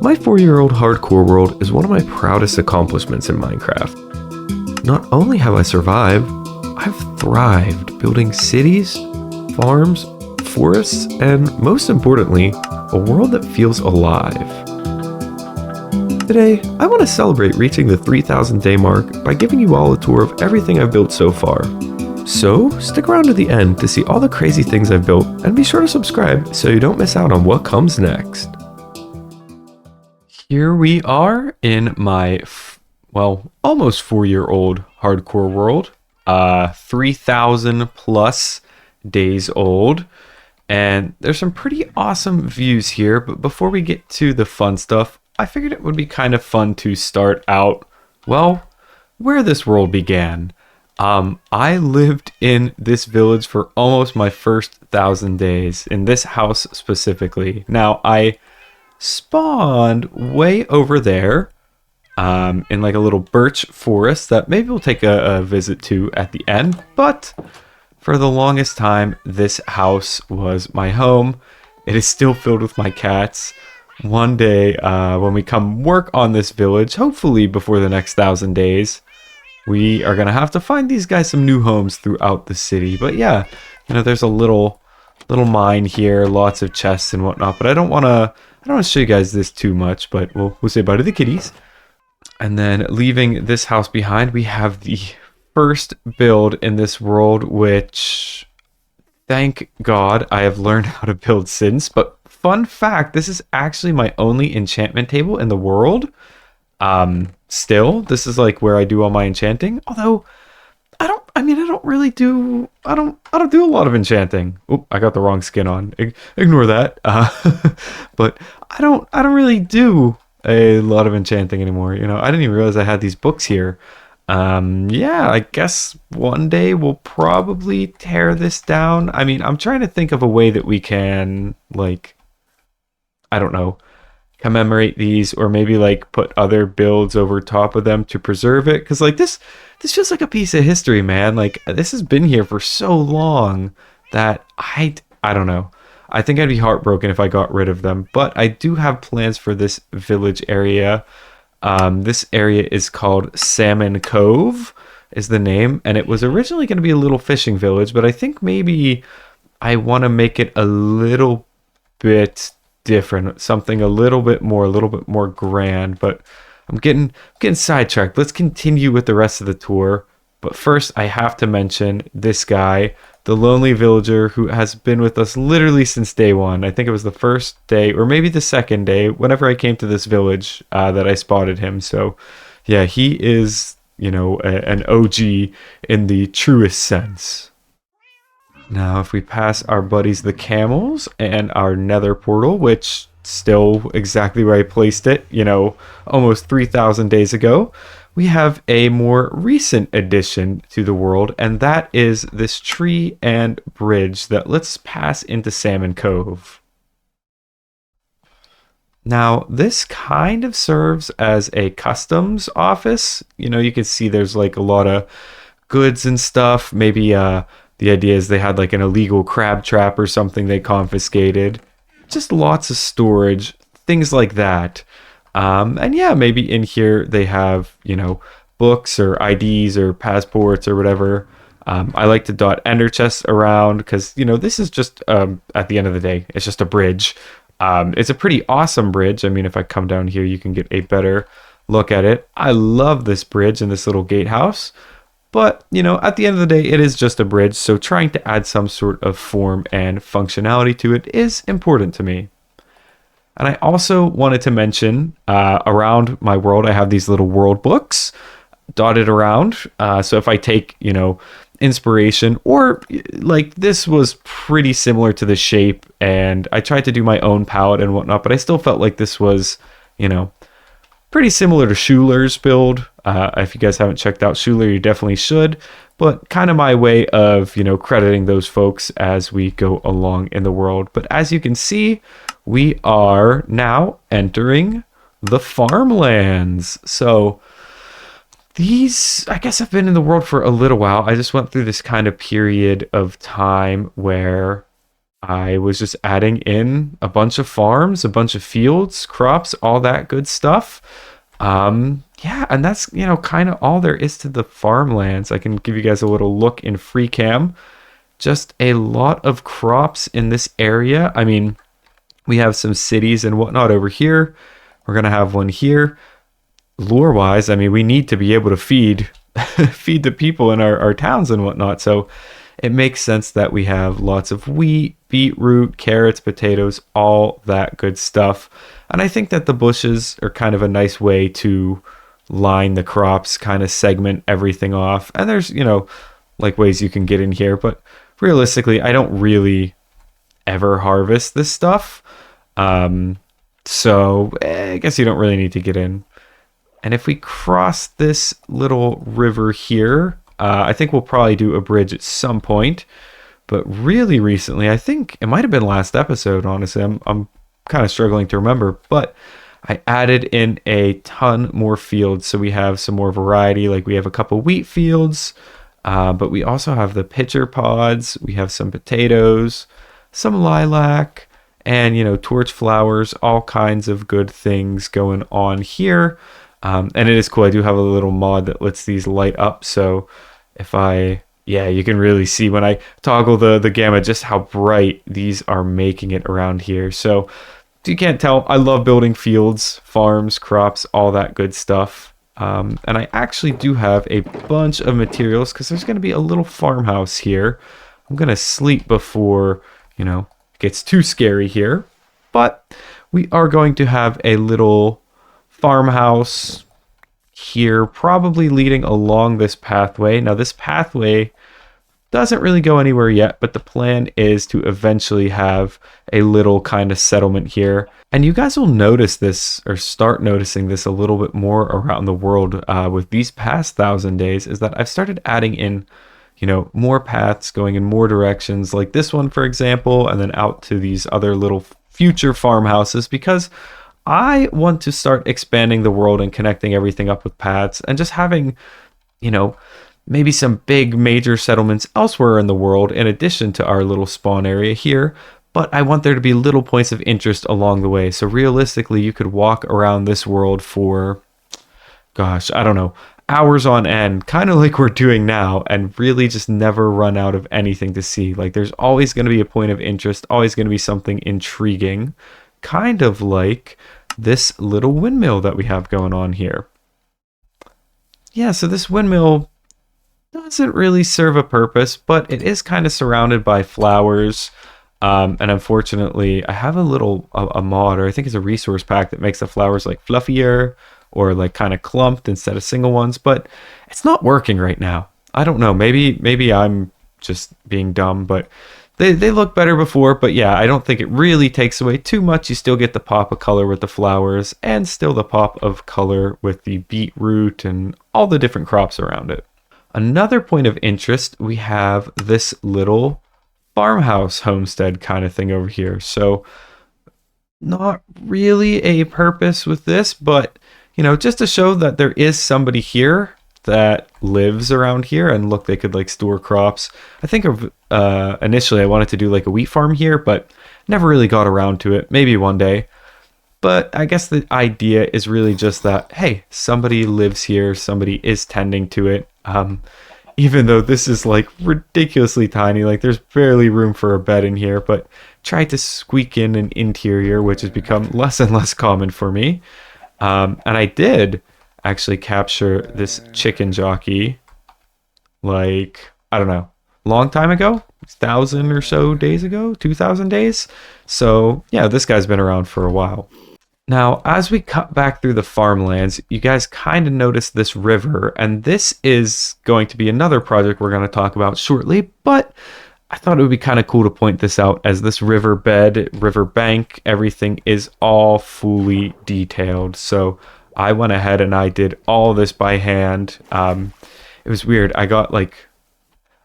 My 4-year-old hardcore world is one of my proudest accomplishments in Minecraft. Not only have I survived, I've thrived building cities, farms, forests, and most importantly, a world that feels alive. Today, I want to celebrate reaching the 3,000 day mark by giving you all a tour of everything I've built so far. So, stick around to the end to see all the crazy things I've built, and be sure to subscribe so you don't miss out on what comes next. Here we are in my, almost 4-year-old hardcore world. 3,000 plus days old. And there's some pretty awesome views here, but before we get to the fun stuff, I figured it would be kind of fun to start out, where this world began. I lived in this village for almost my first 1,000 days, in this house specifically. Now, I spawned way over there, in like a little birch forest that maybe we'll take a visit to at the end, but for the longest time, this house was my home. It is still filled with my cats. One day, when we come work on this village, hopefully before the next 1,000 days, we are gonna have to find these guys some new homes throughout the city. But yeah, there's a little mine here, lots of chests and whatnot. But I don't wanna show you guys this too much. But we'll say bye to the kitties. And then leaving this house behind, we have the first build in this world, which, thank God, I have learned how to build since. But fun fact, this is actually my only enchantment table in the world. Still, this is like where I do all my enchanting. Although, I don't do a lot of enchanting. Oop, I got the wrong skin on. Ignore that. But I don't really do a lot of enchanting anymore. I didn't even realize I had these books here. Yeah, I guess one day we'll probably tear this down. I'm trying to think of a way that we can, commemorate these, or maybe put other builds over top of them to preserve it, because this feels like a piece of history, man. This has been here for so long that I don't know. I think I'd be heartbroken if I got rid of them, but I do have plans for this village area. This area is called Salmon Cove is the name, and it was originally going to be a little fishing village, but I think maybe I want to make it a little bit different, something a little bit more grand. But I'm getting sidetracked. Let's continue with the rest of the tour. But first, I have to mention this guy, the lonely villager who has been with us literally since day one. I think it was the first day, or maybe the second day, whenever I came to this village, that I spotted him. So yeah, he is, an OG in the truest sense. Now, if we pass our buddies the camels and our nether portal, which still exactly where I placed it, almost 3,000 days ago, we have a more recent addition to the world, and that is this tree and bridge that lets us pass into Salmon Cove. Now, this kind of serves as a customs office. You can see there's a lot of goods and stuff. Maybe the idea is they had an illegal crab trap or something they confiscated. Just lots of storage, things like that. And yeah, maybe in here they have, books or IDs or passports or whatever. I like to dot ender chests around because, this is just, at the end of the day, it's just a bridge. It's a pretty awesome bridge. If I come down here, you can get a better look at it. I love this bridge and this little gatehouse. But, at the end of the day, it is just a bridge, so trying to add some sort of form and functionality to it is important to me. And I also wanted to mention, around my world, I have these little world books dotted around. So if I take, inspiration, or this was pretty similar to the shape, and I tried to do my own palette and whatnot, but I still felt like this was, pretty similar to Schuler's build. If you guys haven't checked out Schuler, you definitely should. But kind of my way of, crediting those folks as we go along in the world. But as you can see, we are now entering the farmlands. So these, I guess, have been in the world for a little while. I just went through this kind of period of time where I was just adding in a bunch of farms, a bunch of fields, crops, all that good stuff. Yeah, and that's, kind of all there is to the farmlands. I can give you guys a little look in free cam. Just a lot of crops in this area. I mean, we have some cities and whatnot over here. We're gonna have one here. Lure wise, I mean, we need to be able to feed feed the people in our towns and whatnot. So it makes sense that we have lots of wheat, beetroot, carrots, potatoes, all that good stuff. And I think that the bushes are kind of a nice way to line the crops, kind of segment everything off. And there's, like ways you can get in here, but realistically, I don't really ever harvest this stuff. So I guess you don't really need to get in. And if we cross this little river here, I think we'll probably do a bridge at some point. But really recently, I think it might have been last episode, honestly. I'm kind of struggling to remember. But I added in a ton more fields. So we have some more variety. Like we have a couple wheat fields. But we also have the pitcher pods. We have some potatoes, some lilac, and, torch flowers. All kinds of good things going on here. And it is cool. I do have a little mod that lets these light up. So if you can really see when I toggle the gamma just how bright these are making it around here. So if you can't tell, I love building fields, farms, crops, all that good stuff. And I actually do have a bunch of materials because there's going to be a little farmhouse here. I'm going to sleep before, it gets too scary here. But we are going to have a little farmhouse here, probably leading along this pathway. Now, this pathway doesn't really go anywhere yet, but the plan is to eventually have a little kind of settlement here. And you guys will notice this, or start noticing this a little bit more around the world with these past 1,000 days, is that I've started adding in, more paths going in more directions, like this one, for example, and then out to these other little future farmhouses, because I want to start expanding the world and connecting everything up with paths and just having, maybe some big major settlements elsewhere in the world in addition to our little spawn area here. But I want there to be little points of interest along the way. So realistically, you could walk around this world for, gosh, I don't know, hours on end, kind of like we're doing now, and really just never run out of anything to see. Like there's always going to be a point of interest, always going to be something intriguing, kind of like this little windmill that we have going on here. Yeah, so this windmill doesn't really serve a purpose, but it is kind of surrounded by flowers. And unfortunately, I have a mod, or I think it's a resource pack that makes the flowers like fluffier or like kind of clumped instead of single ones, but it's not working right now. I don't know. Maybe I'm just being dumb, but they look better before. But yeah, I don't think it really takes away too much. You still get the pop of color with the flowers and still the pop of color with the beetroot and all the different crops around it. Another point of interest, we have this little farmhouse homestead kind of thing over here. So not really a purpose with this, but just to show that there is somebody here that lives around here, and look, they could like store crops. I think initially I wanted to do like a wheat farm here, but never really got around to it. Maybe one day. But I guess the idea is really just that, hey, somebody lives here, somebody is tending to it. Even though this is like ridiculously tiny, like there's barely room for a bed in here, but try to squeak in an interior, which has become less and less common for me. And I did actually capture this chicken jockey, like, I don't know, long time ago, 1,000 or so days ago, 2,000 days. So yeah, this guy's been around for a while. Now, as we cut back through the farmlands, you guys kind of notice this river, and this is going to be another project we're going to talk about shortly, but I thought it would be kind of cool to point this out, as this riverbank, everything is all fully detailed. So I went ahead and I did all this by hand. It was weird. I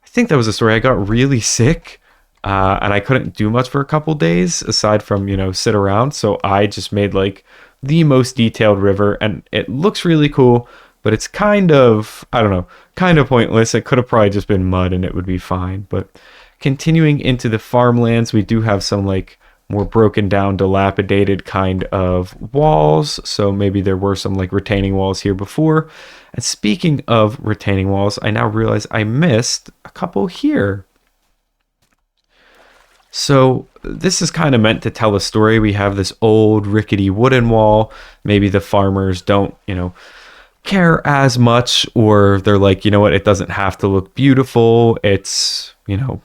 think that was a story. I got really sick. And I couldn't do much for a couple days aside from, sit around. So I just made like the most detailed river, and it looks really cool, but it's kind of, I don't know, kind of pointless. It could have probably just been mud and it would be fine. But continuing into the farmlands, we do have some like more broken down, dilapidated kind of walls. So maybe there were some like retaining walls here before. And speaking of retaining walls, I now realize I missed a couple here. So this is kind of meant to tell a story. We have this old rickety wooden wall. Maybe the farmers don't, care as much, or they're like, you know what, it doesn't have to look beautiful. It's,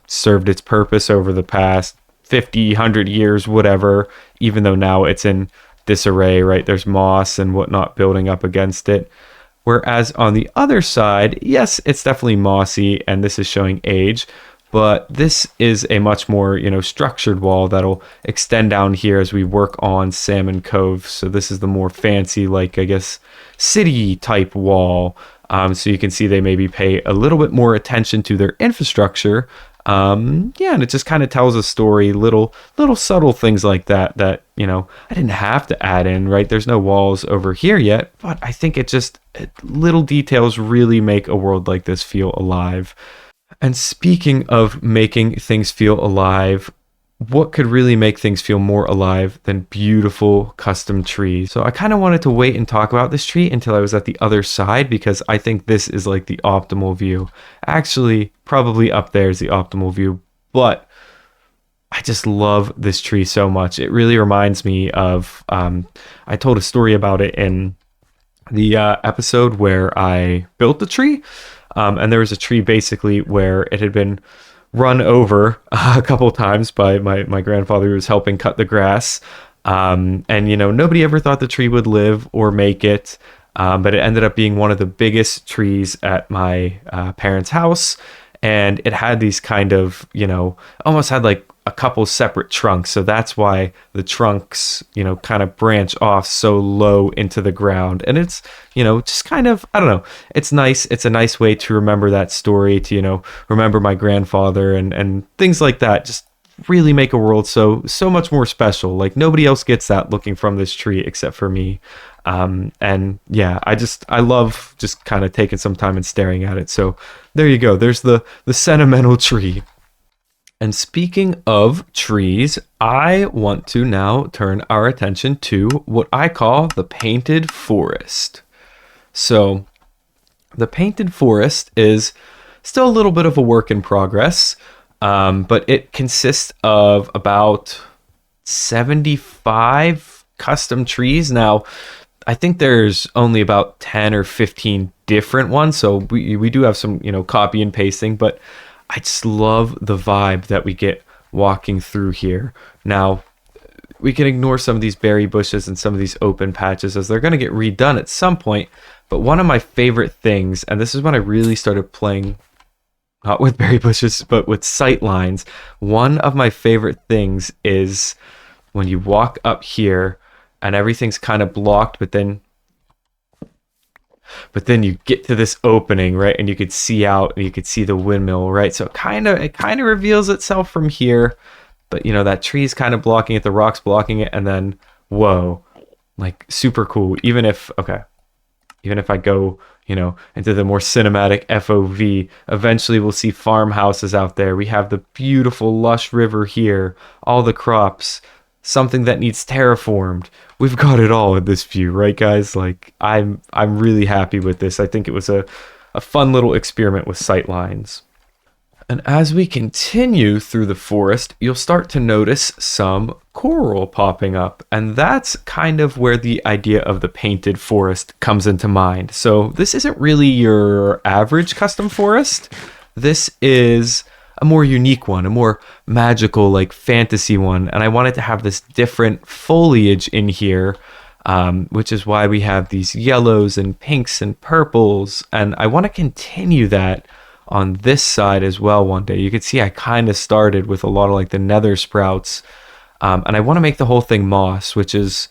served its purpose over the past 50, 100 years, whatever, even though now it's in disarray, right? There's moss and whatnot building up against it. Whereas on the other side, yes, it's definitely mossy and this is showing age, but this is a much more, structured wall that'll extend down here as we work on Salmon Cove. So this is the more fancy, like, I guess, city type wall. So you can see they maybe pay a little bit more attention to their infrastructure. And it just kind of tells a story, little subtle things like that, I didn't have to add in, right? There's no walls over here yet, but I think little details really make a world like this feel alive. And speaking of making things feel alive, what could really make things feel more alive than beautiful custom trees? So I kind of wanted to wait and talk about this tree until I was at the other side, because I think this is like the optimal view. Actually, probably up there is the optimal view, but I just love this tree so much. It really reminds me of, I told a story about it in the episode where I built the tree. And there was a tree basically where it had been run over a couple times by my grandfather who was helping cut the grass. And, nobody ever thought the tree would live or make it. But it ended up being one of the biggest trees at my parents' house. And it had these kind of, almost had like a couple separate trunks. So that's why the trunks, kind of branch off so low into the ground. And it's, just kind of, I don't know, it's nice. It's a nice way to remember that story, to, remember my grandfather and things like that. Just really make a world so much more special. Like nobody else gets that looking from this tree except for me. And yeah, I love just kind of taking some time and staring at it. So there you go. There's the sentimental tree. And speaking of trees, I want to now turn our attention to what I call the painted forest. So the painted forest is still a little bit of a work in progress, but it consists of about 75 custom trees. Now, I think there's only about 10 or 15 different ones, so we do have some, copy and pasting, but I just love the vibe that we get walking through here. Now, we can ignore some of these berry bushes and some of these open patches as they're going to get redone at some point, but one of my favorite things, and this is when I really started playing, not with berry bushes, but with sight lines, one of my favorite things is when you walk up here and everything's kind of blocked, but then you get to this opening, right? And you could see out and you could see the windmill, right? So it kind of reveals itself from here, but that tree's kind of blocking it, the rock's blocking it, and then whoa, like super cool. Even if I go, into the more cinematic FOV, eventually we'll see farmhouses out there. We have the beautiful lush river here, all the crops, something that needs terraformed. We've got it all in this view, right, guys? Like I'm really happy with this. I think it was a fun little experiment with sightlines. And as we continue through the forest, you'll start to notice some coral popping up. And that's kind of where the idea of the painted forest comes into mind. So this isn't really your average custom forest. This is a more unique one, a more magical, like fantasy one. And I wanted to have this different foliage in here, which is why we have these yellows and pinks and purples. And I want to continue that on this side as well one day. You can see I kind of started with a lot of like the nether sprouts. And I want to make the whole thing moss, which is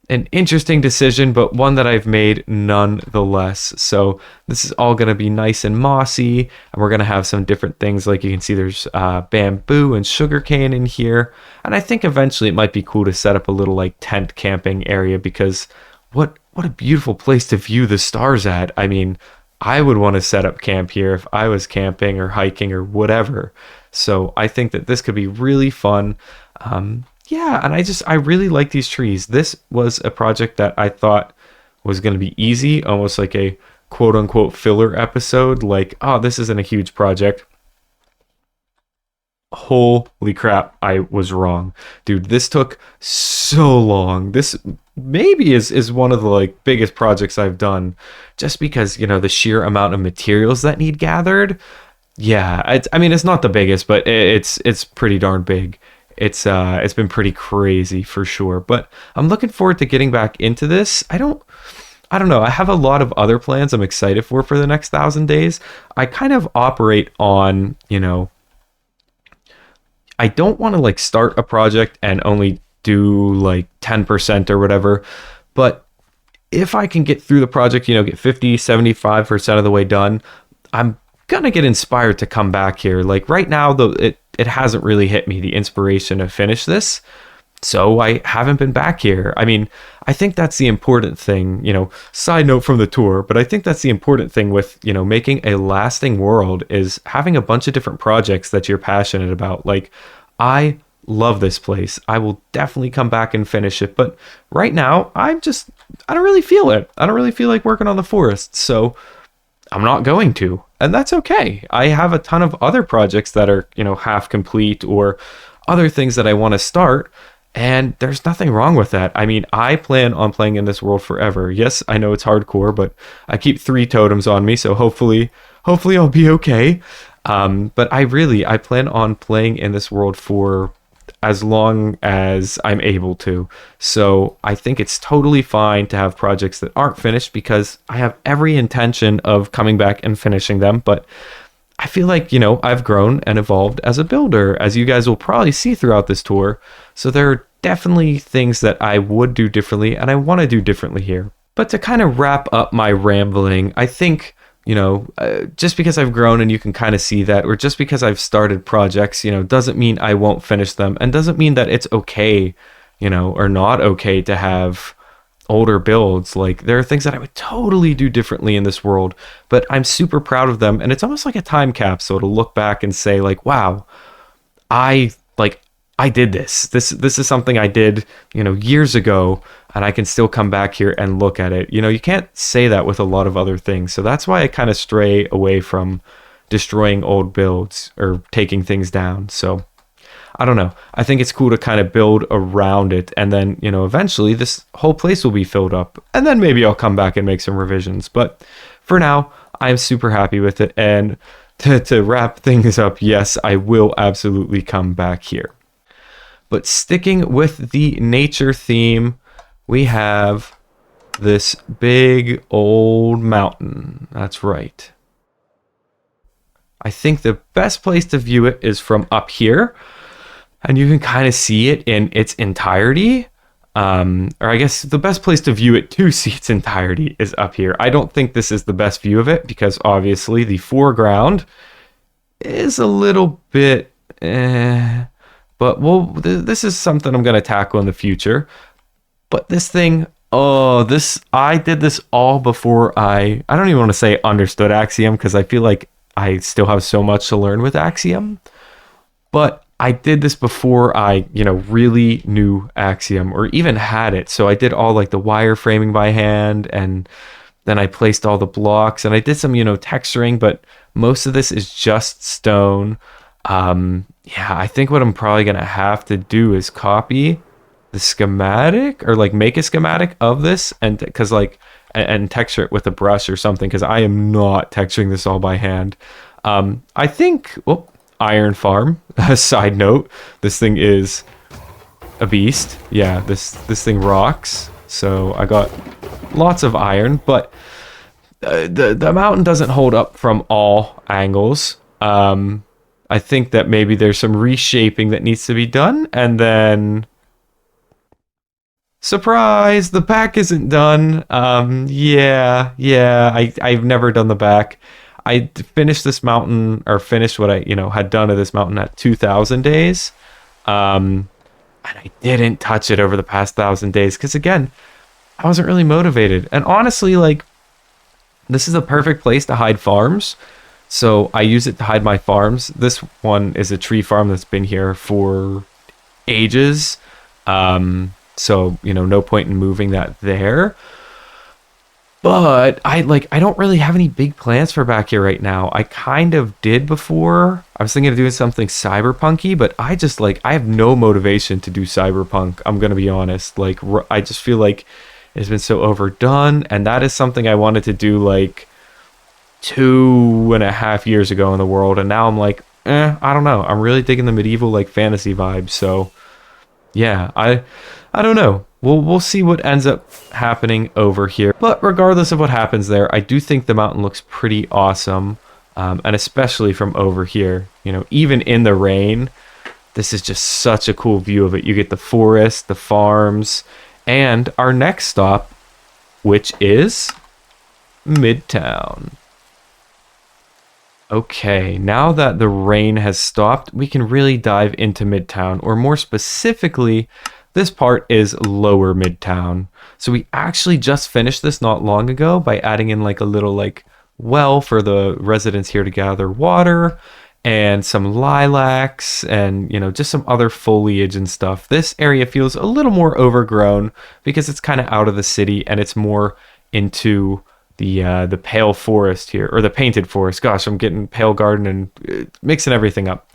an interesting decision, but one that I've made nonetheless. So this is all going to be nice and mossy, and we're going to have some different things. Like you can see there's bamboo and sugarcane in here. And I think eventually it might be cool to set up a little like tent camping area, because what a beautiful place to view the stars at. I mean, I would want to set up camp here if I was camping or hiking or whatever. So I think that this could be really fun. Yeah, and I really like these trees. This was a project that I thought was going to be easy, almost like a quote unquote filler episode. Like, oh, this isn't a huge project. Holy crap, I was wrong. Dude, this took so long. This maybe is one of the like biggest projects I've done, just because, you know, the sheer amount of materials that need gathered. Yeah, I mean, it's not the biggest, but it's pretty darn big. It's been pretty crazy for sure. But I'm looking forward to getting back into this. I don't know. I have a lot of other plans I'm excited for the next 1,000 days. I kind of operate on, you know, I don't want to like start a project and only do like 10% or whatever. But if I can get through the project, you know, get 50, 75% of the way done, I'm gonna get inspired to come back here. Like right now, though, it hasn't really hit me, the inspiration to finish this. So I haven't been back here. I mean, I think that's the important thing, you know, side note from the tour, but I think that's the important thing with, you know, making a lasting world is having a bunch of different projects that you're passionate about. Like, I love this place. I will definitely come back and finish it. But right now, I don't really feel it. I don't really feel like working on the forest. So I'm not going to. And that's okay. I have a ton of other projects that are, you know, half complete or other things that I want to start. And there's nothing wrong with that. I mean, I plan on playing in this world forever. Yes, I know it's hardcore, but I keep 3 totems on me, so hopefully I'll be okay. But I plan on playing in this world for as long as I'm able to. So I think it's totally fine to have projects that aren't finished because I have every intention of coming back and finishing them. But I feel like, you know, I've grown and evolved as a builder, as you guys will probably see throughout this tour. So there are definitely things that I would do differently and I want to do differently here. But to kind of wrap up my rambling, I think, you know, just because I've grown and you can kind of see that, or just because I've started projects, you know, doesn't mean I won't finish them, and doesn't mean that it's okay, you know, or not okay to have older builds. Like, there are things that I would totally do differently in this world, but I'm super proud of them, and it's almost like a time capsule to look back and say, like, wow, I did this. This is something I did, you know, years ago, and I can still come back here and look at it. You know, you can't say that with a lot of other things. So that's why I kind of stray away from destroying old builds or taking things down. So I don't know. I think it's cool to kind of build around it, and then, you know, eventually this whole place will be filled up, and then maybe I'll come back and make some revisions. But for now, I'm super happy with it. And to wrap things up, yes, I will absolutely come back here. But sticking with the nature theme, we have this big old mountain. That's right. I think the best place to view it is from up here, and you can kind of see it in its entirety. Or I guess the best place to view it to see its entirety is up here. I don't think this is the best view of it because obviously the foreground is a little bit but this is something I'm going to tackle in the future. But this thing, I did this all before I don't even want to say understood Axiom, because I feel like I still have so much to learn with Axiom. But I did this before I, you know, really knew Axiom or even had it. So I did all like the wireframing by hand, and then I placed all the blocks, and I did some, you know, texturing, but most of this is just stone. Yeah, I think what I'm probably going to have to do is copy the schematic, or like make a schematic of this, and because like, and texture it with a brush or something, because I am not texturing this all by hand. I think, iron farm, side note, this thing is a beast. Yeah, this thing rocks. So I got lots of iron, but the mountain doesn't hold up from all angles. I think that maybe there's some reshaping that needs to be done, and then surprise, the back isn't done. Yeah, I've never done the back. I finished this mountain, or finished what I, you know, had done to this mountain at 2,000 days. And I didn't touch it over the past 1,000 days because, again, I wasn't really motivated. And honestly, like, this is the perfect place to hide farms So I use it to hide my farms. This one is a tree farm that's been here for ages. So, you know, no point in moving that there. But I don't really have any big plans for back here right now. I kind of did before. I was thinking of doing something cyberpunky, but I have no motivation to do cyberpunk. I'm gonna be honest. I just feel like it's been so overdone, and that is something I wanted to do like 2.5 years ago in the world, and now I'm like, I don't know. I'm really digging the medieval like fantasy vibes. So yeah, I don't know. We'll see what ends up happening over here. But regardless of what happens there, I do think the mountain looks pretty awesome, and especially from over here. You know, even in the rain, this is just such a cool view of it. You get the forest, the farms, and our next stop, which is Midtown. Okay, now that the rain has stopped, we can really dive into Midtown, or more specifically, this part is Lower Midtown. So we actually just finished this not long ago by adding in like a little like well for the residents here to gather water, and some lilacs, and you know, just some other foliage and stuff. This area feels a little more overgrown because it's kind of out of the city and it's more into the pale forest here, or the painted forest. Gosh, I'm getting pale garden and mixing everything up.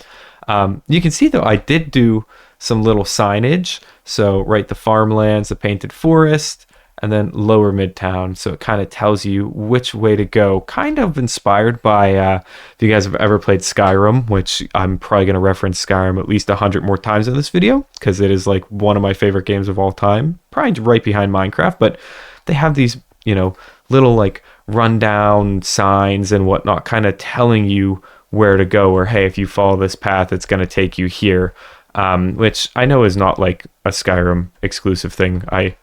You can see though, I did do some little signage. So right, the farmlands, the painted forest, and then Lower Midtown. So it kind of tells you which way to go. Kind of inspired by, if you guys have ever played Skyrim, which I'm probably going to reference Skyrim at least 100 more times in this video, because it is like one of my favorite games of all time. Probably right behind Minecraft, but they have these, you know, little like rundown signs and whatnot, kind of telling you where to go, or hey, if you follow this path, it's going to take you here. Which I know is not like a Skyrim exclusive thing. I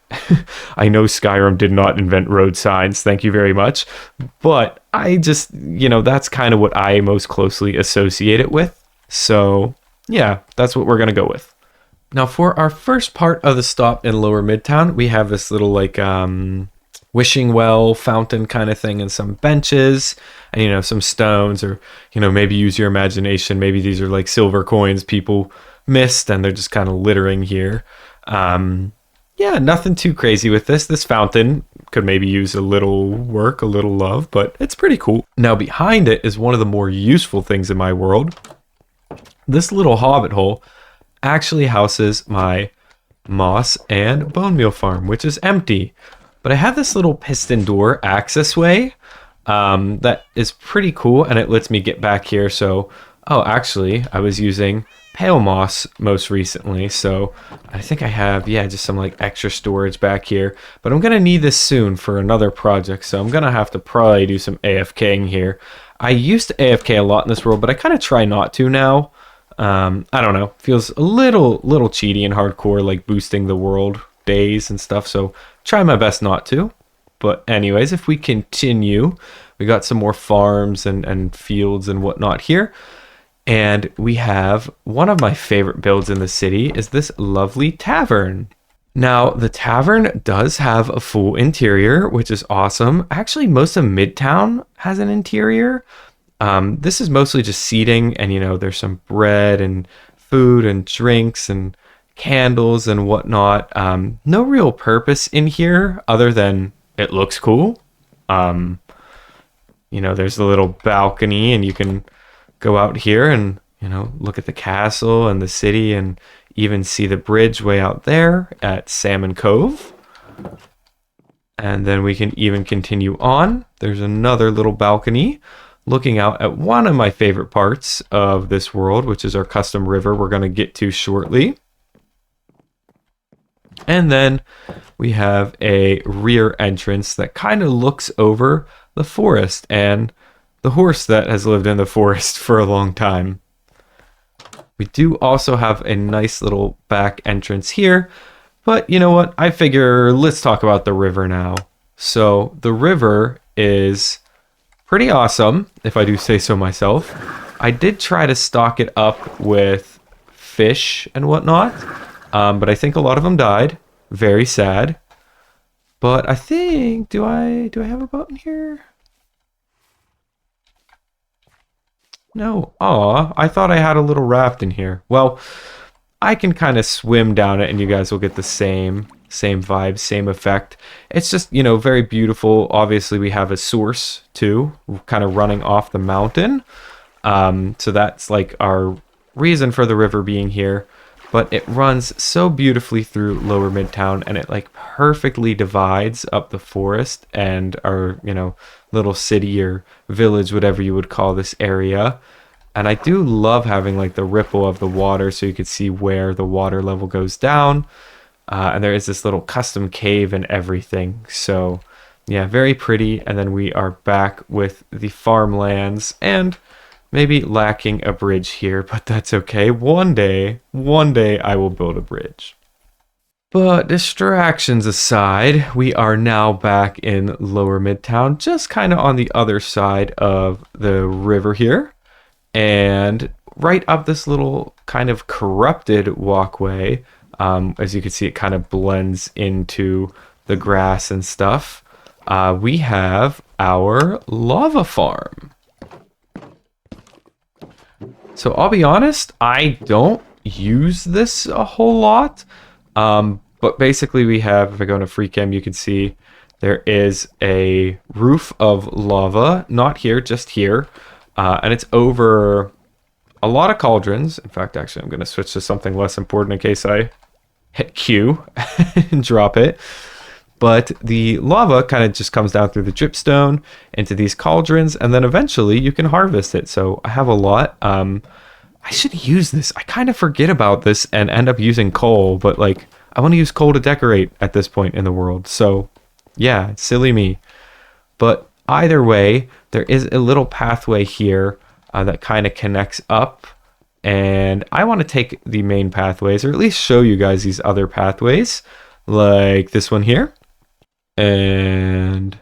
I know Skyrim did not invent road signs, thank you very much. But I just, you know, that's kind of what I most closely associate it with. So yeah, that's what we're going to go with. Now for our first part of the stop in Lower Midtown, we have this little like wishing well fountain kind of thing, and some benches, and you know, some stones, or you know, maybe use your imagination. Maybe these are like silver coins people missed and they're just kind of littering here. Yeah, nothing too crazy with this fountain. Could maybe use a little work, a little love, but it's pretty cool. Now behind it is one of the more useful things in my world. This little hobbit hole actually houses my moss and bone meal farm, which is empty. But I have this little piston door access way that is pretty cool, and it lets me get back here. So, oh, actually, I was using pale moss most recently, so I think I have, yeah, just some like extra storage back here. But I'm gonna need this soon for another project, so I'm gonna have to probably do some AFKing here. I used to AFK a lot in this world, but I kind of try not to now. I don't know, feels a little cheaty and hardcore, like boosting the world days and stuff, so try my best not to. But anyways, if we continue, we got some more farms and fields and whatnot here. And we have one of my favorite builds in the city is this lovely tavern. Now, the tavern does have a full interior, which is awesome. Actually, most of Midtown has an interior. This is mostly just seating, and you know, there's some bread and food and drinks and candles and whatnot. No real purpose in here other than it looks cool. You know, there's a little balcony, and you can go out here and, you know, look at the castle and the city, and even see the bridge way out there at Salmon Cove. And then we can even continue on. There's another little balcony looking out at one of my favorite parts of this world, which is our custom river we're going to get to shortly. And then we have a rear entrance that kind of looks over the forest and the horse that has lived in the forest for a long time. We do also have a nice little back entrance here, but you know what? I figure let's talk about the river now. So the river is pretty awesome, if I do say so myself. I did try to stock it up with fish and whatnot, but I think a lot of them died. Very sad. But I think, do I have a boat in here? No. Aw, I thought I had a little raft in here. Well, I can kind of swim down it and you guys will get the same vibe, same effect. It's just, very beautiful. Obviously, we have a source too, kind of running off the mountain. So that's like our reason for the river being here. But it runs so beautifully through Lower Midtown and it like perfectly divides up the forest and our, little city or village, whatever you would call this area. And I do love having like the ripple of the water so you can see where the water level goes down. And there is this little custom cave and everything. So yeah, very pretty. And then we are back with the farmlands and maybe lacking a bridge here, but that's okay. One day I will build a bridge. But distractions aside, we are now back in Lower Midtown, just kind of on the other side of the river here. And right up this little kind of corrupted walkway, as you can see, it kind of blends into the grass and stuff. We have our lava farm. So I'll be honest, I don't use this a whole lot. But basically we have, if I go into free cam, you can see there is a roof of lava, not here, just here. And it's over a lot of cauldrons. In fact, actually, I'm going to switch to something less important in case I hit Q and drop it. But the lava kind of just comes down through the dripstone into these cauldrons, and then eventually you can harvest it. So I have a lot. I should use this. I kind of forget about this and end up using coal, but like I want to use coal to decorate at this point in the world. So yeah, silly me. But either way, there is a little pathway here that kind of connects up. And I want to take the main pathways, or at least show you guys these other pathways, like this one here. And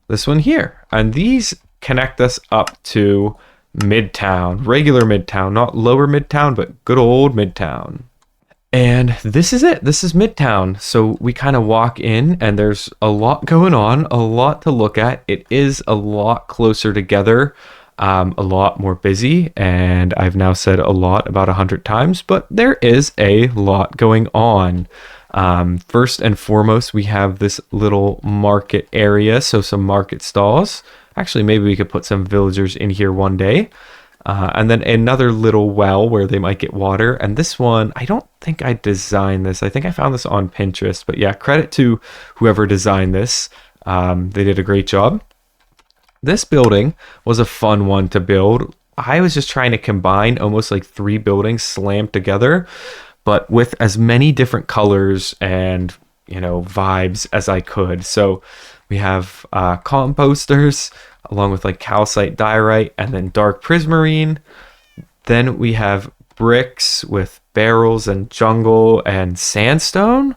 this one here. And these connect us up to Midtown, regular Midtown, not Lower Midtown, but good old Midtown. And this is it. This is Midtown. So we kind of walk in and there's a lot going on, a lot to look at. It is a lot closer together, a lot more busy. And I've now said a lot about 100 times, but there is a lot going on. First and foremost, we have this little market area, so some market stalls. Actually, maybe we could put some villagers in here one day. And then another little well where they might get water. And this one, I don't think I designed this. I think I found this on Pinterest. But yeah, credit to whoever designed this. They did a great job. This building was a fun one to build. I was just trying to combine almost like 3 buildings slammed together, but with as many different colors and, vibes as I could. So we have composters along with like calcite diorite and then dark prismarine. Then we have bricks with barrels and jungle and sandstone.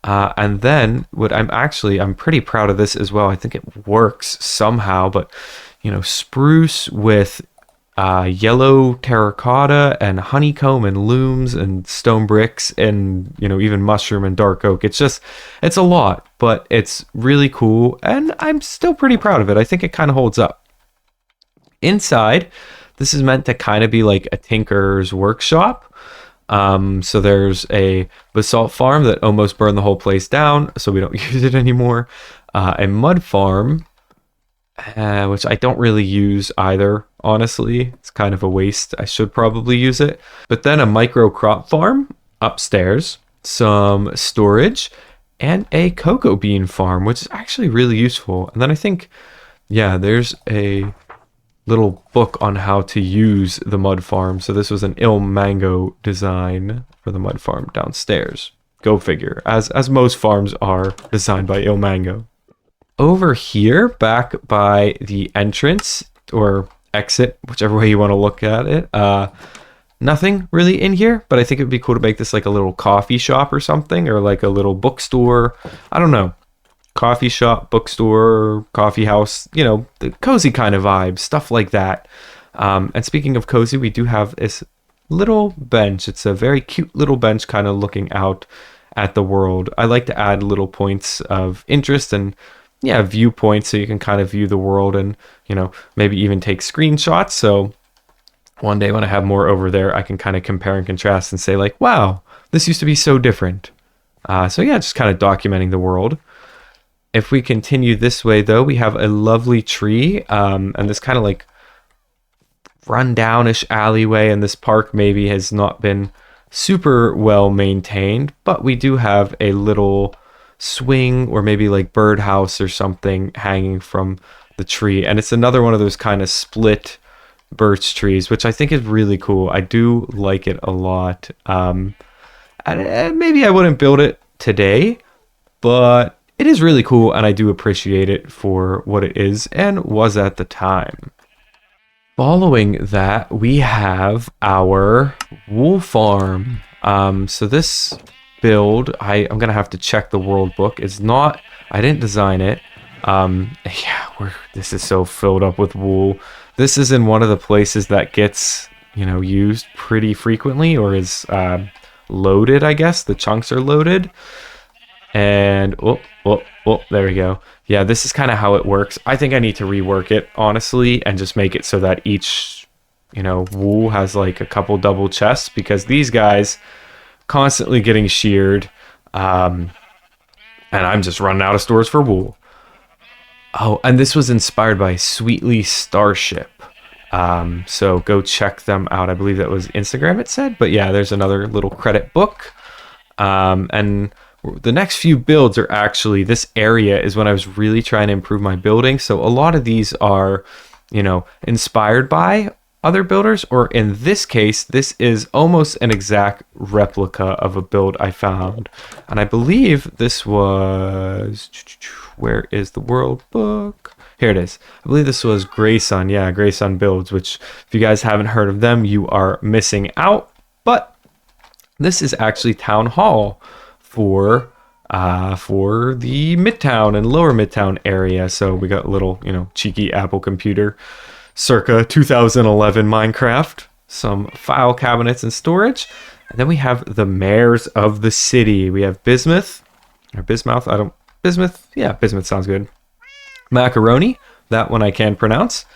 And then I'm pretty proud of this as well. I think it works somehow, but spruce with yellow terracotta and honeycomb and looms and stone bricks and even mushroom and dark oak. It's a lot, but it's really cool and I'm still pretty proud of it. I think it kind of holds up. Inside, this is meant to kind of be like a tinker's workshop. So there's a basalt farm that almost burned the whole place down, so we don't use it anymore. A mud farm, which I don't really use either, honestly. It's kind of a waste. I should probably use it. But then a micro crop farm upstairs, some storage, and a cocoa bean farm, which is actually really useful. And then I think, yeah, there's a little book on how to use the mud farm. So this was an Il Mango design for the mud farm downstairs. Go figure, as most farms are designed by Il Mango. Over here, back by the entrance or exit, whichever way you want to look at it, nothing really in here, but I think it would be cool to make this like a little coffee shop or something, or like a little bookstore. I don't know. Coffee shop, bookstore, coffee house, the cozy kind of vibe, stuff like that. And speaking of cozy, we do have this little bench. It's a very cute little bench kind of looking out at the world. I like to add little points of interest and viewpoints so you can kind of view the world and, maybe even take screenshots. So One day when I have more over there, I can kind of compare and contrast and say like, wow, this used to be so different. So yeah, just kind of documenting the world. If we continue this way though, we have a lovely tree and this kind of like rundownish alleyway, and this park maybe has not been super well maintained, but we do have a little swing or maybe like birdhouse or something hanging from the tree, and it's another one of those kind of split birch trees, which I think is really cool. I do like it a lot. And maybe I wouldn't build it today, but it is really cool, and I do appreciate it for what it is and was at the time. Following that, we have our wool farm. So this build, I'm gonna have to check the world book. It's not, I didn't design it. Yeah, this is so filled up with wool. This is in one of the places that gets, used pretty frequently, or is loaded, I guess. The chunks are loaded. And, oh, there we go. Yeah, this is kind of how it works. I think I need to rework it, honestly, and just make it so that each, wool has like a couple double chests, because these guys constantly getting sheared, and I'm just running out of stores for wool. Oh, and this was inspired by Sweetly Starship. So go check them out. I believe that was Instagram, it said. But yeah, there's another little credit book. And the next few builds are actually, this area is when I was really trying to improve my building. So a lot of these are, inspired by other builders, or in this case, this is almost an exact replica of a build I found. And I believe this was, where is the world book? Here it is. I believe this was Grayson. Yeah, Grayson Builds, which if you guys haven't heard of them, you are missing out. But this is actually Town Hall for the Midtown and Lower Midtown area. So we got a little, cheeky Apple computer, circa 2011 Minecraft, some file cabinets and storage. And then we have the mayors of the city. We have Bismuth, or Bismouth, Bismuth, yeah, Bismuth sounds good. Macaroni, that one I can pronounce,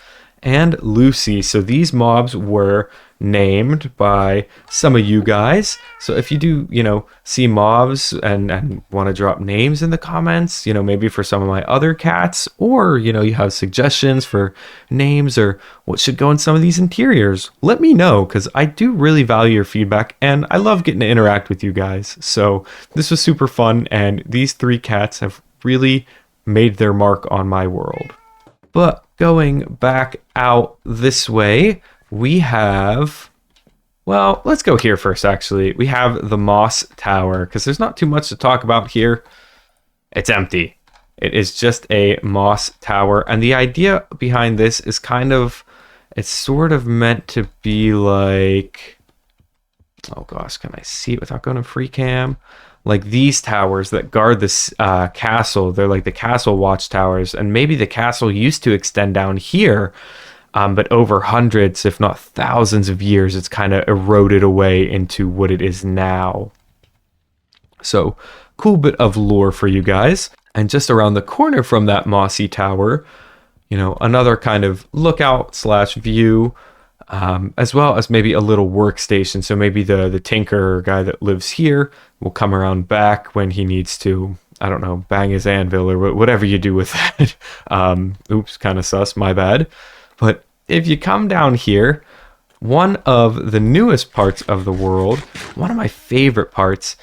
and Lucy. So these mobs were named by some of you guys. So if you do, see mobs and want to drop names in the comments, maybe for some of my other cats, or, you have suggestions for names or what should go in some of these interiors, let me know, because I do really value your feedback and I love getting to interact with you guys. So this was super fun, and these 3 cats have really made their mark on my world. But going back out this way, we have, well, let's go here first, actually. We have the Moss Tower, because there's not too much to talk about here. It's empty. It is just a moss tower. And the idea behind this is it's sort of meant to be like, oh gosh, can I see it without going to free cam? Like these towers that guard this castle. They're like the castle watchtowers, and maybe the castle used to extend down here, but over hundreds, if not thousands of years, it's kind of eroded away into what it is now. So cool bit of lore for you guys. And just around the corner from that mossy tower, another kind of lookout / view, as well as maybe a little workstation. So maybe the tinker guy that lives here will come around back when he needs to, I don't know, bang his anvil or whatever you do with that. Oops, kind of sus, my bad. But if you come down here, one of the newest parts of the world, one of my favorite parts,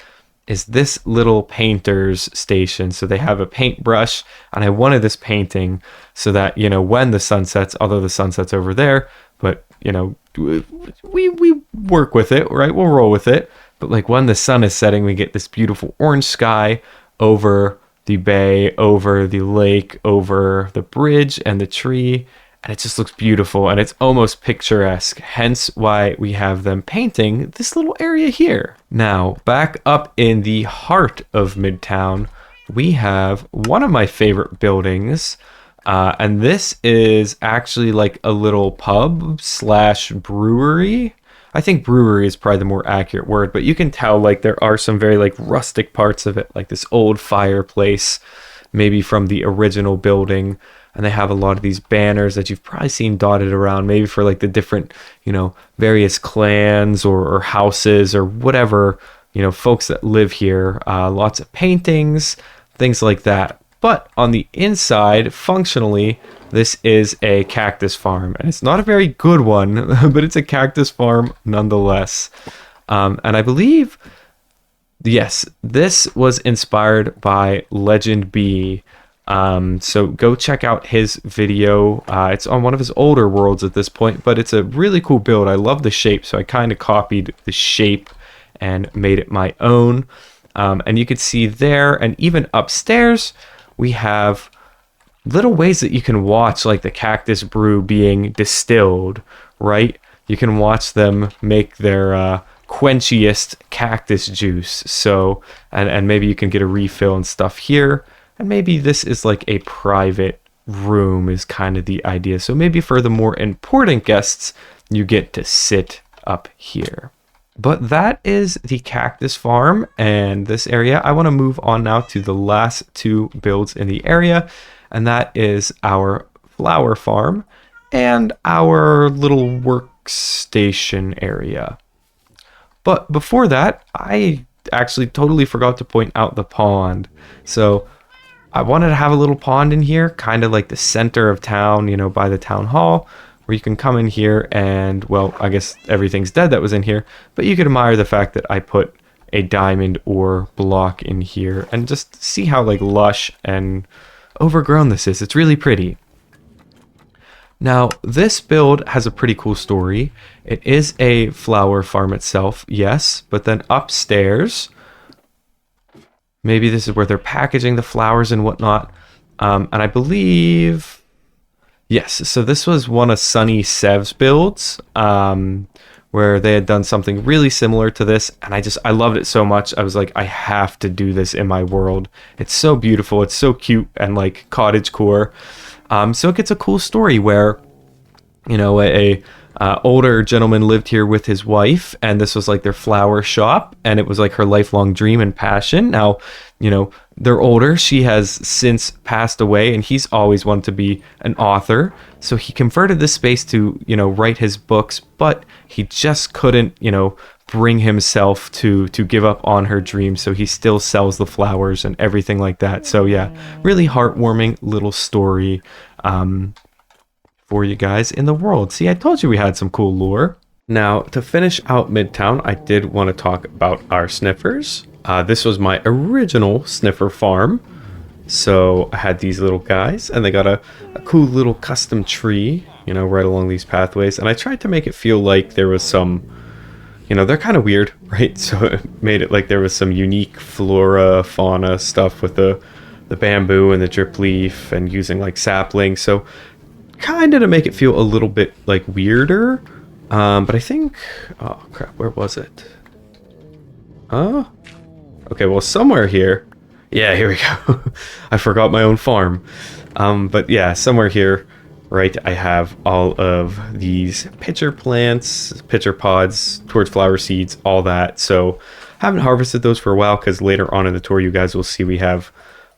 is this little painter's station. So they have a paintbrush, and I wanted this painting so that, when the sun sets, although the sun sets over there, but we work with it, right? We'll roll with it. But like when the sun is setting, we get this beautiful orange sky over the bay, over the lake, over the bridge and the tree. And it just looks beautiful, and it's almost picturesque. Hence why we have them painting this little area here. Now, back up in the heart of Midtown, we have one of my favorite buildings. And this is actually like a little pub / brewery. I think brewery is probably the more accurate word, but you can tell like there are some very like rustic parts of it, like this old fireplace, maybe from the original building. and they have a lot of these banners that you've probably seen dotted around, maybe for like the different, various clans or houses or whatever, folks that live here. Lots of paintings, things like that. But on the inside, functionally, this is a cactus farm, and it's not a very good one, but it's a cactus farm nonetheless. And I believe, yes, this was inspired by Legend Bee. So go check out his video. It's on one of his older worlds at this point, but it's a really cool build. I love the shape, so I kind of copied the shape and made it my own. And you can see there, and even upstairs, we have little ways that you can watch like the cactus brew being distilled, right? You can watch them make their quenchiest cactus juice. So, and maybe you can get a refill and stuff here. And maybe this is like a private room is kind of the idea. So maybe for the more important guests, you get to sit up here. But that is the cactus farm and this area. I want to move on now to the last two builds in the area, and that is our flower farm and our little workstation area. But before that, I actually totally forgot to point out the pond. So I wanted to have a little pond in here, kind of like the center of town, by the town hall, where you can come in here and, well, I guess everything's dead that was in here, but you could admire the fact that I put a diamond ore block in here and just see how like lush and overgrown this is. It's really pretty. Now, this build has a pretty cool story. It is a flower farm itself, yes, but then upstairs, maybe this is where they're packaging the flowers and whatnot. And I believe, yes, so this was one of Sunny Sev's builds, where they had done something really similar to this, and I loved it so much. I was like, I have to do this in my world. It's so beautiful, it's so cute and like cottagecore. So it gets a cool story where, a older gentleman lived here with his wife, and this was like their flower shop, and it was like her lifelong dream and passion. Now, they're older. She has since passed away, and he's always wanted to be an author. So he converted this space to, write his books, but he just couldn't, bring himself to give up on her dream. So he still sells the flowers and everything like that. So yeah, really heartwarming little story for you guys in the world. See, I told you we had some cool lore. Now, to finish out Midtown, I did want to talk about our sniffers. This was my original sniffer farm. So I had these little guys, and they got a cool little custom tree, right along these pathways. And I tried to make it feel like there was some, they're kind of weird, right? So it made it like there was some unique flora, fauna stuff with the bamboo and the drip leaf and using like saplings. So kind of to make it feel a little bit like weirder. But I think, oh crap, where was it? Okay, well, somewhere here. Yeah, here we go. I forgot my own farm. But yeah, somewhere here, right, I have all of these pitcher plants, pitcher pods, torch flower seeds, all that. So haven't harvested those for a while because later on in the tour, you guys will see we have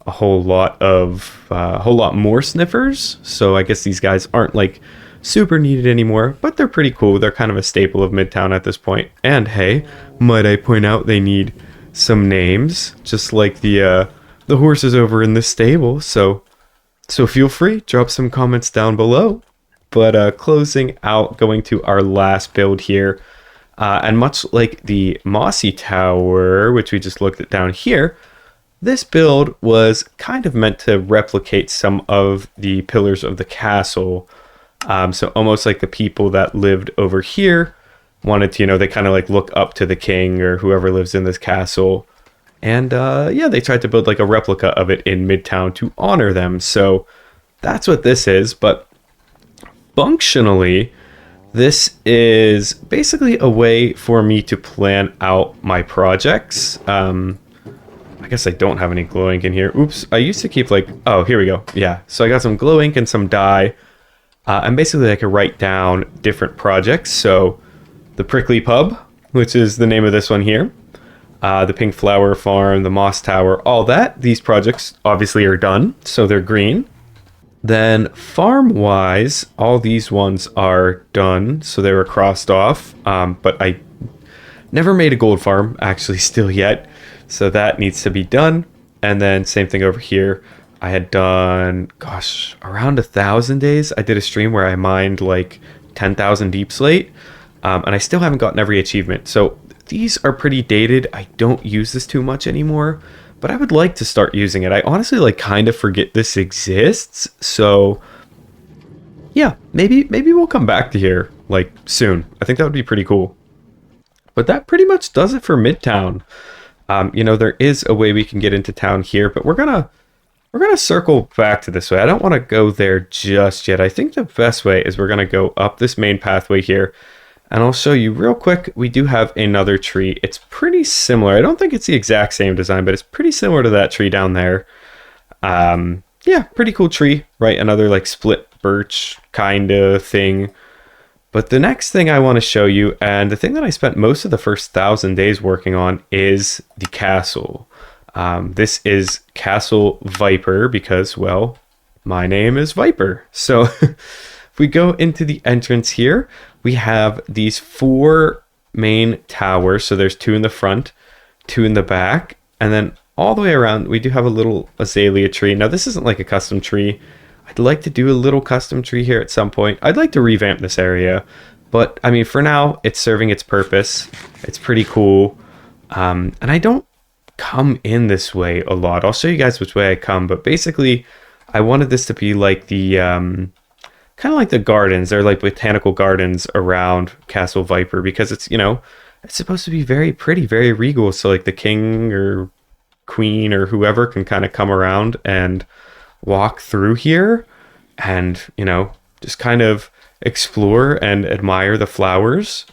a whole lot more sniffers. So I guess these guys aren't like super needed anymore, but they're pretty cool. They're kind of a staple of Midtown at this point. And hey, might I point out they need some names, just like the horses over in this stable. So feel free, drop some comments down below. But closing out, going to our last build here, and much like the Mossy Tower, which we just looked at down here, this build was kind of meant to replicate some of the pillars of the castle. So almost like the people that lived over here wanted to, they kind of like look up to the king or whoever lives in this castle. And yeah, they tried to build like a replica of it in Midtown to honor them. So that's what this is. But functionally, this is basically a way for me to plan out my projects. I guess I don't have any glow ink in here. Oops, I used to keep like, oh, here we go. Yeah, so I got some glow ink and some dye. And basically I could write down different projects. So the Prickly Pub, which is the name of this one here, the Pink Flower Farm, the Moss Tower, all that. These projects obviously are done, so they're green. Then farm wise, all these ones are done, so they were crossed off. But I never made a gold farm actually still yet, so that needs to be done. And then same thing over here. I had done, gosh, around 1,000 days. I did a stream where I mined like 10,000 deep slate, and I still haven't gotten every achievement. So these are pretty dated. I don't use this too much anymore, but I would like to start using it. I honestly like kind of forget this exists. So yeah, maybe we'll come back to here like soon. I think that would be pretty cool. But that pretty much does it for Midtown. There is a way we can get into town here, but we're gonna circle back to this way. I don't want to go there just yet. I think the best way is we're gonna go up this main pathway here, and I'll show you real quick. We do have another tree. It's pretty similar. I don't think it's the exact same design, but it's pretty similar to that tree down there. Yeah, pretty cool tree, right? Another like split birch kind of thing. But the next thing I want to show you, and the thing that I spent most of the first 1,000 days working on, is the castle. This is ztVypr because, well, my name is Viper. So if we go into the entrance here, we have these 4 main towers. So there's 2 in the front, 2 in the back, and then all the way around, we do have a little azalea tree. Now, this isn't like a custom tree. I'd like to do a little custom tree here at some point. I'd like to revamp this area, but I mean, for now, it's serving its purpose. It's pretty cool. And I don't come in this way a lot. I'll show you guys which way I come, but basically, I wanted this to be like the, kind of like the gardens. They're like botanical gardens around ztVypr because it's, it's supposed to be very pretty, very regal. So like the king or queen or whoever can kind of come around and walk through here and just kind of explore and admire the flowers.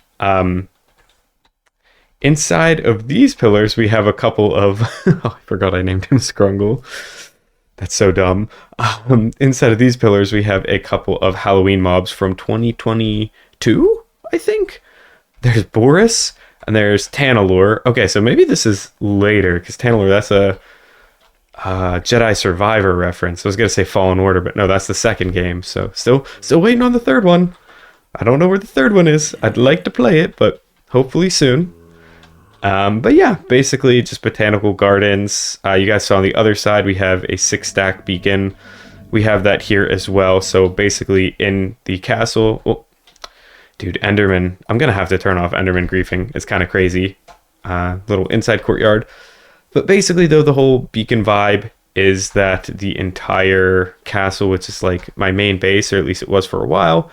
Inside of these pillars we have a couple of oh, I forgot I named him Scrungle. That's so dumb. Inside of these pillars we have a couple of Halloween mobs from 2022, I think. There's Boris and there's Tanalor. Okay, so maybe this is later because Tanalor, that's a Jedi Survivor reference. I was gonna say Fallen Order, but no, that's the second game. So still waiting on the third one. I don't know where the third one is. I'd like to play it, but hopefully soon. But yeah, basically just botanical gardens. You guys saw on the other side we have a 6-stack beacon. We have that here as well. So basically in the castle, well, dude, Enderman. I'm gonna have to turn off Enderman griefing. It's kind of crazy. Little inside courtyard. But basically, though, the whole beacon vibe is that the entire castle, which is like my main base, or at least it was for a while,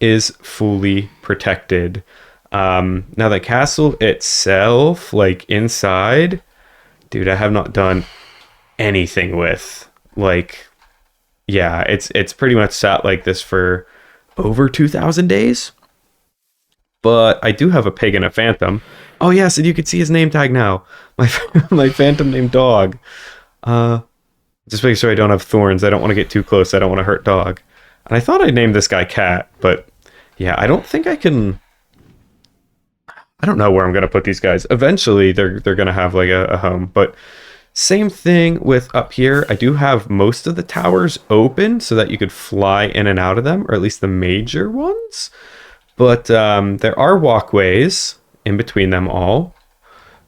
is fully protected. Now, the castle itself, like inside, dude, I have not done anything with. Like, yeah, it's pretty much sat like this for over 2,000 days. But I do have a pig and a phantom. Oh yes, and you can see his name tag now. My phantom named Dog. Just make sure I don't have thorns. I don't want to get too close. I don't want to hurt Dog. And I thought I named this guy Cat, but yeah, I don't think I can. I don't know where I'm gonna put these guys. Eventually, they're gonna have like a home. But same thing with up here. I do have most of the towers open so that you could fly in and out of them, or at least the major ones. But there are walkways in between them all.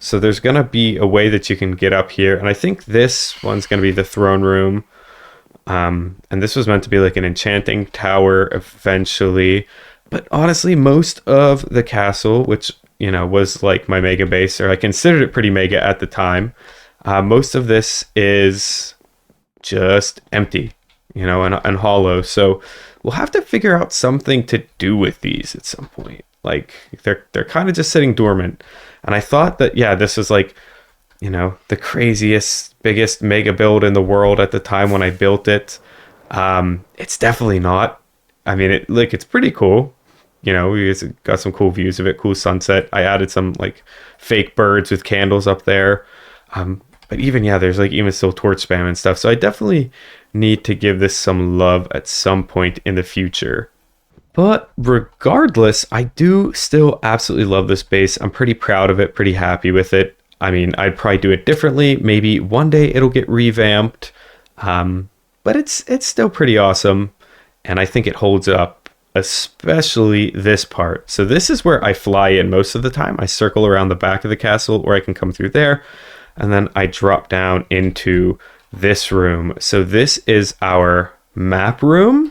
So there's going to be a way that you can get up here. And I think this one's going to be the throne room. And this was meant to be like an enchanting tower eventually. But honestly, most of the castle, which, was like my mega base, or I considered it pretty mega at the time, most of this is just empty, and hollow. So we'll have to figure out something to do with these at some point. Like they're kind of just sitting dormant. And I thought that, yeah, this was like, the craziest, biggest mega build in the world at the time when I built it. It's definitely not. I mean, it's pretty cool. We got some cool views of it, cool sunset. I added some like fake birds with candles up there. But even, yeah, there's like even still torch spam and stuff. So I definitely need to give this some love at some point in the future. But regardless, I do still absolutely love this base. I'm pretty proud of it, pretty happy with it. I mean, I'd probably do it differently. Maybe one day it'll get revamped. But but it's still pretty awesome, and I think it holds up, especially this part. So this is where I fly in most of the time. I circle around the back of the castle, or I can come through there, and then I drop down into this room. So this is our map room.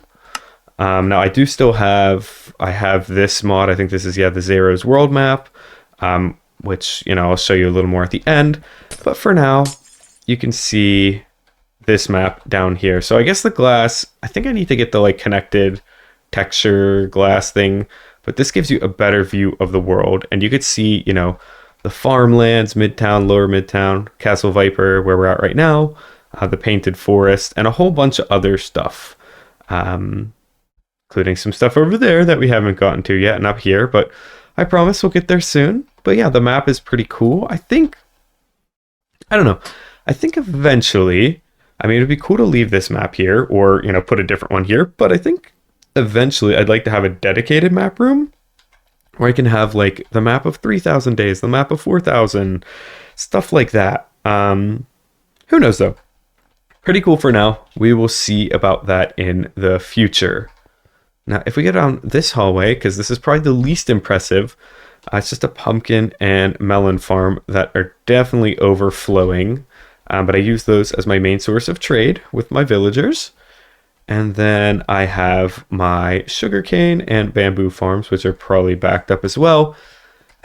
Now I do still have, I have this mod. I think this is, yeah, the Zero's world map, which, you know, I'll show you a little more at the end. But for now, you can see this map down here. So I guess the glass, I think I need to get the like connected texture glass thing, but this gives you a better view of the world. And you could see, you know, the farmlands, Midtown, Lower Midtown, Castle Viper, where we're at right now, the painted forest, and a whole bunch of other stuff. Including some stuff over there that we haven't gotten to yet, and up here, but I promise we'll get there soon. But yeah, the map is pretty cool. I don't know. I think eventually, I mean, it'd be cool to leave this map here, or, you know, put a different one here, but I think eventually I'd like to have a dedicated map room where I can have like the map of 3,000 days, the map of 4,000, stuff like that. Who knows though? Pretty cool for now. We will see about that in the future. Now, if we go down this hallway, because this is probably the least impressive, it's just a pumpkin and melon farm that are definitely overflowing. But I use those as my main source of trade with my villagers. And then I have my sugarcane and bamboo farms, which are probably backed up as well.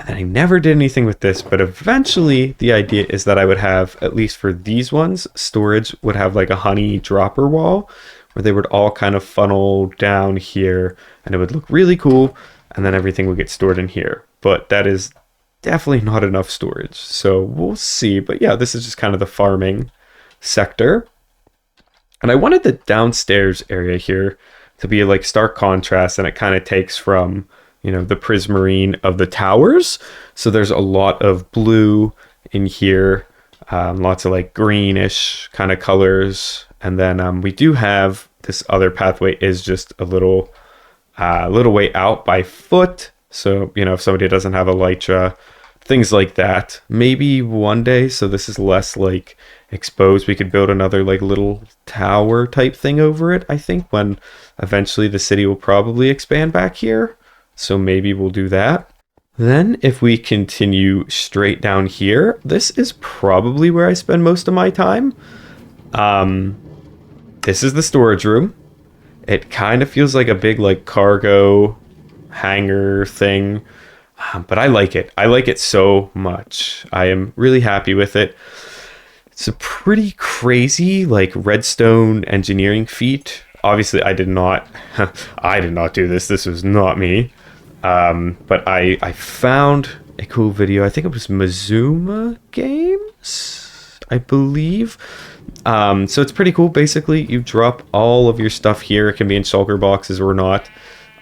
And then I never did anything with this, but eventually the idea is that I would have, at least for these ones, storage would have like a honey dropper wall, where they would all kind of funnel down here, and it would look really cool, and then everything would get stored in here. But that is definitely not enough storage, so we'll see. But yeah, this is just kind of the farming sector. And I wanted the downstairs area here to be like stark contrast, and it kind of takes from, you know, the prismarine of the towers. So there's a lot of blue in here, lots of like greenish kind of colors. And then we do have this other pathway is just a little way out by foot. So, you know, if somebody doesn't have elytra, things like that, maybe one day. So this is less like exposed. We could build another like little tower type thing over it, I think, when eventually the city will probably expand back here. So maybe we'll do that. Then if we continue straight down here, this is probably where I spend most of my time. This is the storage room. It kind of feels like a big like cargo hangar thing, but I like it. I like it so much. I am really happy with it. It's a pretty crazy like redstone engineering feat. Obviously, I did not do this. This was not me. But I found a cool video. I think it was Mazuma Games, I believe. So it's pretty cool. Basically, you drop all of your stuff here. It can be in shulker boxes or not.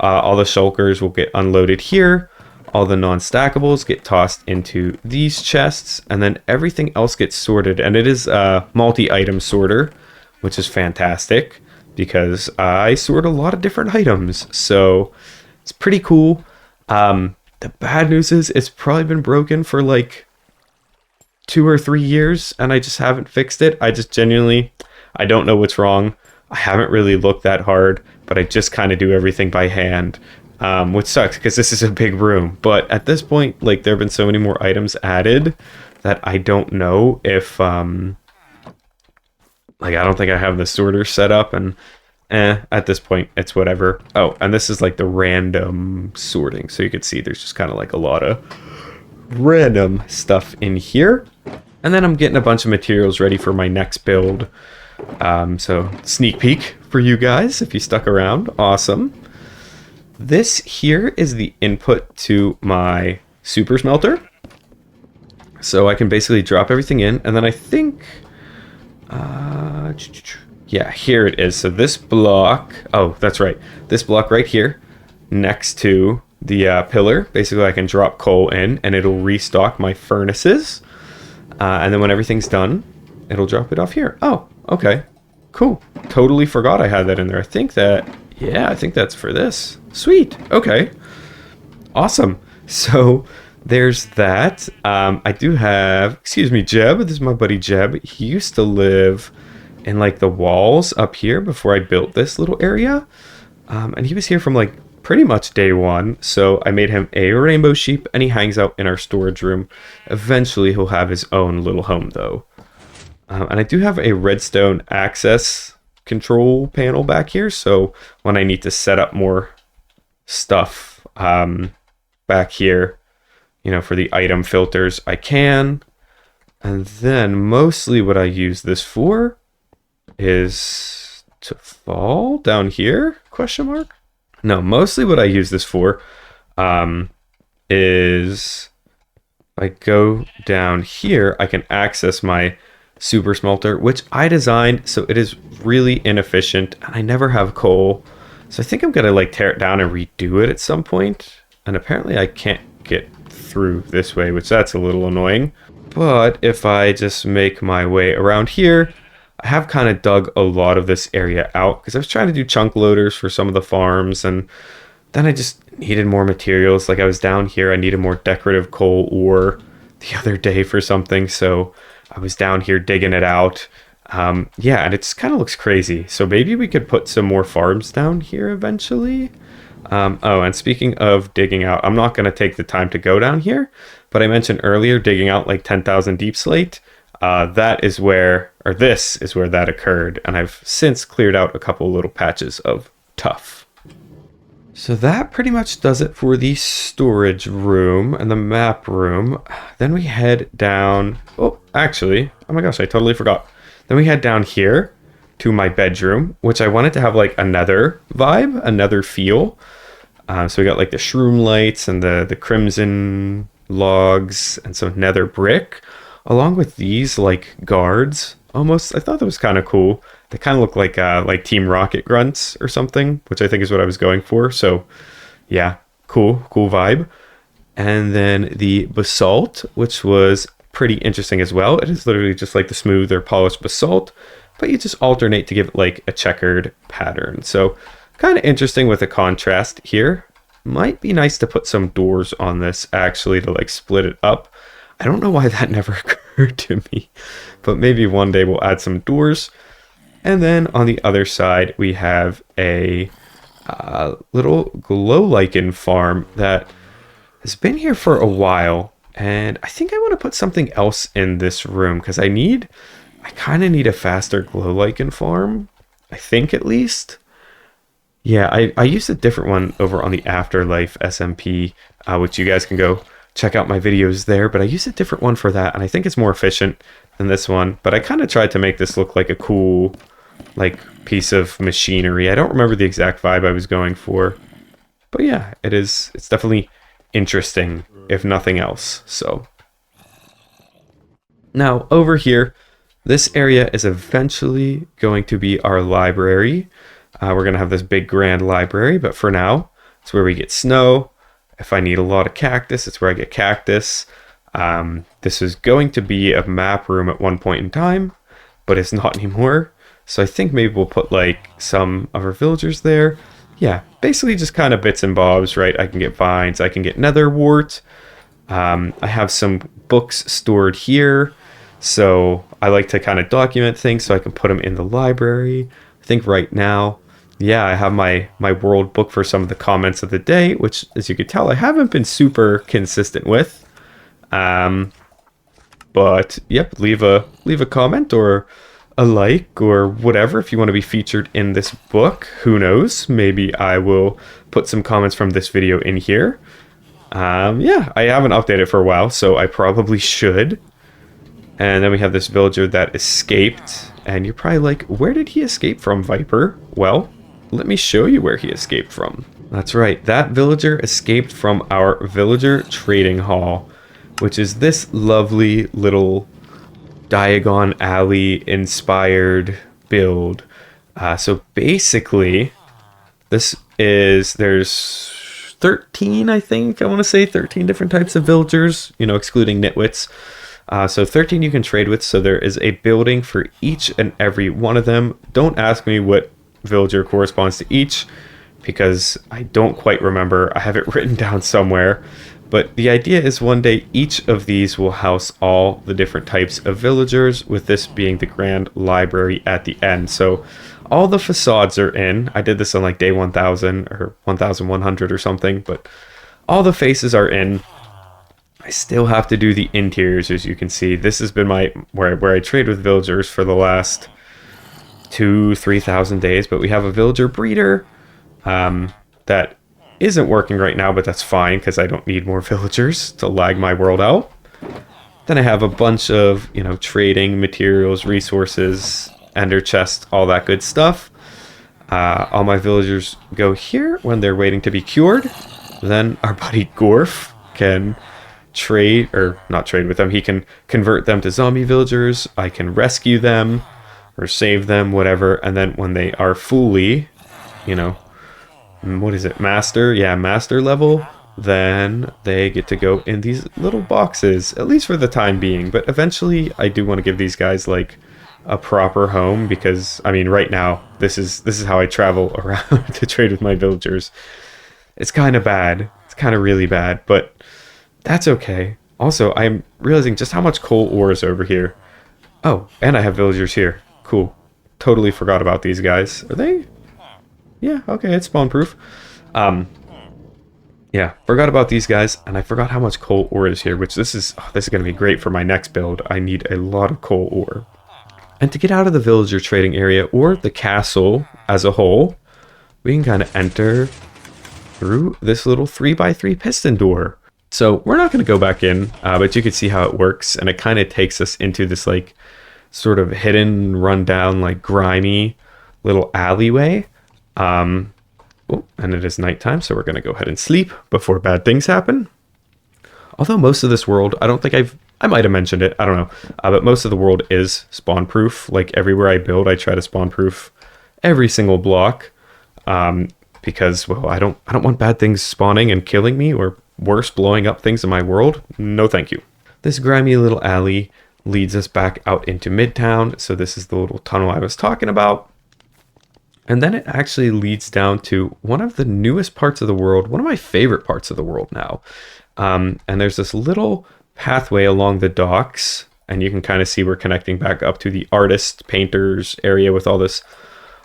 All the shulkers will get unloaded here. All the non-stackables get tossed into these chests, and then everything else gets sorted. And it is a multi-item sorter, which is fantastic because I sort a lot of different items. So it's pretty cool. The bad news is it's probably been broken for like 2 or 3 years, and I just haven't fixed it. I just genuinely, I don't know what's wrong. I haven't really looked that hard, but I just kind of do everything by hand, which sucks because this is a big room. But at this point, like, there have been so many more items added that I don't know if, like, I don't think I have the sorter set up, and at this point, it's whatever. Oh, and this is like the random sorting. So you can see there's just kind of like a lot of random stuff in here. And then I'm getting a bunch of materials ready for my next build. So sneak peek for you guys if you stuck around. Awesome. This here is the input to my super smelter. So I can basically drop everything in, and then I think, yeah, here it is. So this block, oh, that's right. This block right here next to the pillar, basically I can drop coal in and it'll restock my furnaces. And then when everything's done, it'll drop it off here. Oh, okay, cool. Totally forgot I had that in there. I think that, yeah, I think that's for this. Sweet, okay. Awesome. So there's that. I do have, excuse me, Jeb. This is my buddy Jeb. He used to live in like the walls up here before I built this little area. And he was here from like pretty much day one. So I made him a rainbow sheep, and he hangs out in our storage room. Eventually he'll have his own little home though. And I do have a redstone access control panel back here. So when I need to set up more stuff back here, you know, for the item filters, I can. And then mostly what I use this for is to fall down here, question mark? No, mostly what I use this for is if I go down here, I can access my super smelter, which I designed, so it is really inefficient, and I never have coal. So I think I'm gonna like tear it down and redo it at some point. And apparently I can't get through this way, which that's a little annoying. But if I just make my way around here, I have kind of dug a lot of this area out because I was trying to do chunk loaders for some of the farms, and then I just needed more materials. Like I was down here, I needed more decorative coal ore the other day for something, so I was down here digging it out. Yeah, and it kind of looks crazy. So maybe we could put some more farms down here eventually. Oh, and speaking of digging out, I'm not going to take the time to go down here, but I mentioned earlier digging out like 10,000 deep slate. That is where, or this is where that occurred, and I've since cleared out a couple little patches of tuff. So that pretty much does it for the storage room and the map room. Then we head down. Oh, actually, oh my gosh, I totally forgot. Then we head down here to my bedroom, which I wanted to have like another vibe, another feel. So we got like the shroom lights and the crimson logs and some nether brick, along with these like guards. Almost, I thought that was kind of cool. They kind of look like Team Rocket grunts or something, which I think is what I was going for. So yeah, cool vibe. And then the basalt, which was pretty interesting as well. It is literally just like the smooth or polished basalt, but you just alternate to give it like a checkered pattern. So kind of interesting with a contrast here. Might be nice to put some doors on this actually to like split it up. I don't know why that never occurred to me, but maybe one day we'll add some doors. And then on the other side, we have a little glow lichen farm that has been here for a while. And I think I want to put something else in this room because I kind of need a faster glow lichen farm. I think at least. Yeah, I used a different one over on the Afterlife SMP, which you guys can go check out my videos there. But I used a different one for that, and I think it's more efficient than this one. But I kind of tried to make this look like a cool like piece of machinery. I don't remember the exact vibe I was going for. But yeah, it's definitely interesting, if nothing else. So now over here, this area is eventually going to be our library. We're going to have this big grand library, but for now, it's where we get snow. If I need a lot of cactus, it's where I get cactus. This is going to be a map room at one point in time, but it's not anymore. So I think maybe we'll put like some of our villagers there. Yeah, basically just kind of bits and bobs, right? I can get vines, I can get nether wart. I have some books stored here. So I like to kind of document things so I can put them in the library. I think right now, yeah, I have my world book for some of the comments of the day, which, as you can tell, I haven't been super consistent with. But yep, leave a comment or a like or whatever if you want to be featured in this book. Who knows? Maybe I will put some comments from this video in here. Yeah, I haven't updated for a while, so I probably should. And then we have this villager that escaped. And you're probably like, where did he escape from, Viper? Well, let me show you where he escaped from. That's right, that villager escaped from our villager trading hall, which is this lovely little Diagon Alley inspired build. So basically, there's 13, I think, I want to say 13 different types of villagers, you know, excluding nitwits. So 13 you can trade with, so there is a building for each and every one of them. Don't ask me what villager corresponds to each, because I don't quite remember. I have it written down somewhere. But the idea is one day each of these will house all the different types of villagers, with this being the grand library at the end. So all the facades are in. I did this on like day 1000 or 1100 or something, but all the faces are in. I still have to do the interiors, as you can see. This has been my where I trade with villagers for the last 2,000-3,000 days, but we have a villager breeder that isn't working right now, but that's fine because I don't need more villagers to lag my world out. Then I have a bunch of, trading materials, resources, ender chest, all that good stuff. All my villagers go here when they're waiting to be cured. Then our buddy Gorf can trade, or not trade with them, he can convert them to zombie villagers. I can rescue them or save them, whatever. And then when they are fully, what is it, master level, then they get to go in these little boxes, at least for the time being. But eventually I do want to give these guys like a proper home, because right now this is how I travel around to trade with my villagers. It's kind of bad, it's kind of really bad, but that's okay. Also, I'm realizing just how much coal ore is over here. Oh, and I have villagers here. Cool. Totally forgot about these guys. Are they? Yeah, okay, it's spawn proof. Yeah, forgot about these guys, and I forgot how much coal ore is here, which this is going to be great for my next build. I need a lot of coal ore. And to get out of the villager trading area, or the castle as a whole, we can kind of enter through this little 3x3 piston door. So we're not going to go back in, but you can see how it works, and it kind of takes us into this like sort of hidden, rundown, like grimy little alleyway. And it is nighttime, so we're going to go ahead and sleep before bad things happen. Although most of this world, I don't think I might have mentioned it, I don't know, but most of the world is spawn proof. Like everywhere I build, I try to spawn proof every single block, because, well, I don't want bad things spawning and killing me, or worse, blowing up things in my world. No thank you. This grimy little alley leads us back out into Midtown. So this is the little tunnel I was talking about. And then it actually leads down to one of the newest parts of the world, one of my favorite parts of the world now. And there's this little pathway along the docks, and you can kind of see we're connecting back up to the artist, painters area with all this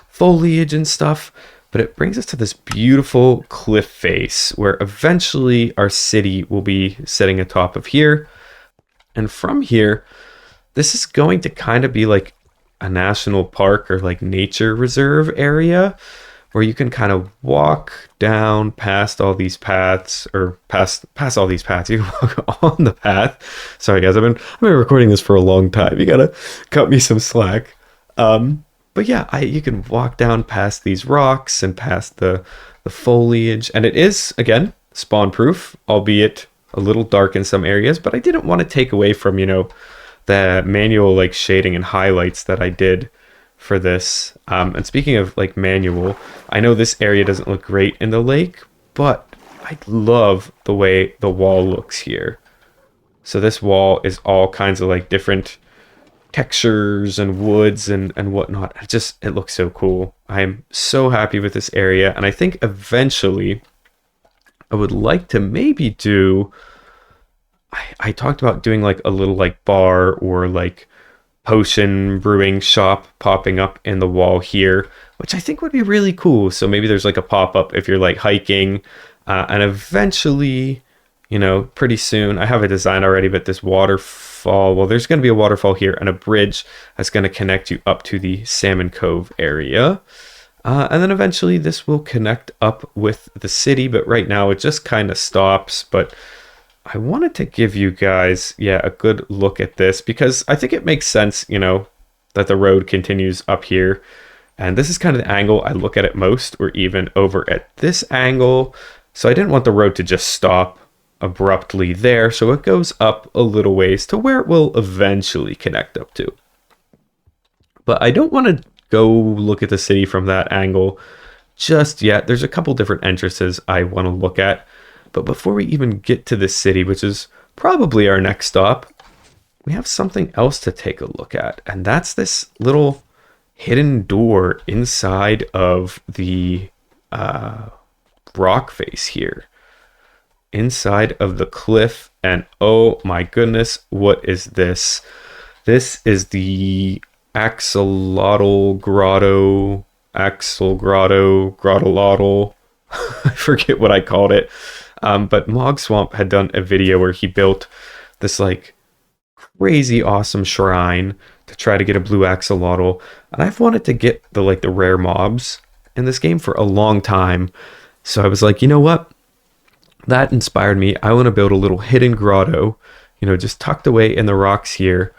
foliage and stuff. But it brings us to this beautiful cliff face where eventually our city will be sitting atop of here. And from here, this is going to kind of be like a national park or like nature reserve area where you can kind of walk down past all these paths, or past all these paths. You can walk on the path. Sorry guys, I've been recording this for a long time. You gotta cut me some slack. But yeah, you can walk down past these rocks and past the foliage, and it is, again, spawn proof, albeit a little dark in some areas. But I didn't want to take away from the manual like shading and highlights that I did for this. And speaking of like manual, I know this area doesn't look great in the lake, but I love the way the wall looks here. So this wall is all kinds of like different textures and woods and whatnot. It looks so cool. I'm so happy with this area, and I think eventually I would like to maybe do, I talked about doing like a little like bar or like potion brewing shop popping up in the wall here, which I think would be really cool. So maybe there's like a pop-up if you're like hiking, and eventually, pretty soon, I have a design already, but this waterfall, well, there's going to be a waterfall here and a bridge that's going to connect you up to the Salmon Cove area. And then eventually this will connect up with the city, but right now it just kind of stops. But I wanted to give you guys, a good look at this, because I think it makes sense, that the road continues up here. And this is kind of the angle I look at it most, or even over at this angle. So I didn't want the road to just stop abruptly there. So it goes up a little ways to where it will eventually connect up to. But I don't want to go look at the city from that angle just yet. There's a couple different entrances I want to look at. But before we even get to the city, which is probably our next stop, we have something else to take a look at. And that's this little hidden door inside of the rock face here. inside of the cliff, and oh my goodness, what is this? This is the axolotl grotto, grotto. I forget what I called it. But Mog Swamp had done a video where he built this like crazy awesome shrine to try to get a blue axolotl, and I've wanted to get the rare mobs in this game for a long time. So I was like, you know what? That inspired me. I want to build a little hidden grotto, just tucked away in the rocks here.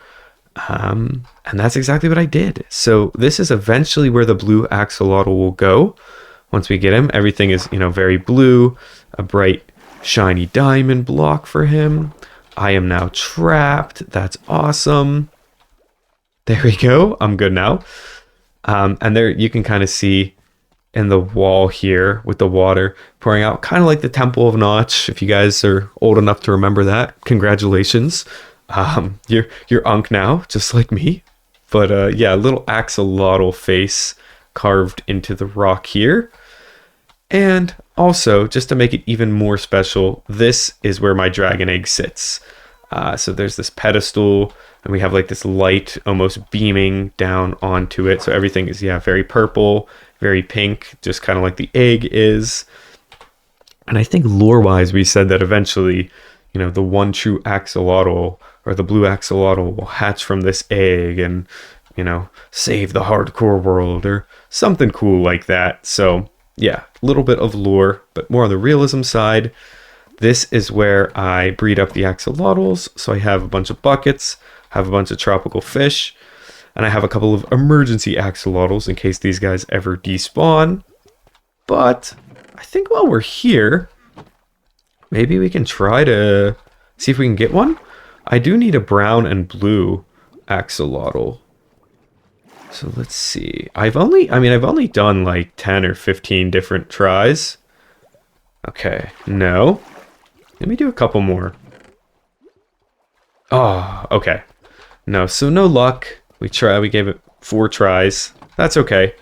And that's exactly what I did. So this is eventually where the blue axolotl will go. Once we get him, everything is, very blue, a bright, shiny diamond block for him. I am now trapped. That's awesome. There we go. I'm good now. And there you can kind of see in the wall here with the water pouring out, kind of like the Temple of Notch. If you guys are old enough to remember that, congratulations. You're Unk now, just like me. But yeah, a little axolotl face carved into the rock here. And also, just to make it even more special, this is where my dragon egg sits. So there's this pedestal, and we have like this light almost beaming down onto it. So everything is, very purple, very pink, just kind of like the egg is. And I think lore-wise, we said that eventually, the one true axolotl or the blue axolotl will hatch from this egg and, save the hardcore world or something cool like that. So yeah, a little bit of lore, but more on the realism side. This is where I breed up the axolotls. So I have a bunch of buckets, have a bunch of tropical fish, and I have a couple of emergency axolotls in case these guys ever despawn. But I think while we're here, maybe we can try to see if we can get one. I do need a brown and blue axolotl. So let's see. I've only done like 10 or 15 different tries. Okay, no. Let me do a couple more. Oh, okay. No, so no luck. We gave it 4 tries. That's okay.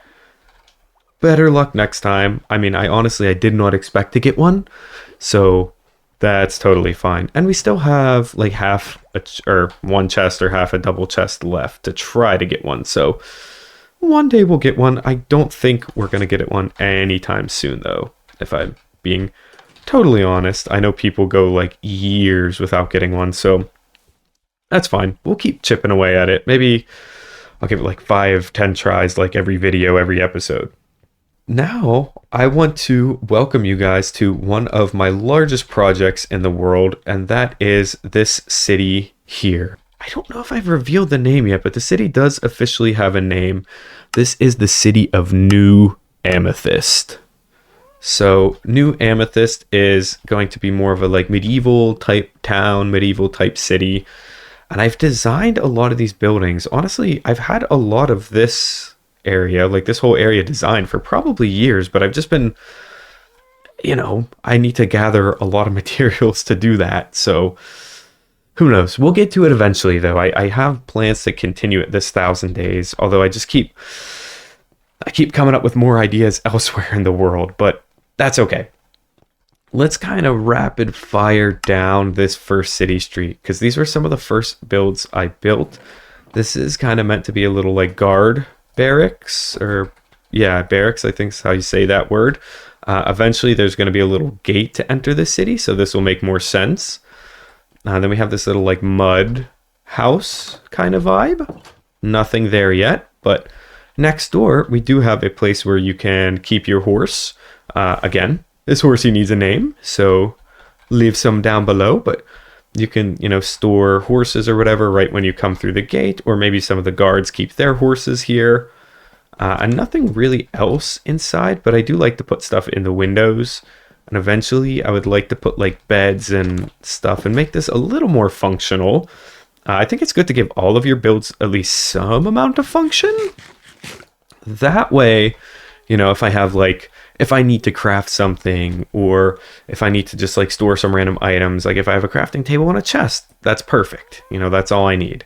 Better luck next time. I honestly, I did not expect to get one. So that's totally fine. And we still have like one chest or half a double chest left to try to get one. So one day we'll get one. I don't think we're going to get it one anytime soon, though, if I'm being totally honest. I know people go like years without getting one, so that's fine. We'll keep chipping away at it. Maybe I'll give it like 5-10 tries, like every video, every episode. Now, I want to welcome you guys to one of my largest projects in the world, and that is this city here. I don't know if I've revealed the name yet, but the city does officially have a name. This is the city of New Amethyst. So New Amethyst is going to be more of a like medieval type town, medieval type city. And I've designed a lot of these buildings. Honestly, I've had a lot of this area, like this whole area designed for probably years, but I've just been, I need to gather a lot of materials to do that. So who knows? We'll get to it eventually, though. I have plans to continue it this 1,000 days, although I keep coming up with more ideas elsewhere in the world, but that's okay. Let's kind of rapid fire down this first city street, because these were some of the first builds I built. This is kind of meant to be a little like guard barracks, or yeah, barracks, I think is how you say that word. Eventually, there's going to be a little gate to enter the city, so this will make more sense. Then we have this little like mud house kind of vibe. Nothing there yet, but next door we do have a place where you can keep your horse. Again, this horsey needs a name, so leave some down below, but you can, store horses or whatever right when you come through the gate, or maybe some of the guards keep their horses here. And nothing really else inside, but I do like to put stuff in the windows. And eventually I would like to put like beds and stuff and make this a little more functional. I think it's good to give all of your builds at least some amount of function. That way, if I need to craft something, or if I need to just like store some random items, like if I have a crafting table and a chest, that's perfect. That's all I need.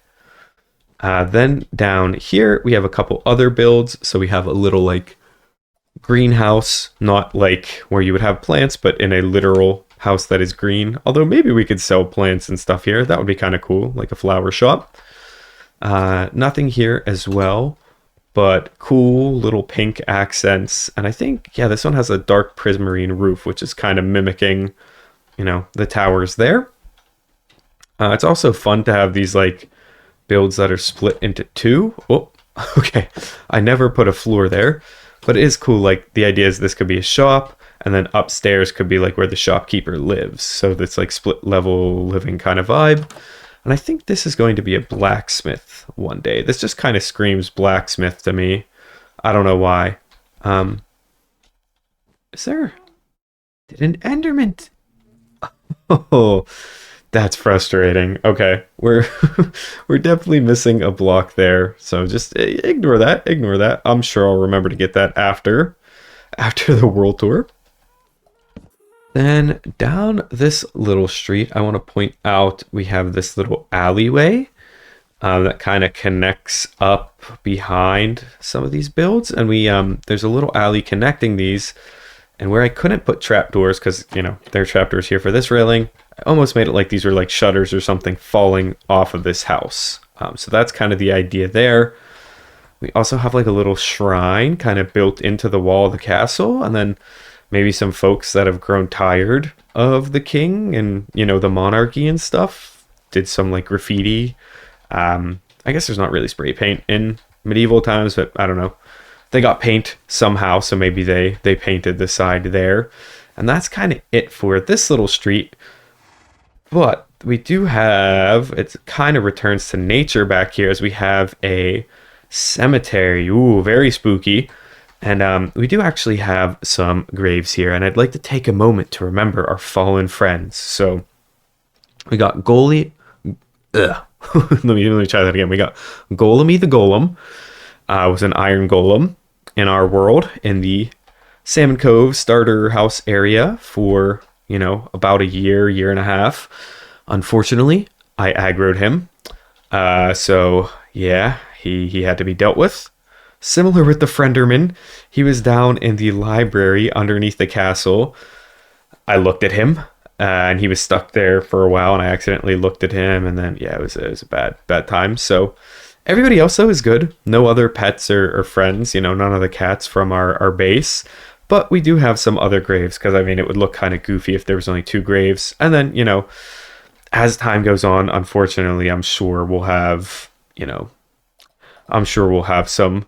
Then down here, we have a couple other builds. So we have a little like greenhouse, not like where you would have plants, but in a literal house that is green. Although maybe we could sell plants and stuff here. That would be kind of cool, like a flower shop. Nothing here as well, but cool little pink accents. And I think, yeah, this one has a dark prismarine roof, which is kind of mimicking, you know, the towers there. It's also fun to have these like builds that are split into two. Oh, okay. I never put a floor there, but it is cool. Like the idea is this could be a shop, and then upstairs could be like where the shopkeeper lives. So that's like split level living kind of vibe. And I think this is going to be a blacksmith one day. This just kind of screams blacksmith to me. I don't know why. Is there... Did an Enderman... Oh, that's frustrating. Okay, we're we're definitely missing a block there. So just ignore that. Ignore that. I'm sure I'll remember to get that after the world tour. Then down this little street, I want to point out we have this little alleyway that kind of connects up behind some of these builds. And we there's a little alley connecting these. And where I couldn't put trapdoors, because, you know, there are trapdoors here for this railing, I almost made it like these were like shutters or something falling off of this house. So that's kind of the idea there. We also have like a little shrine kind of built into the wall of the castle. And then maybe some folks that have grown tired of the king and, you know, the monarchy and stuff did some like graffiti. I guess there's not really spray paint in medieval times, but I don't know. They got paint somehow, so maybe they painted the side there. And that's kind of it for this little street. But we do have, it kind of returns to nature back here, as we have a cemetery. Ooh, very spooky. And we do actually have some graves here. And I'd like to take a moment to remember our fallen friends. So we got let me try that again. We got Golemy the Golem. Was an iron golem in our world in the Salmon Cove starter house area for, you know, about a year and a half. Unfortunately, I aggroed him. So yeah, he had to be dealt with. Similar with the Frienderman, he was down in the library underneath the castle. I looked at him, and he was stuck there for a while, and I accidentally looked at him, and then yeah, it was a bad time. So everybody else, though, is good. No other pets or friends, you know, none of the cats from our base. But we do have some other graves, because, I mean, it would look kind of goofy if there was only 2 graves. And then, you know, as time goes on, unfortunately, I'm sure we'll have, you know, some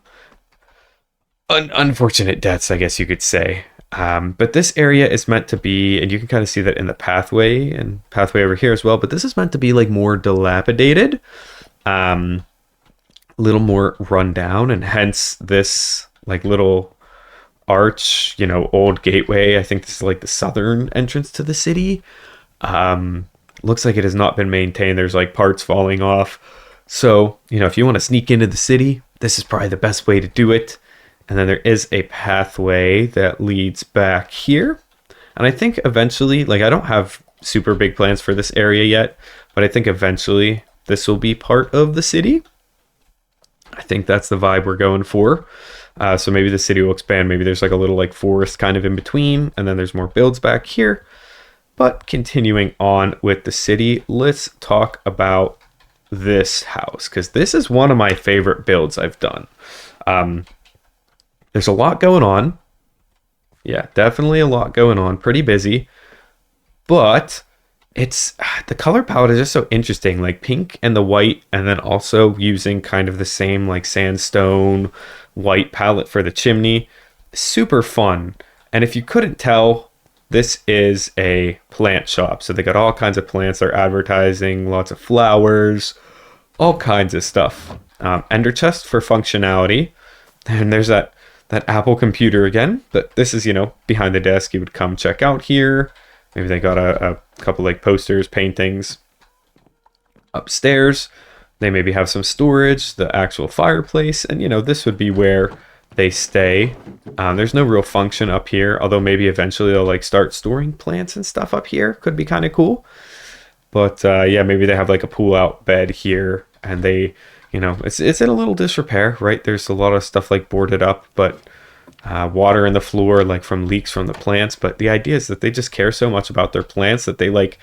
unfortunate deaths, I guess you could say. But this area is meant to be, and you can kind of see that in the pathway and pathway over here as well, but this is meant to be like more dilapidated. Little more run down, and hence this like little arch, you know, old gateway. I think this is like the southern entrance to the city. Looks like it has not been maintained. There's like parts falling off. So, you know, if you want to sneak into the city, this is probably the best way to do it. And then there is a pathway that leads back here. And I think eventually, like, I don't have super big plans for this area yet, but I think eventually this will be part of the city. I think that's the vibe we're going for. So maybe the city will expand. Maybe there's like a little like forest kind of in between, and then there's more builds back here. But continuing on with the city, let's talk about this house, because this is one of my favorite builds I've done. There's a lot going on. Yeah, definitely a lot going on. Pretty busy. But it's the color palette is just so interesting, like pink and the white, and then also using kind of the same like sandstone white palette for the chimney. Super fun. And if you couldn't tell, this is a plant shop. So they got all kinds of plants. They're advertising lots of flowers, all kinds of stuff. Ender chest for functionality. And there's that Apple computer again. But this is, you know, behind the desk. You would come check out here. Maybe they got a couple like posters, paintings. Upstairs, they maybe have some storage, the actual fireplace. And, you know, this would be where they stay. There's no real function up here, although maybe eventually they'll like start storing plants and stuff up here. Could be kind of cool. But yeah, maybe they have like a pull out bed here, and they, you know, it's in a little disrepair, right? There's a lot of stuff like boarded up, but water in the floor, like from leaks from the plants. But the idea is that they just care so much about their plants that they like,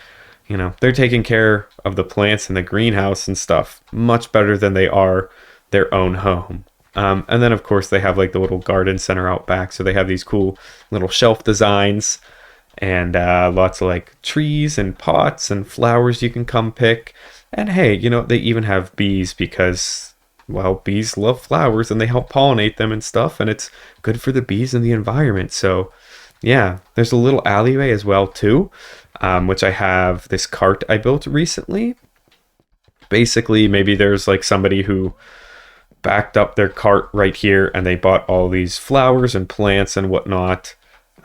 they're taking care of the plants in the greenhouse and stuff much better than they are their own home. And then, of course, they have like the little garden center out back. So they have these cool little shelf designs and lots of like trees and pots and flowers you can come pick. And hey, they even have bees because, well, bees love flowers and they help pollinate them and stuff. And it's good for the bees and the environment. So yeah, there's a little alleyway as well too, which I have this cart I built recently. Basically, maybe there's like somebody who backed up their cart right here and they bought all these flowers and plants and whatnot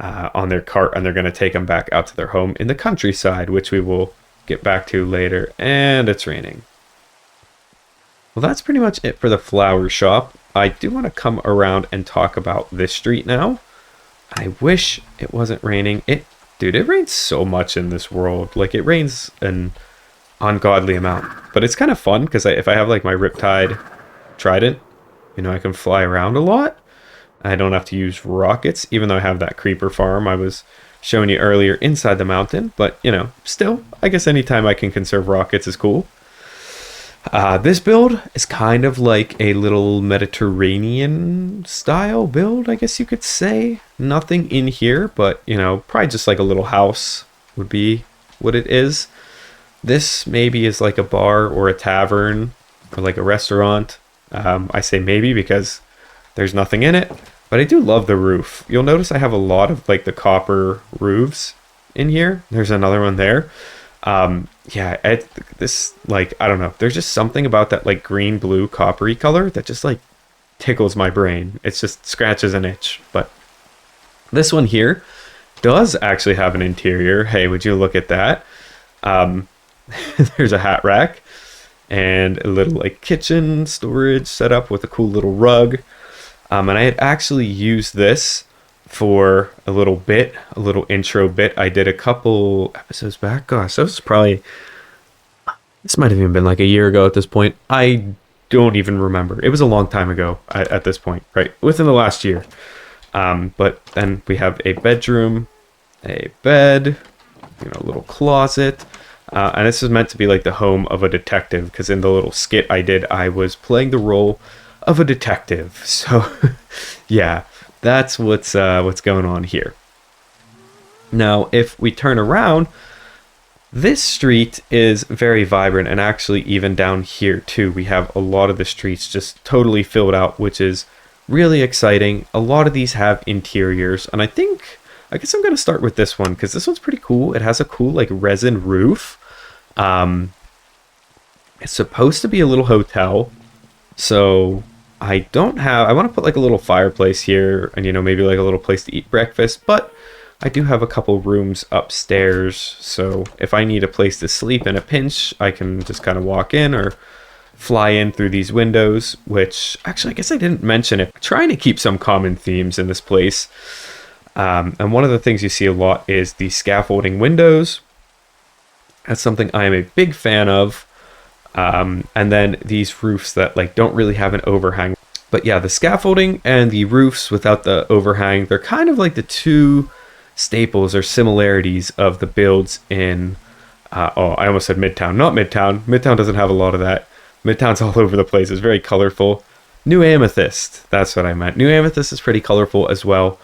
on their cart, and they're going to take them back out to their home in the countryside, which we will get back to later. And it's raining. Well, that's pretty much it for the flower shop. I do want to come around and talk about this street now. I wish it wasn't raining. Dude, it rains so much in this world. Like, it rains an ungodly amount. But it's kind of fun because if I have like my Riptide Trident, I can fly around a lot. I don't have to use rockets, even though I have that creeper farm I was showing you earlier inside the mountain. But, still, I guess anytime I can conserve rockets is cool. This build is kind of like a little Mediterranean style build, I guess you could say. Nothing in here, but, probably just like a little house would be what it is. This maybe is like a bar or a tavern or like a restaurant. I say maybe because there's nothing in it, but I do love the roof. You'll notice I have a lot of like the copper roofs in here. There's another one there. Yeah, this, like, I don't know. There's just something about that like green, blue, coppery color that just like tickles my brain. It's just scratches an itch. But this one here does actually have an interior. Hey, would you look at that? There's a hat rack and a little like kitchen storage set up with a cool little rug. And I had actually used this for a little intro bit. I did a couple episodes back. Gosh, this might have even been like a year ago at this point. I don't even remember. It was a long time ago at this point, right? Within the last year. But then we have a bedroom, a bed, a little closet. And this is meant to be like the home of a detective, because in the little skit I did, I was playing the role of a detective. So yeah, that's what's going on here. Now, if we turn around, this street is very vibrant, and actually even down here too, we have a lot of the streets just totally filled out, which is really exciting. A lot of these have interiors, and I guess I'm going to start with this one because this one's pretty cool. It has a cool like resin roof. It's supposed to be a little hotel, so I want to put like a little fireplace here and maybe like a little place to eat breakfast, but I do have a couple rooms upstairs, so if I need a place to sleep in a pinch, I can just kind of walk in or fly in through these windows, which actually I guess I didn't mention it. I'm trying to keep some common themes in this place. And one of the things you see a lot is the scaffolding windows. That's something I am a big fan of. And then these roofs that like don't really have an overhang. But yeah, the scaffolding and the roofs without the overhang, they're kind of like the two staples or similarities of the builds in I almost said Midtown. Not Midtown. Midtown doesn't have a lot of that. Midtown's all over the place. It's very colorful. New Amethyst. That's what I meant. New Amethyst is pretty colorful as well.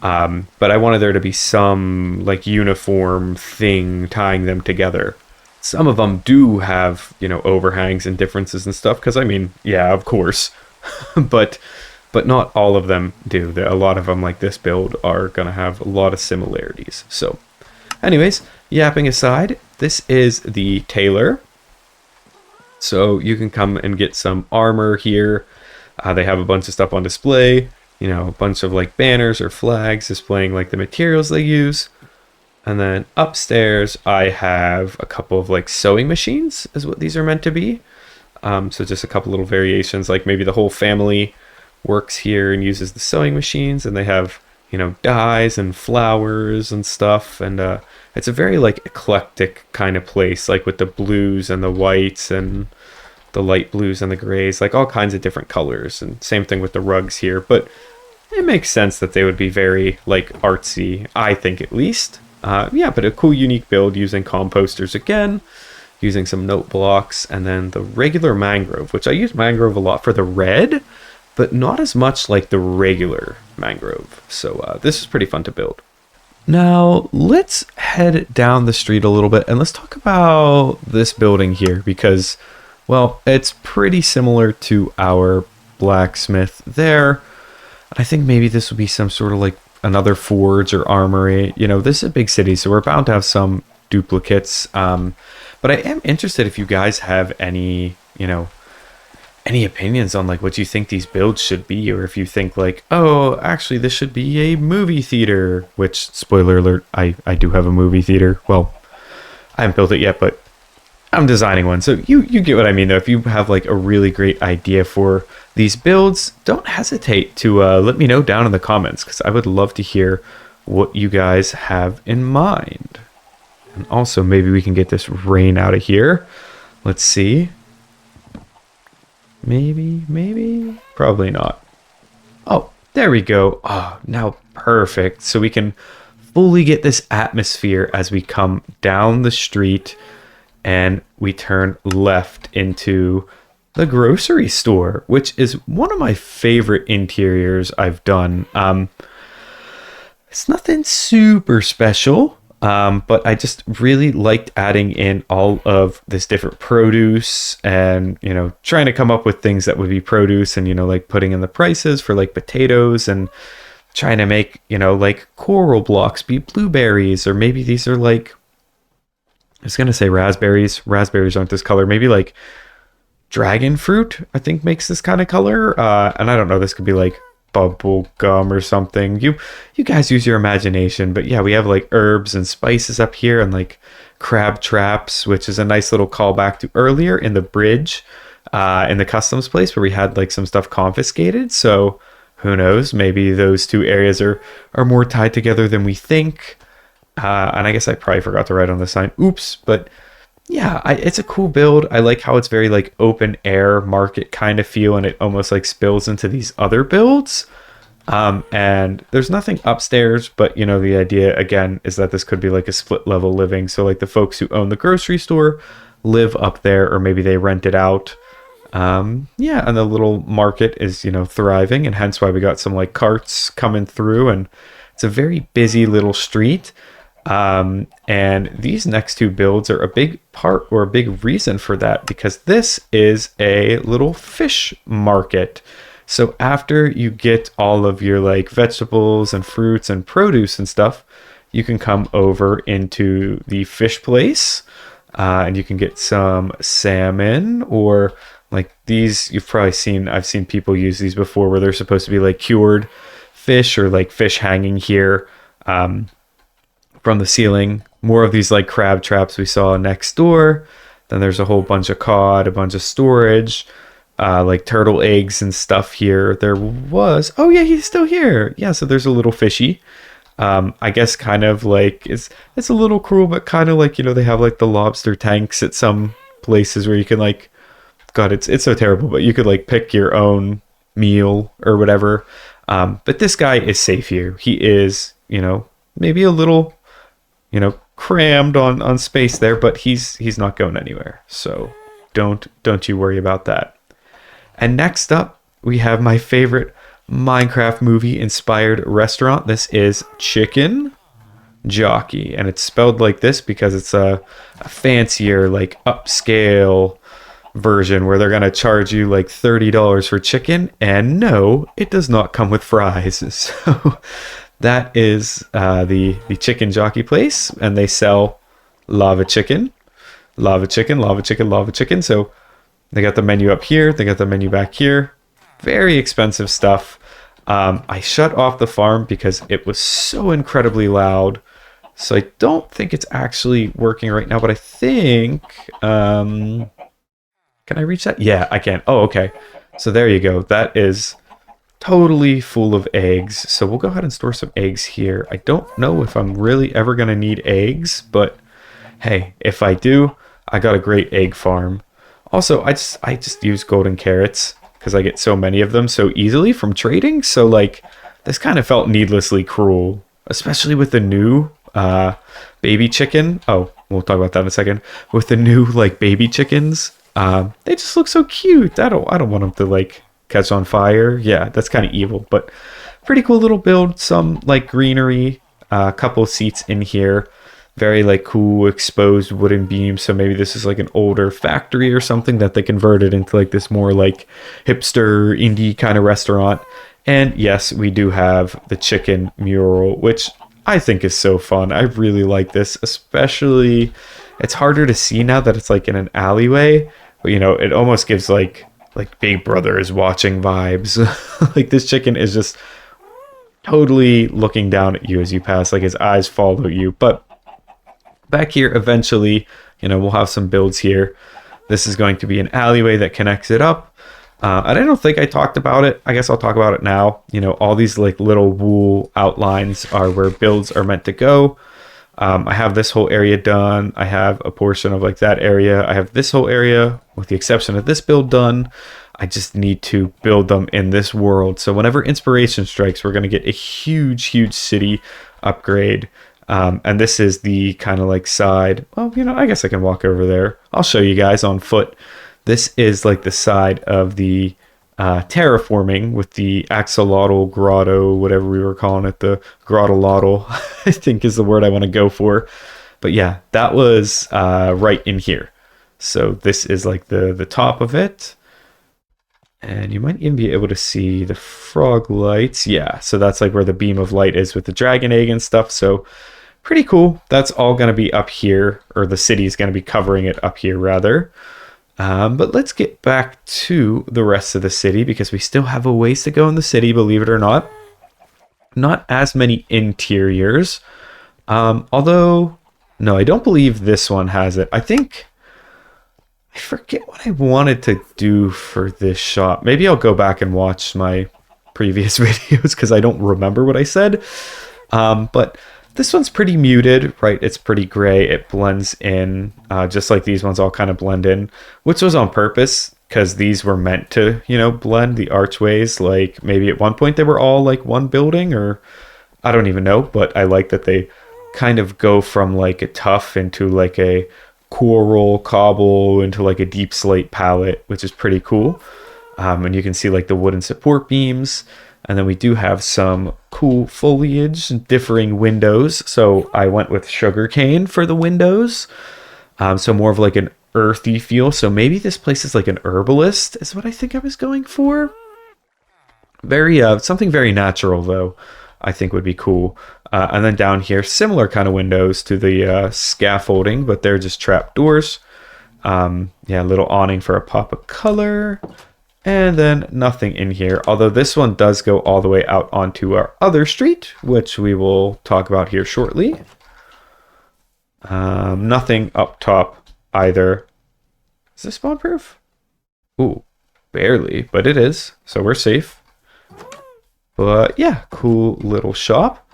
But I wanted there to be some like uniform thing tying them together. Some of them do have, overhangs and differences and stuff. Because, I mean, yeah, of course. but not all of them do. A lot of them, like this build, are going to have a lot of similarities. So, anyways, yapping aside, this is the tailor. So you can come and get some armor here. They have a bunch of stuff on display. A bunch of like banners or flags displaying like the materials they use. And then upstairs, I have a couple of like sewing machines is what these are meant to be. So just a couple little variations, like maybe the whole family works here and uses the sewing machines, and they have, dyes and flowers and stuff. And it's a very like eclectic kind of place, like with the blues and the whites and the light blues and the grays, like all kinds of different colors. And same thing with the rugs here. But it makes sense that they would be very like artsy, I think at least. Yeah, but a cool unique build using composters again, using some note blocks, and then the regular mangrove, which I use mangrove a lot for the red, but not as much like the regular mangrove. So this is pretty fun to build. Now let's head down the street a little bit and let's talk about this building here because, well, it's pretty similar to our blacksmith there. I think maybe this would be some sort of like another forge or armory. You know, this is a big city, so we're bound to have some duplicates. But I am interested if you guys have any, you know, any opinions on like what you think these builds should be, or if you think like, oh, actually this should be a movie theater, which, spoiler alert, I do have a movie theater. Well, I haven't built it yet, but I'm designing one. So you get what I mean though. If you have like a really great idea for these builds, don't hesitate to let me know down in the comments, because I would love to hear what you guys have in mind. And also maybe we can get this rain out of here. Let's see. Maybe, probably not. Oh, there we go. Oh, now perfect. So we can fully get this atmosphere as we come down the street and we turn left into the grocery store, which is one of my favorite interiors I've done. It's nothing super special. But I just really liked adding in all of this different produce and, you know, trying to come up with things that would be produce and, you know, like putting in the prices for like potatoes and trying to make, you know, like coral blocks be blueberries, or maybe these are like, I was going to say raspberries. Raspberries aren't this color. Maybe like dragon fruit, I think makes this kind of color. And I don't know, this could be like bubble gum or something. You guys use your imagination. But yeah, we have like herbs and spices up here and like crab traps, which is a nice little callback to earlier in the bridge in the customs place where we had like some stuff confiscated. So who knows, maybe those two areas are more tied together than we think. And I guess I probably forgot to write on the sign, oops. But yeah, it's a cool build. I like how it's very like open air market kind of feel, and it almost like spills into these other builds. And there's nothing upstairs, but you know, the idea again is that this could be like a split level living. So like the folks who own the grocery store live up there, or maybe they rent it out. Yeah, and the little market is, you know, thriving, and hence why we got some like carts coming through, and it's a very busy little street. And these next two builds are a big part or a big reason for that, because this is a little fish market. So after you get all of your like vegetables and fruits and produce and stuff, you can come over into the fish place, and you can get some salmon, or like these you've probably seen, I've seen people use these before, where they're supposed to be like cured fish, or like fish hanging here from the ceiling. More of these like crab traps we saw next door. Then there's a whole bunch of cod, a bunch of storage, like turtle eggs and stuff here. There was, oh yeah, he's still here. Yeah, so there's a little fishy. I guess kind of like, it's a little cruel, but kind of like, you know, they have like the lobster tanks at some places where you can like, God, it's so terrible, but you could like pick your own meal or whatever. But this guy is safe here. He is, you know, maybe a little, you know, crammed on space there, but he's not going anywhere. So don't you worry about that. And next up, we have my favorite Minecraft movie inspired restaurant. This is Chicken Jockey, and it's spelled like this because it's a fancier, like upscale version where they're going to charge you like $30 for chicken, and no, it does not come with fries. So that is the Chicken Jockey place, and they sell lava chicken. So they got the menu up here, they got the menu back here. Very expensive stuff. I shut off the farm because it was so incredibly loud. So I don't think it's actually working right now, but I think, can I reach that? Yeah, I can. Oh, okay. So there you go. That is totally full of eggs. So we'll go ahead and store some eggs here. I don't know if I'm really ever going to need eggs, but hey, if I do, I got a great egg farm. Also, I just use golden carrots because I get so many of them so easily from trading. So like this kind of felt needlessly cruel, especially with the new baby chicken. Oh, we'll talk about that in a second. With the new like baby chickens, they just look so cute. I don't want them to like catch on fire. Yeah, that's kind of evil, but pretty cool little build. Some like greenery, a couple seats in here. Very like cool exposed wooden beams. So maybe this is like an older factory or something that they converted into like this more like hipster indie kind of restaurant. And yes, we do have the chicken mural, which I think is so fun. I really like this, especially it's harder to see now that it's like in an alleyway, but you know, it almost gives like Big Brother is watching vibes. Like this chicken is just totally looking down at you as you pass, like his eyes follow you. But back here, eventually, you know, we'll have some builds here. This is going to be an alleyway that connects it up. And I don't think I talked about it. I guess I'll talk about it now. You know, all these like little wool outlines are where builds are meant to go. I have this whole area done. I have a portion of like that area. I have this whole area with the exception of this build done. I just need to build them in this world. So whenever inspiration strikes, we're going to get a huge city upgrade. And this is the kind of like side. Well, you know, I guess I can walk over there. I'll show you guys on foot. This is like the side of the terraforming with the axolotl grotto, whatever we were calling it, the grottolotl, I think is the word I want to go for. But yeah, that was right in here. So this is like the top of it. And you might even be able to see the frog lights. Yeah, so that's like where the beam of light is with the dragon egg and stuff. So pretty cool. That's all going to be up here, or the city is going to be covering it up here rather. But let's get back to the rest of the city because we still have a ways to go in the city, believe it or not. Not as many interiors. Although, no, I don't believe this one has it. I forget what I wanted to do for this shop. Maybe I'll go back and watch my previous videos because I don't remember what I said. But this one's pretty muted, right? It's pretty gray. It blends in, just like these ones all kind of blend in, which was on purpose because these were meant to, you know, blend the archways. Like maybe at one point they were all like one building, or I don't even know, but I like that they kind of go from like a tuff into like a coral cobble into like a deep slate palette, which is pretty cool. And you can see like the wooden support beams. And then we do have some cool foliage and differing windows. So I went with sugarcane for the windows. So more of like an earthy feel. So maybe this place is like an herbalist is what I think I was going for. Very, something very natural though, I think would be cool. And then down here, similar kind of windows to the scaffolding, but they're just trap doors. Yeah, a little awning for a pop of color. And then nothing in here, although this one does go all the way out onto our other street, which we will talk about here shortly. Nothing up top either. Is this spawn proof? Ooh, barely, but it is, so we're safe. But yeah, cool little shop.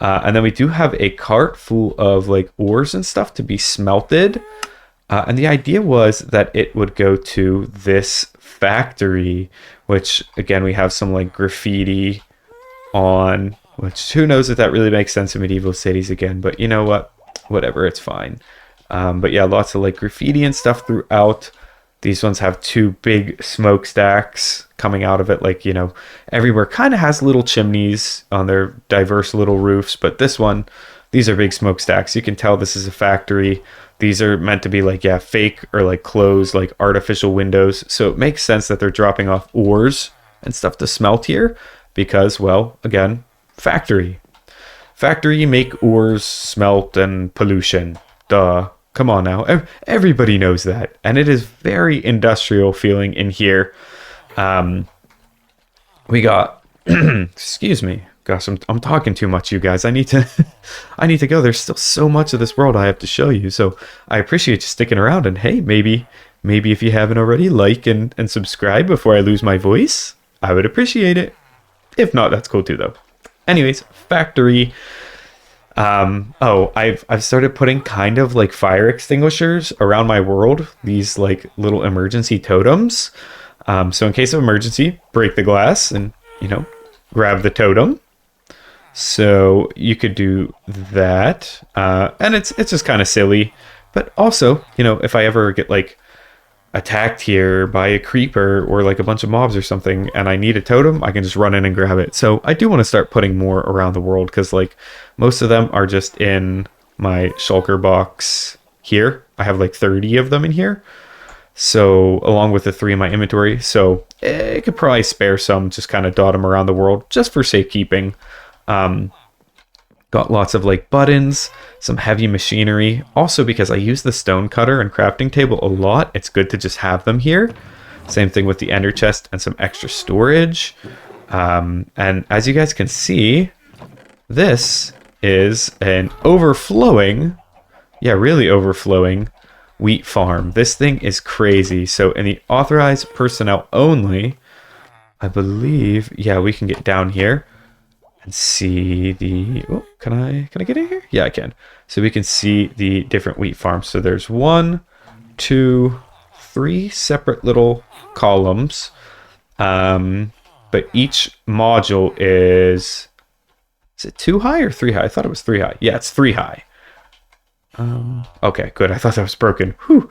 And then we do have a cart full of like ores and stuff to be smelted. And the idea was that it would go to this factory, which again, we have some like graffiti on, which who knows if that really makes sense in medieval cities again, but you know what, whatever, it's fine. But yeah, lots of like graffiti and stuff throughout. These ones have two big smokestacks coming out of it, like, you know, everywhere kind of has little chimneys on their diverse little roofs, but this one, these are big smokestacks. You can tell this is a factory. These are meant to be like, yeah, fake or like closed, like artificial windows. So it makes sense that they're dropping off ores and stuff to smelt here because, well, again, factory. Factory make ores, smelt, and pollution. Duh. Come on now. Everybody knows that. And it is very industrial feeling in here. We got, excuse me. Gosh, I'm talking too much, you guys. I need to go. There's still so much of this world I have to show you. So I appreciate you sticking around. And hey, maybe if you haven't already, like and subscribe before I lose my voice. I would appreciate it. If not, that's cool too, though. Anyways, factory. I've started putting kind of like fire extinguishers around my world. These like little emergency totems. So in case of emergency, break the glass and, you know, grab the totem. So you could do that, and it's just kind of silly. But also, if I ever get like attacked here by a creeper or like a bunch of mobs or something, and I need a totem, I can just run in and grab it. So I do want to start putting more around the world because like most of them are just in my shulker box here. I have like 30 of them in here. So along with the 3 in my inventory, so I could probably spare some, just kind of dot them around the world just for safekeeping. Got lots of like buttons, some heavy machinery. Also because I use the stone cutter and crafting table a lot, it's good to just have them here. Same thing with the ender chest and some extra storage. And as you guys can see, this is an overflowing, really overflowing wheat farm. This thing is crazy. So in the authorized personnel only, I believe, we can get down here and see the, can I get in here? Yeah, I can. So we can see the different wheat farms. So there's 1, 2, 3 separate little columns. But each module is it 2 high or 3 high? I thought it was 3 high. Yeah, it's 3 high. Okay, good. I thought that was broken. Whew.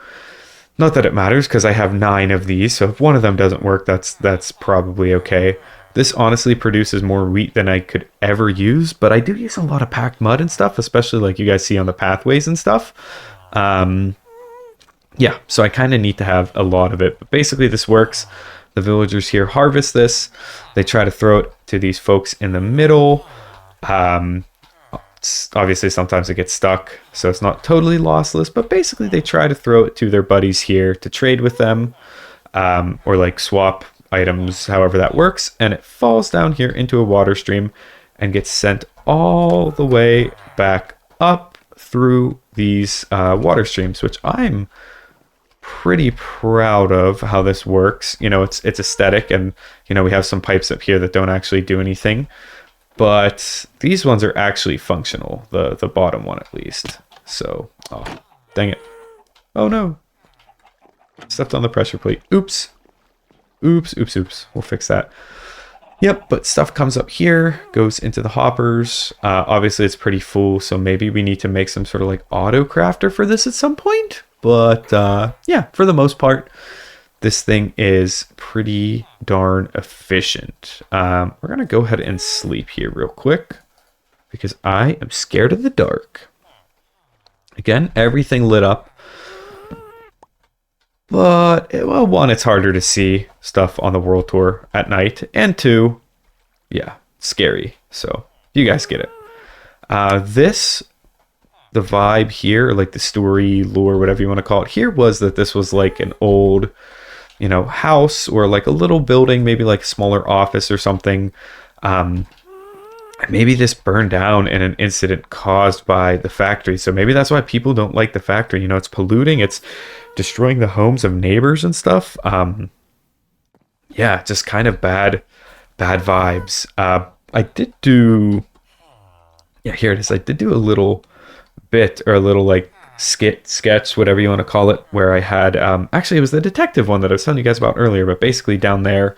Not that it matters because I have 9 of these. So if one of them doesn't work, that's probably okay. This honestly produces more wheat than I could ever use, but I do use a lot of packed mud and stuff, especially like you guys see on the pathways and stuff. So I kind of need to have a lot of it. But basically this works. The villagers here harvest this. They try to throw it to these folks in the middle. Obviously sometimes it gets stuck, so it's not totally lossless, but basically they try to throw it to their buddies here to trade with them, or like swap items, however that works, and it falls down here into a water stream and gets sent all the way back up through these water streams, which I'm pretty proud of how this works. It's aesthetic, and we have some pipes up here that don't actually do anything. But these ones are actually functional, the bottom one at least. So, dang it. Oh no. Stepped on the pressure plate. Oops. Oops. We'll fix that. Yep, but stuff comes up here, goes into the hoppers. Obviously it's pretty full, so maybe we need to make some sort of like auto crafter for this at some point. But for the most part, this thing is pretty darn efficient. We're going to go ahead and sleep here real quick because I am scared of the dark. Again, everything lit up. But, one, it's harder to see stuff on the world tour at night. And 2, scary. So, you guys get it. The vibe here, like the story, lore, whatever you want to call it, here was that this was like an old house or like a little building, maybe like a smaller office or something. Maybe this burned down in an incident caused by the factory. So maybe that's why people don't like the factory. It's polluting, it's destroying the homes of neighbors and stuff. Just kind of bad vibes. I did do, here it is. I did do a little bit, or a little like sketch, whatever you want to call it, where I had actually it was the detective one that I was telling you guys about earlier, but basically down there,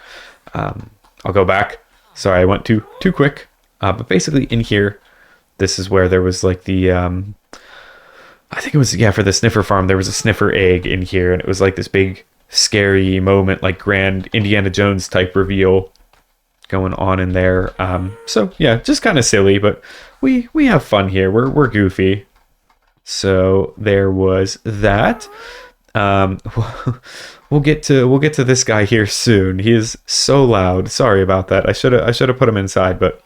I'll go back, sorry I went too quick, but basically in here, this is where there was like the I think it was for the sniffer farm, there was a sniffer egg in here, and it was like this big scary moment, like grand Indiana Jones type reveal going on in there. Just kind of silly, but we have fun here. We're goofy. So there was that. We'll get to this guy here soon. He is so loud. Sorry about that. I should have put him inside, but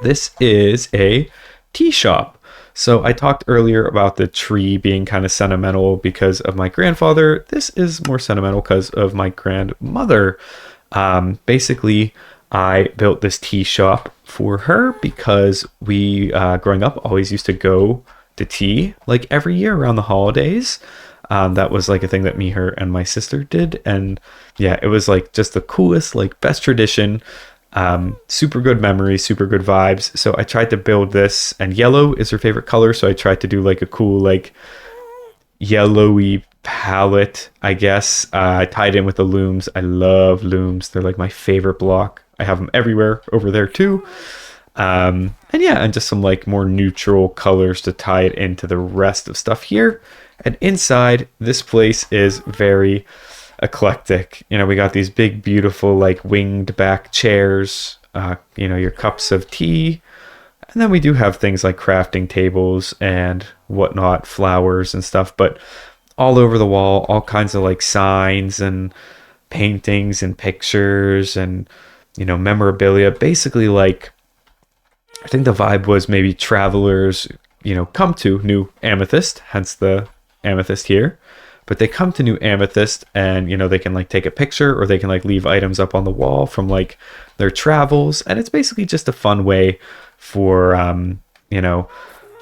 this is a tea shop. So I talked earlier about the tree being kind of sentimental because of my grandfather. This is more sentimental because of my grandmother. Basically, I built this tea shop for her because we, growing up, always used to go to tea like every year around the holidays. That was like a thing that me, her, and my sister did. And it was like just the coolest, like best tradition. Super good memories, super good vibes. So I tried to build this, and yellow is her favorite color. So I tried to do like a cool, like yellowy palette, I guess. I tied in with the looms. I love looms. They're like my favorite block. I have them everywhere over there too. And yeah, and just some like more neutral colors to tie it into the rest of stuff here. And inside, this place is very eclectic. You know, we got these big, beautiful, like winged back chairs, you know, your cups of tea. And then we do have things like crafting tables and whatnot, flowers and stuff, but all over the wall, all kinds of like signs and paintings and pictures and, you know, memorabilia. Basically, like, I think the vibe was maybe travelers, you know, come to New Amethyst, hence the amethyst here. But they come to New Amethyst and, you know, they can like take a picture or they can like leave items up on the wall from like their travels. And it's basically just a fun way for, you know,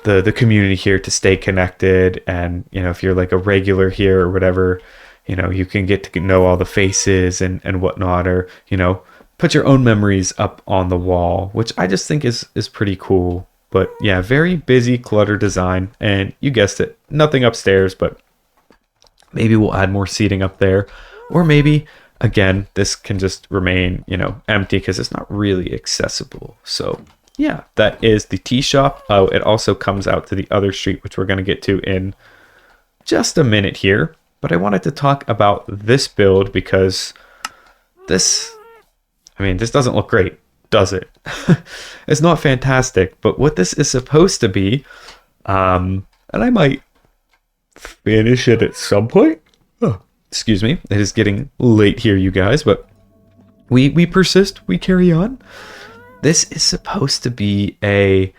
the community here to stay connected. And, you know, if you're like a regular here or whatever, you know, you can get to know all the faces and whatnot, or, you know, put your own memories up on the wall, which I just think is pretty cool. But yeah, very busy, cluttered design. And you guessed it, nothing upstairs, but maybe we'll add more seating up there. Or maybe, again, this can just remain, you know, empty because it's not really accessible. So yeah, that is the tea shop. Oh, it also comes out to the other street, which we're going to get to in just a minute here. But I wanted to talk about this build because this, I mean, this doesn't look great, does it? It's not fantastic, but what this is supposed to be, and I might finish it at some point. Oh, excuse me. It is getting late here, you guys, but we persist. We carry on. This is supposed to be a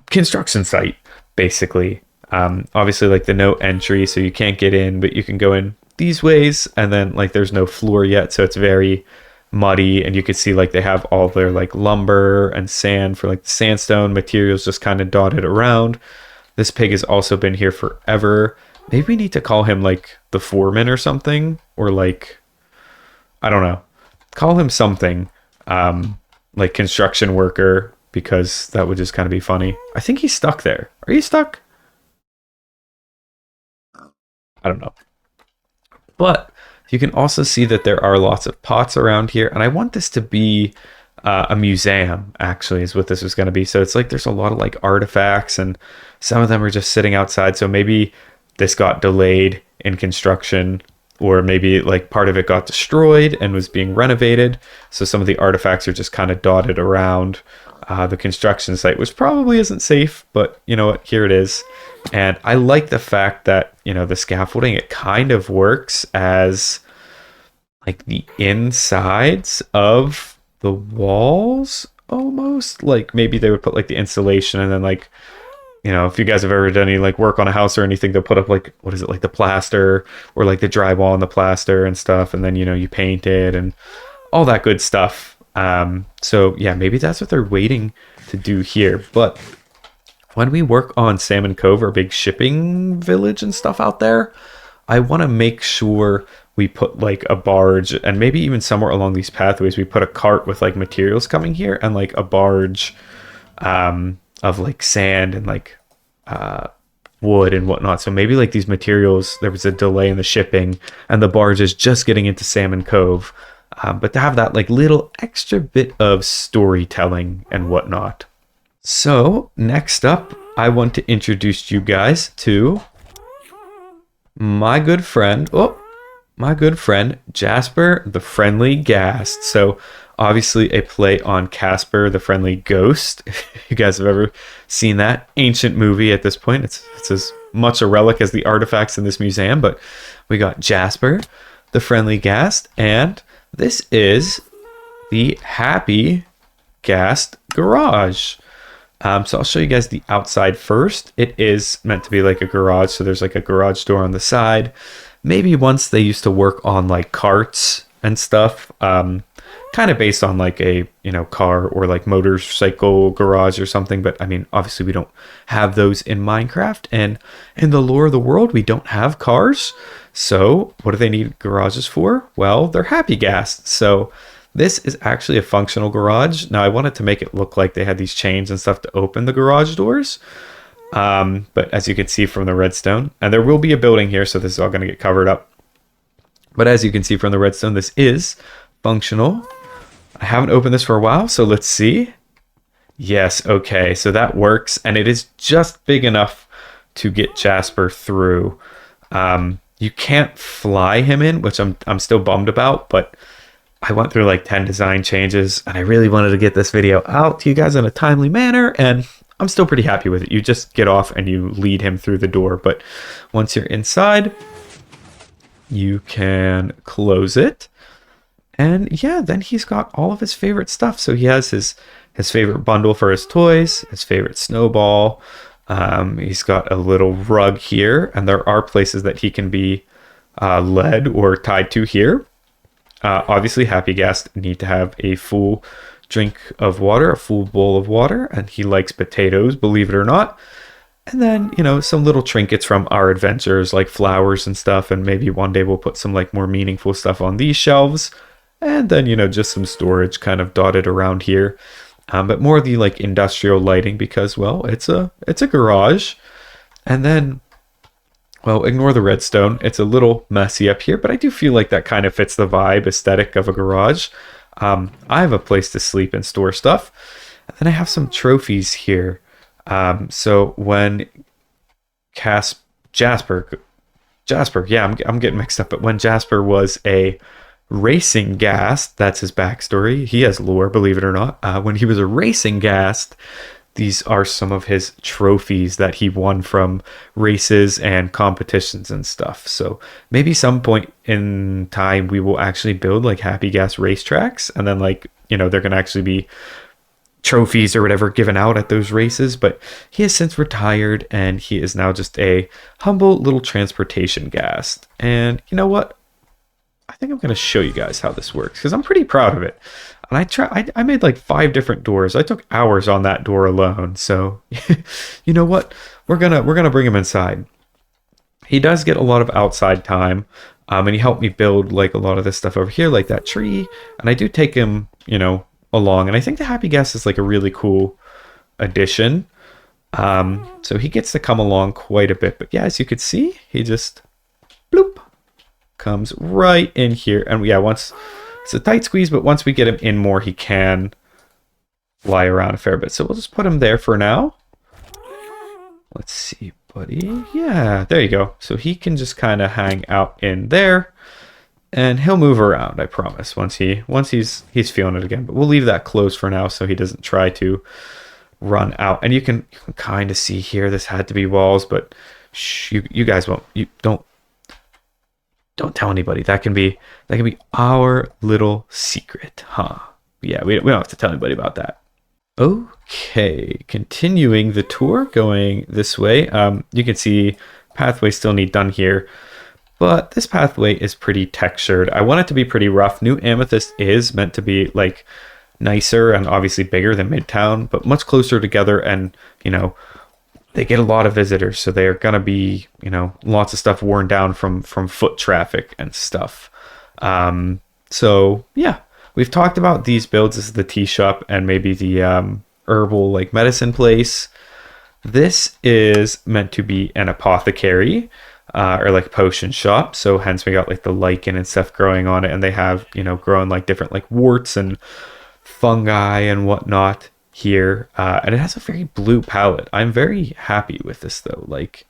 construction site, basically. Obviously, like the no entry, so you can't get in, but you can go in these ways, and then like there's no floor yet, so it's very muddy, and you can see like they have all their like lumber and sand for like the sandstone materials just kind of dotted around. This pig has also been here forever. Maybe we need to call him like the foreman or something, or like, I don't know, call him something, like construction worker, because that would just kind of be funny. I think he's stuck there. Are you stuck? I don't know. But you can also see that there are lots of pots around here, and I want this to be a museum, actually, is what this is going to be. So it's like there's a lot of like artifacts, and some of them are just sitting outside. So maybe this got delayed in construction, or maybe like part of it got destroyed and was being renovated. So some of the artifacts are just kind of dotted around the construction site, which probably isn't safe, but you know what, here it is. And I like the fact that, you know, the scaffolding, it kind of works as like the insides of the walls almost. Like maybe they would put like the insulation, and then like, you know, if you guys have ever done any like work on a house or anything, they'll put up like, what is it, like the plaster or like the drywall and the plaster and stuff, and then, you know, you paint it and all that good stuff. So yeah, maybe that's what they're waiting to do here. But when we work on Salmon Cove, our big shipping village and stuff out there, I want to make sure we put like a barge, and maybe even somewhere along these pathways, we put a cart with like materials coming here, and like a barge of like sand and like wood and whatnot. So maybe like these materials, there was a delay in the shipping and the barge is just getting into Salmon Cove. But to have that like little extra bit of storytelling and whatnot. So next up, I want to introduce you guys to my good friend, Jasper the Friendly Ghast. So obviously a play on Casper the Friendly Ghost. If you guys have ever seen that ancient movie at this point, it's as much a relic as the artifacts in this museum. But we got Jasper the Friendly Ghast, and this is the Happy Ghast Garage. So I'll show you guys the outside first. It is meant to be like a garage, so there's like a garage door on the side. Maybe once they used to work on like carts and stuff, kind of based on like a, you know, car or like motorcycle garage or something. But I mean, obviously we don't have those in Minecraft, and in the lore of the world, we don't have cars. So what do they need garages for? Well, they're happy ghasts. So this is actually a functional garage. Now I wanted to make it look like they had these chains and stuff to open the garage doors. But as you can see from the redstone, and there will be a building here, so this is all going to get covered up. But as you can see from the redstone, this is functional. I haven't opened this for a while, so let's see. Yes, okay, so that works, and it is just big enough to get Jasper through. You can't fly him in, which I'm still bummed about, but I went through like 10 design changes, and I really wanted to get this video out to you guys in a timely manner, and I'm still pretty happy with it. You just get off and you lead him through the door, but once you're inside, you can close it. And yeah, then he's got all of his favorite stuff. So he has his favorite bundle for his toys, his favorite snowball. He's got a little rug here, and there are places that he can be led or tied to here. Obviously, happy guests need to have a full drink of water, a full bowl of water, and he likes potatoes, believe it or not. And then, you know, some little trinkets from our adventures, like flowers and stuff, and maybe one day we'll put some like more meaningful stuff on these shelves. And then, you know, just some storage kind of dotted around here. But more the like industrial lighting because, well, it's a garage. And then, well, ignore the redstone. It's a little messy up here, but I do feel like that kind of fits the vibe aesthetic of a garage. I have a place to sleep and store stuff. And then I have some trophies here. So when Jasper, yeah, I'm getting mixed up, but when Jasper was a racing ghast, that's his backstory. He has lore, believe it or not. When he was a racing ghast, these are some of his trophies that he won from races and competitions and stuff. So maybe some point in time we will actually build like happy gas racetracks, and then like, you know, they're gonna actually be trophies or whatever given out at those races. But he has since retired, and he is now just a humble little transportation ghast. And you know what? I think I'm going to show you guys how this works because I'm pretty proud of it. And I made like 5 different doors. I took hours on that door alone. So you know what? We're gonna bring him inside. He does get a lot of outside time. And he helped me build like a lot of this stuff over here, like that tree. And I do take him, you know, along. And I think the Happy Guest is like a really cool addition. So he gets to come along quite a bit. But yeah, as you could see, he just bloop comes right in here. And yeah, once it's a tight squeeze, but once we get him in more, he can fly around a fair bit. So we'll just put him there for now. Let's see, buddy. Yeah, there you go. So he can just kind of hang out in there, and he'll move around, I promise, once he's feeling it again. But we'll leave that closed for now so he doesn't try to run out. And you can kind of see here, this had to be walls, but shh, you guys won't. You don't tell anybody. That can be our little secret, huh? Yeah, we don't have to tell anybody about that. Okay, continuing the tour, going this way. You can see pathways still need done here, but this pathway is pretty textured. I want it to be pretty rough. New Amethyst is meant to be like nicer and obviously bigger than Midtown, but much closer together, and you know, they get a lot of visitors, so they're gonna be, you know, lots of stuff worn down from foot traffic and stuff. So yeah, we've talked about these builds. This is the tea shop and maybe the herbal like medicine place. This is meant to be an apothecary or like potion shop. So hence we got like the lichen and stuff growing on it, and they have, you know, growing like different like warts and fungi and whatnot here, and it has a very blue palette. I'm very happy with this though. Like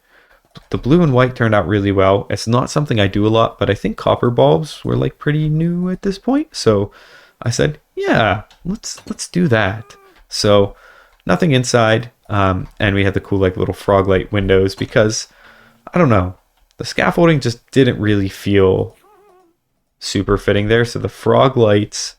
the blue and white turned out really well. It's not something I do a lot, but I think copper bulbs were like pretty new at this point, so I said, yeah, let's do that. So nothing inside, and we had the cool like little frog light windows because I don't know, the scaffolding just didn't really feel super fitting there. So the frog light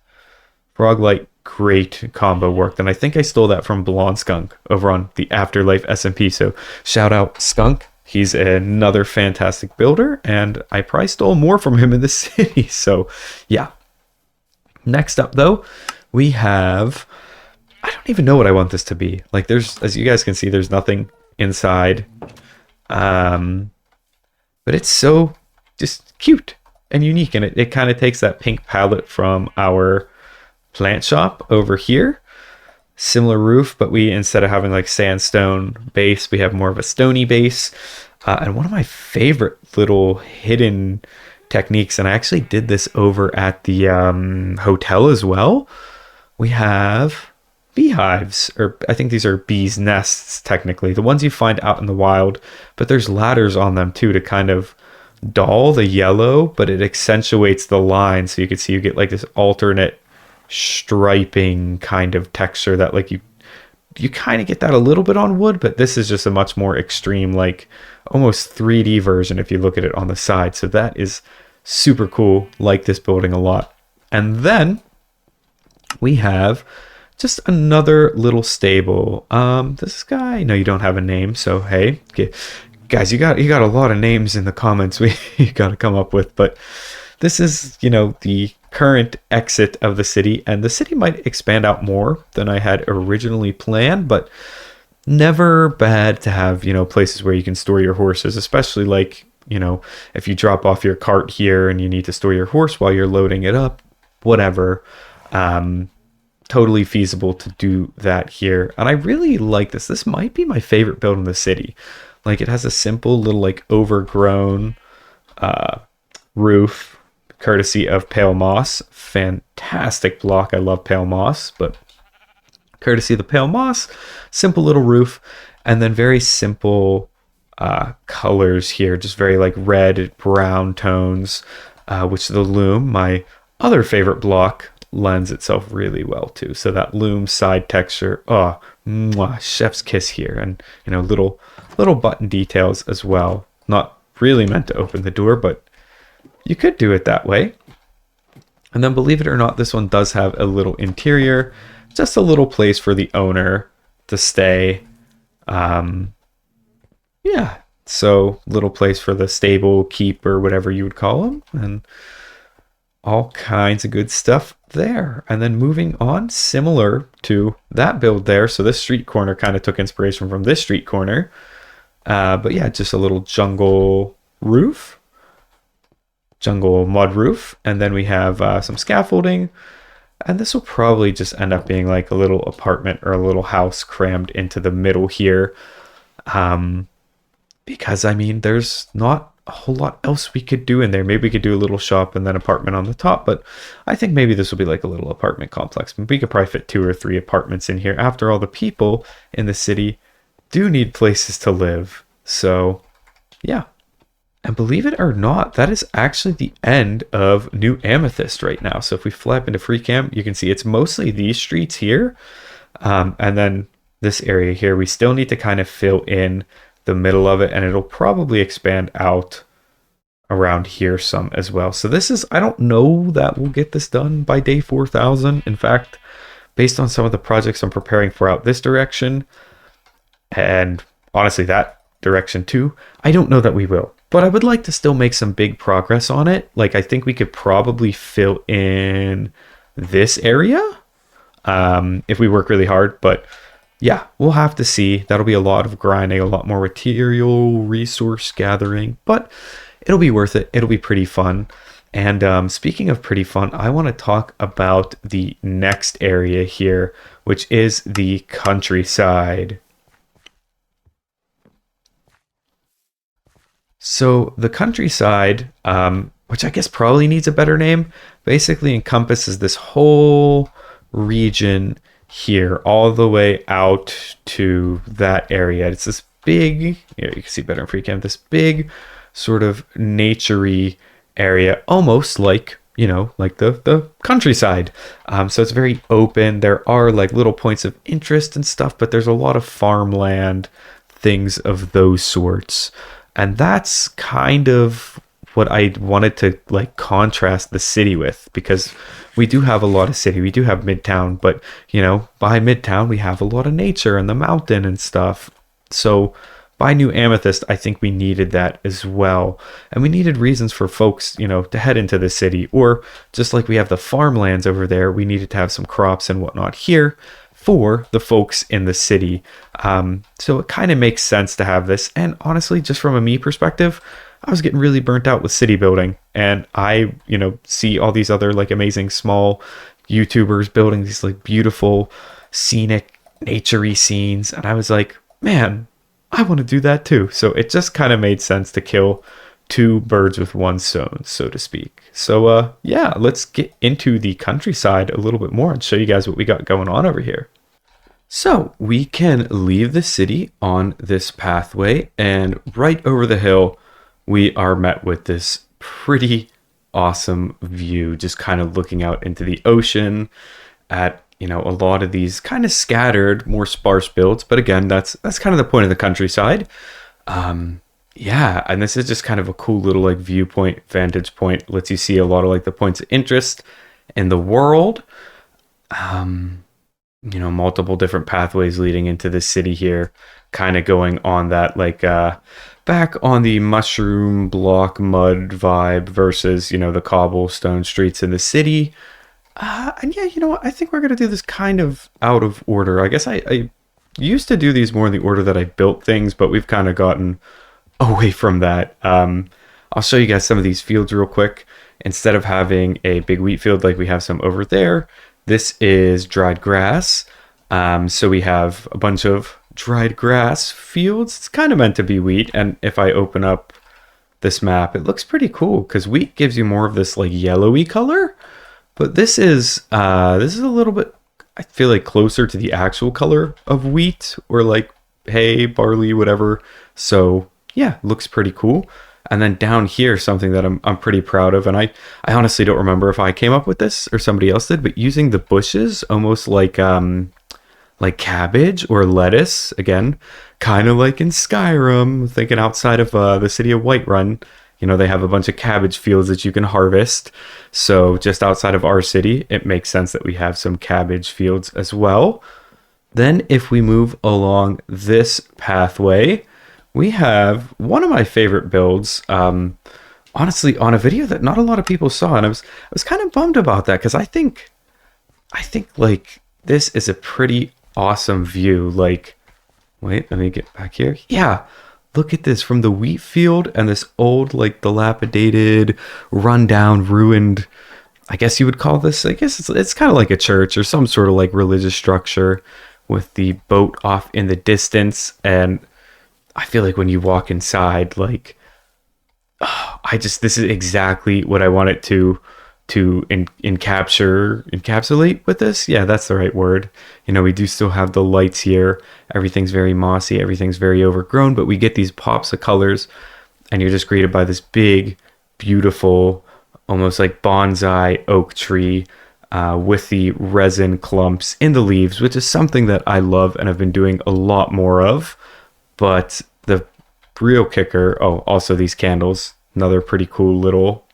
great combo worked, and I think I stole that from Blonde Skunk over on the Afterlife SMP. So shout out Skunk, he's another fantastic builder, and I probably stole more from him in the city. So yeah, next up though, we have, I don't even know what I want this to be. Like there's, as you guys can see, there's nothing inside, but it's so just cute and unique, and it kind of takes that pink palette from our plant shop over here. Similar roof, but we, instead of having like sandstone base, we have more of a stony base. And one of my favorite little hidden techniques, and I actually did this over at the hotel as well, we have beehives, or I think these are bees' nests technically, the ones you find out in the wild, but there's ladders on them too to kind of dull the yellow, but it accentuates the line, so you can see you get like this alternate striping kind of texture that like you kind of get that a little bit on wood, but this is just a much more extreme, like almost 3D version if you look at it on the side. So that is super cool. Like this building a lot. And then we have just another little stable. This guy, no, you don't have a name, so hey, guys, you got a lot of names in the comments you got to come up with, but this is, the current exit of the city, and the city might expand out more than I had originally planned, but never bad to have, places where you can store your horses, especially like, if you drop off your cart here and you need to store your horse while you're loading it up, whatever. Totally feasible to do that here. And I really like this. This might be my favorite build in the city. Like, it has a simple little like overgrown roof, courtesy of pale moss. Fantastic block. I love pale moss, but courtesy of the pale moss, simple little roof, and then very simple colors here, just very like red, brown tones, which the loom, my other favorite block, lends itself really well to. So that loom side texture, oh, mwah, chef's kiss here. And little button details as well. Not really meant to open the door, but you could do it that way. And then, believe it or not, this one does have a little interior, just a little place for the owner to stay. Yeah, so little place for the stable keeper, whatever you would call them, and all kinds of good stuff there. And then moving on, similar to that build there. So this street corner kind of took inspiration from this street corner. But yeah, just a little jungle roof, jungle mud roof. And then we have some scaffolding. And this will probably just end up being like a little apartment or a little house crammed into the middle here. Because, I mean, there's not a whole lot else we could do in there. Maybe we could do a little shop and then apartment on the top, but I think maybe this will be like a little apartment complex. We could probably fit 2 or 3 apartments in here. After all, the people in the city do need places to live. So, yeah. And believe it or not, that is actually the end of New Amethyst right now. So if we fly up into free cam, you can see it's mostly these streets here. And then this area here, we still need to kind of fill in the middle of it, and it'll probably expand out around here some as well. So this is, I don't know that we'll get this done by day 4,000. In fact, based on some of the projects I'm preparing for out this direction, and honestly that direction too, I don't know that we will. But I would like to still make some big progress on it. Like, I think we could probably fill in this area if we work really hard, but yeah, we'll have to see. That'll be a lot of grinding, a lot more material resource gathering, but it'll be worth it. It'll be pretty fun. And speaking of pretty fun, I want to talk about the next area here, which is the countryside. So the countryside, which I guess probably needs a better name, basically encompasses this whole region here all the way out to that area. It's this big, you can see better in free cam, this big sort of naturey area, almost like, like the countryside. So it's very open. There are like little points of interest and stuff, but there's a lot of farmland, things of those sorts. And that's kind of what I wanted to like contrast the city with, because we do have a lot of city. We do have Midtown, but by Midtown, we have a lot of nature and the mountain and stuff. So by New Amethyst, I think we needed that as well. And we needed reasons for folks, to head into the city, or just like we have the farmlands over there, we needed to have some crops and whatnot here for the folks in the city. So it kind of makes sense to have this. And honestly, just from a me perspective, I was getting really burnt out with city building, and I, see all these other like amazing small YouTubers building these like beautiful scenic naturey scenes. And I was like, man, I want to do that too. So it just kind of made sense to kill 2 birds with 1 stone, so to speak. So yeah, let's get into the countryside a little bit more and show you guys what we got going on over here. So we can leave the city on this pathway, and right over the hill, we are met with this pretty awesome view, just kind of looking out into the ocean at, a lot of these kind of scattered, more sparse builds. But again, that's kind of the point of the countryside. Yeah, and this is just kind of a cool little like viewpoint, vantage point. Lets you see a lot of like the points of interest in the world. Multiple different pathways leading into the city here, kind of going on that like back on the mushroom block mud vibe versus, the cobblestone streets in the city. And yeah, I think we're gonna do this kind of out of order. I guess I used to do these more in the order that I built things, but we've kind of gotten away from that. I'll show you guys some of these fields real quick. Instead of having a big wheat field like we have some over there, this is dried grass. So we have a bunch of dried grass fields. It's kind of meant to be wheat. And if I open up this map, it looks pretty cool because wheat gives you more of this like yellowy color. But this is a little bit, I feel like, closer to the actual color of wheat or like hay, barley, whatever. So yeah, looks pretty cool. And then down here, something that I'm pretty proud of, and I honestly don't remember if I came up with this or somebody else did, but using the bushes almost like cabbage or lettuce, again, kind of like in Skyrim, thinking outside of the city of Whiterun. They have a bunch of cabbage fields that you can harvest. So just outside of our city, it makes sense that we have some cabbage fields as well. Then if we move along this pathway, we have one of my favorite builds, honestly, on a video that not a lot of people saw. And I was kind of bummed about that because I think like this is a pretty awesome view. Like, wait, let me get back here. Yeah. Look at this from the wheat field and this old, like dilapidated, rundown, ruined, I guess you would call this, I guess it's kind of like a church or some sort of like religious structure with the boat off in the distance. And I feel like when you walk inside, like, this is exactly what I want it to encapsulate with this. Yeah, that's the right word. We do still have the lights here. Everything's very mossy. Everything's very overgrown, but we get these pops of colors and you're just greeted by this big, beautiful, almost like bonsai oak tree with the resin clumps in the leaves, which is something that I love and have been doing a lot more of. But the real kicker, also these candles, another pretty cool little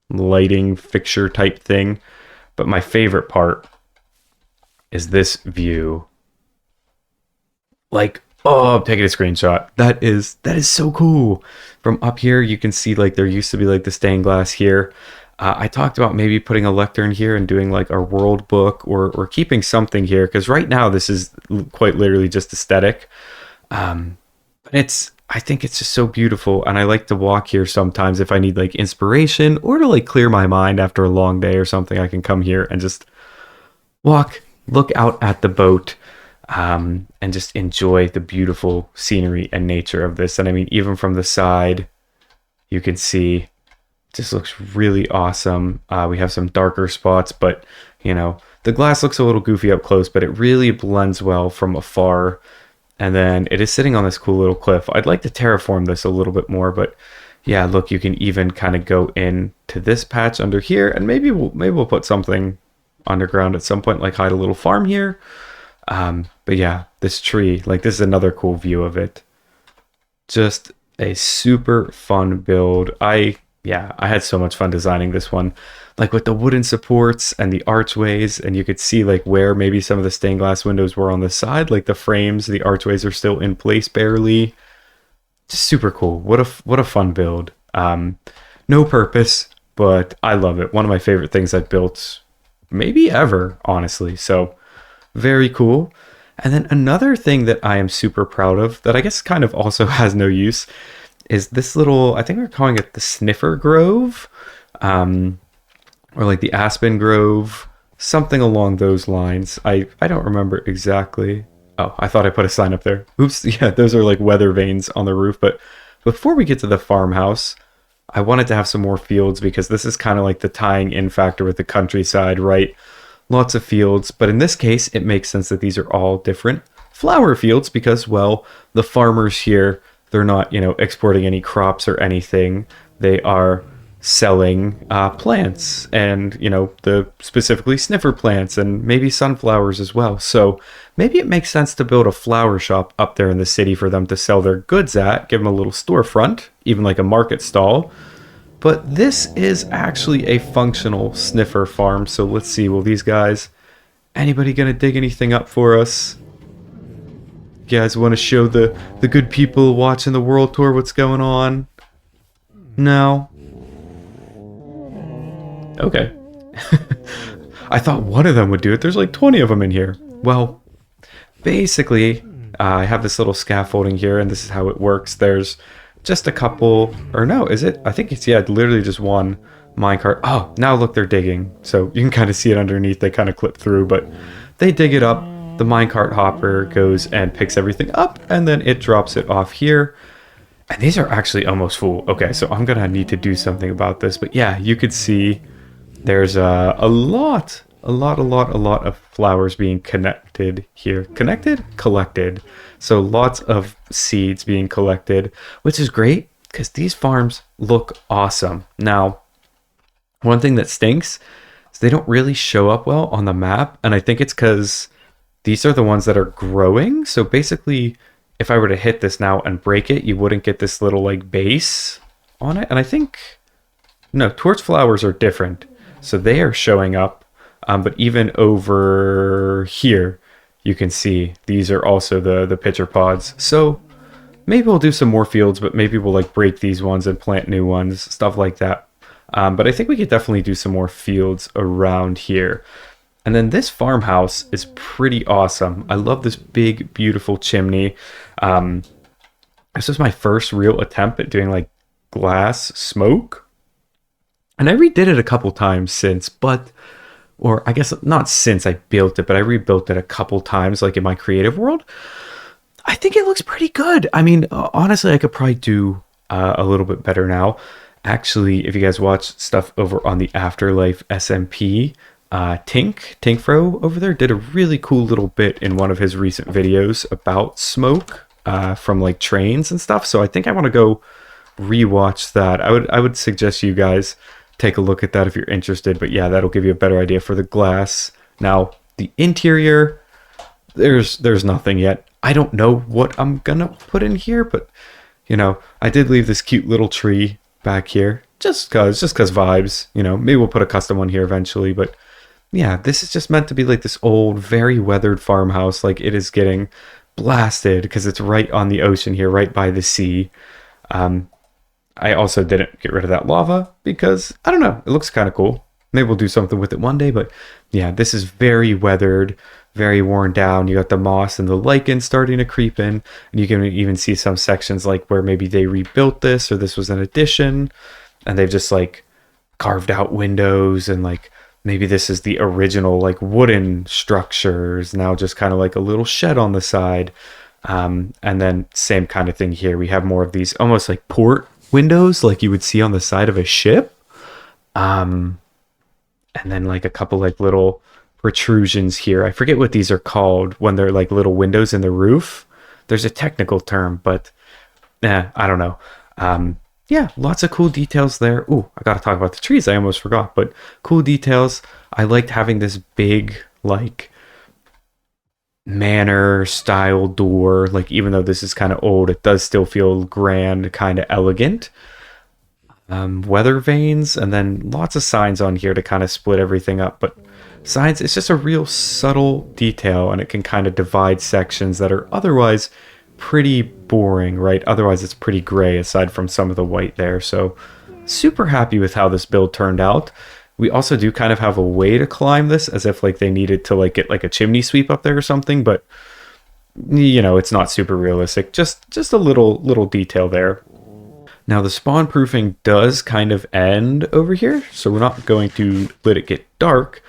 lighting fixture type thing. But my favorite part is this view. Like, I'm taking a screenshot. That is so cool. From up here, you can see like there used to be like the stained glass here. I talked about maybe putting a lectern here and doing like our world book or keeping something here, because right now this is quite literally just aesthetic. But I think it's just so beautiful, and I like to walk here sometimes if I need like inspiration or to like clear my mind after a long day or something. I can come here and just walk, look out at the boat, and just enjoy the beautiful scenery and nature of this. And I mean, even from the side, you can see it just looks really awesome. We have some darker spots, but the glass looks a little goofy up close, but it really blends well from afar. And then it is sitting on this cool little cliff. I'd like to terraform this a little bit more, but yeah, look, you can even kind of go in to this patch under here, and maybe we'll put something underground at some point, like hide a little farm here. But yeah, this tree, like this is another cool view of it. Just a super fun build. I had so much fun designing this one, like with the wooden supports and the archways, and you could see like where maybe some of the stained glass windows were on the side, like the frames, the archways are still in place barely. Just super cool. What a fun build. No purpose, but I love it. One of my favorite things I've built maybe ever, honestly. So very cool. And then another thing that I am super proud of that I guess kind of also has no use is this little, I think we're calling it the Sniffer Grove, or like the Aspen Grove, something along those lines. I don't remember exactly. Oh, I thought I put a sign up there. Oops, yeah, those are like weather vanes on the roof. But before we get to the farmhouse, I wanted to have some more fields because this is kind of like the tying in factor with the countryside, right? lots of fields. But in this case, it makes sense that these are all different flower fields because, well, the farmers here, they're not, exporting any crops or anything. They are selling plants and, the specifically sniffer plants and maybe sunflowers as well. So maybe it makes sense to build a flower shop up there in the city for them to sell their goods at, give them a little storefront, even like a market stall. But this is actually a functional sniffer farm. So let's see, will these guys, anybody gonna dig anything up for us? You guys want to show the good people watching the world tour what's going on? No? Okay. I thought one of them would do it. There's like 20 of them in here. Well, basically, I have this little scaffolding here, and this is how it works. There's just a couple, or no, is it? I think it's, yeah, literally just one minecart. Oh, now look, they're digging. So you can kind of see it underneath. They kind of clip through, but they dig it up. The minecart hopper goes and picks everything up, and then it drops it off here. And these are actually almost full. Okay, so I'm going to need to do something about this. But yeah, you could see there's a lot of flowers being connected here. Collected. So lots of seeds being collected, which is great because these farms look awesome. Now, one thing that stinks is they don't really show up well on the map. And I think it's because these are the ones that are growing. So basically, if I were to hit this now and break it, you wouldn't get this little like base on it. And I think, no, torch flowers are different. So they are showing up. But even over here, you can see these are also the pitcher pods. So maybe we'll do some more fields, but maybe we'll like break these ones and plant new ones, stuff like that. But I think we could definitely do some more fields around here. And then this farmhouse is pretty awesome. I love this big, beautiful chimney. This was my first real attempt at doing like glass smoke. And I redid it a couple times since, or I guess not since I built it, but I rebuilt it a couple times, like in my creative world. I think it looks pretty good. I mean, honestly, I could probably do a little bit better now. Actually, if you guys watch stuff over on the Afterlife SMP, Tinkfro over there did a really cool little bit in one of his recent videos about smoke from like trains and stuff. So I think I want to go rewatch that. I would suggest you guys take a look at that if you're interested. But yeah, that'll give you a better idea for the glass. Now, the interior, there's nothing yet. I don't know what I'm gonna put in here, but I did leave this cute little tree back here just cause vibes. Maybe we'll put a custom one here eventually, but yeah, this is just meant to be like this old, very weathered farmhouse. Like it is getting blasted because it's right on the ocean here, right by the sea. I also didn't get rid of that lava because, I don't know, it looks kind of cool. Maybe we'll do something with it one day, but yeah, this is very weathered, very worn down. You got the moss and the lichen starting to creep in, and you can even see some sections like where maybe they rebuilt this or this was an addition, and they've just like carved out windows, and like maybe this is the original like wooden structures, now just kind of like a little shed on the side. And then same kind of thing here. We have more of these almost like port windows like you would see on the side of a ship. And then like a couple like little protrusions here. I forget what these are called when they're like little windows in the roof. There's a technical term, but I don't know. Yeah, lots of cool details there. Ooh, I gotta talk about the trees. I almost forgot, but cool details. I liked having this big like manor style door. Like even though this is kind of old, it does still feel grand, kind of elegant. Weather vanes, and then lots of signs on here to kind of split everything up. But signs, it's just a real subtle detail, and it can kind of divide sections that are otherwise pretty boring, right? Otherwise it's pretty gray aside from some of the white there. So super happy with how this build turned out. We also do kind of have a way to climb this, as if like they needed to like get like a chimney sweep up there or something, but it's not super realistic. Just a little detail there. Now the spawn proofing does kind of end over here, so we're not going to let it get dark,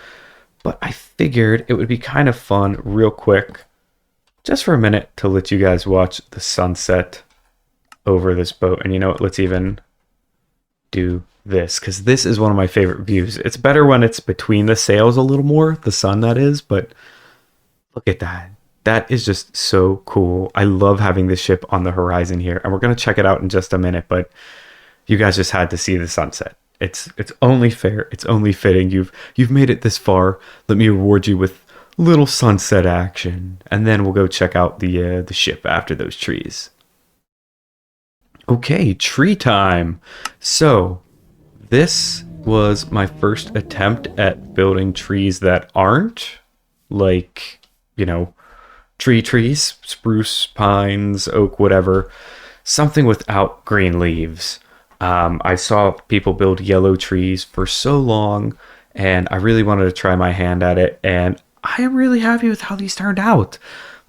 but I figured it would be kind of fun real quick, just for a minute, to let you guys watch the sunset over this boat. And let's even do this because this is one of my favorite views. It's better when it's between the sails a little more, the sun that is, but look at that. That is just so cool. I love having this ship on the horizon here, and we're going to check it out in just a minute, but you guys just had to see the sunset. It's only fair. It's only fitting. You've made it this far. Let me reward you with little sunset action, and then we'll go check out the ship after those trees. Okay, tree time. So, this was my first attempt at building trees that aren't like, you know, trees, spruce, pines, oak, whatever. Something without green leaves. I saw people build yellow trees for so long, and I really wanted to try my hand at it, and I am really happy with how these turned out.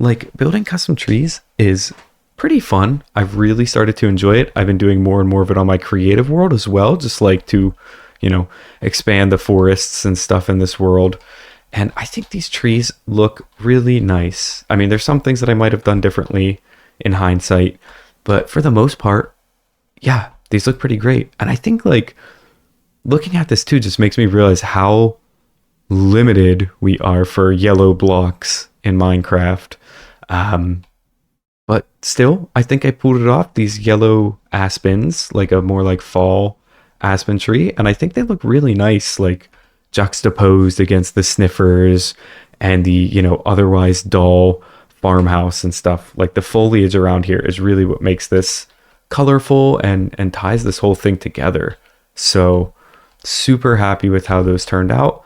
Like, building custom trees is pretty fun. I've really started to enjoy it. I've been doing more and more of it on my creative world as well, just like to, expand the forests and stuff in this world. And I think these trees look really nice. I mean, there's some things that I might have done differently in hindsight, but for the most part, yeah, these look pretty great. And I think like looking at this too just makes me realize how limited we are for yellow blocks in Minecraft. But still, I think I pulled it off. These yellow aspens, like a more like fall aspen tree. And I think they look really nice, like juxtaposed against the sniffers and the, otherwise dull farmhouse and stuff. Like the foliage around here is really what makes this colorful and ties this whole thing together. So super happy with how those turned out.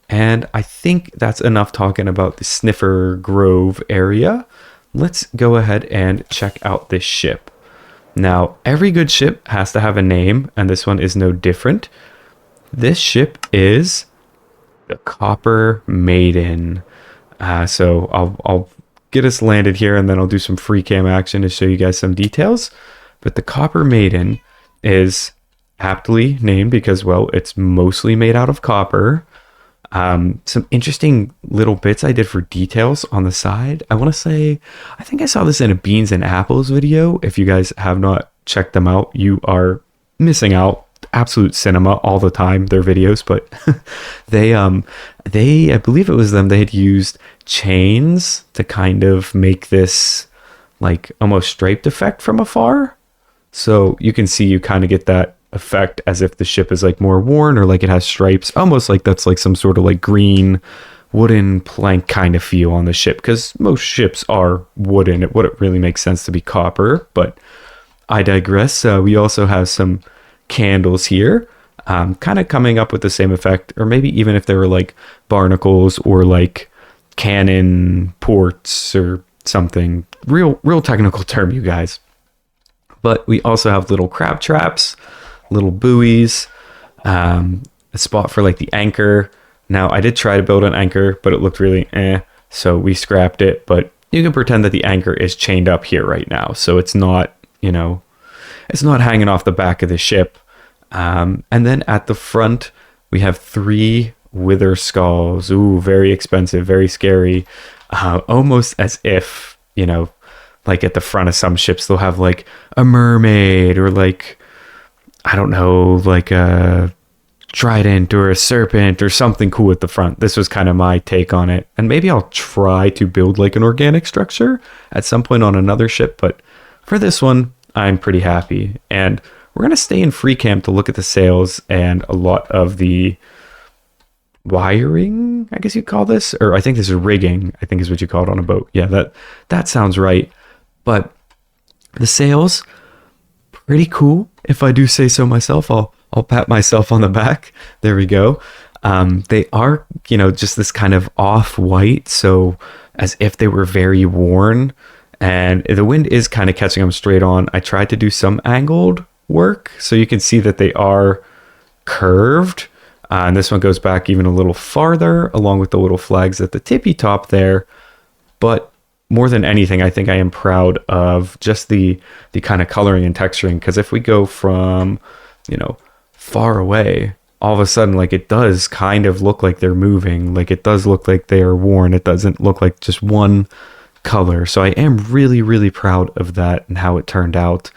And I think that's enough talking about the Sniffer Grove area. Let's go ahead and check out this ship. Now, every good ship has to have a name, and this one is no different. This ship is the Copper Maiden. So I'll get us landed here, and then I'll do some free cam action to show you guys some details. But the Copper Maiden is aptly named because, well, it's mostly made out of copper. Some interesting little bits I did for details on the side. I want to say, I think I saw this in a Beans and Apples video. If you guys have not checked them out, you are missing out. Absolute cinema all the time, their videos. But they, I believe it was them, they had used chains to kind of make this like almost striped effect from afar. So you can see you kind of get that effect as if the ship is like more worn or like it has stripes, almost like that's like some sort of like green wooden plank kind of feel on the ship, because most ships are wooden. It wouldn't really make sense to be copper, but I digress. We also have some candles here, kind of coming up with the same effect, or maybe even if they were like barnacles or like cannon ports or something. Real technical term, you guys. But we also have little crab traps, little buoys, a spot for like the anchor. Now I did try to build an anchor, but it looked really so we scrapped it. But you can pretend that the anchor is chained up here right now, so it's not, it's not hanging off the back of the ship. And then at the front we have 3 wither skulls. Ooh, very expensive, very scary. Almost as if, like at the front of some ships they'll have like a mermaid or like, I don't know, like a trident or a serpent or something cool at the front. This was kind of my take on it. And maybe I'll try to build like an organic structure at some point on another ship. But for this one, I'm pretty happy. And we're going to stay in free cam to look at the sails and a lot of the wiring, I guess you'd call this. Or I think this is rigging, I think is what you call it on a boat. Yeah, that sounds right. But the sails, pretty cool. If I do say so myself, I'll pat myself on the back. There we go. They are, just this kind of off-white, so as if they were very worn. And the wind is kind of catching them straight on. I tried to do some angled work, so you can see that they are curved. And this one goes back even a little farther, along with the little flags at the tippy top there. But more than anything, I think I am proud of just the kind of coloring and texturing, because if we go from, far away, all of a sudden, like it does kind of look like they're moving, like it does look like they are worn. It doesn't look like just one color. So I am really, really proud of that and how it turned out.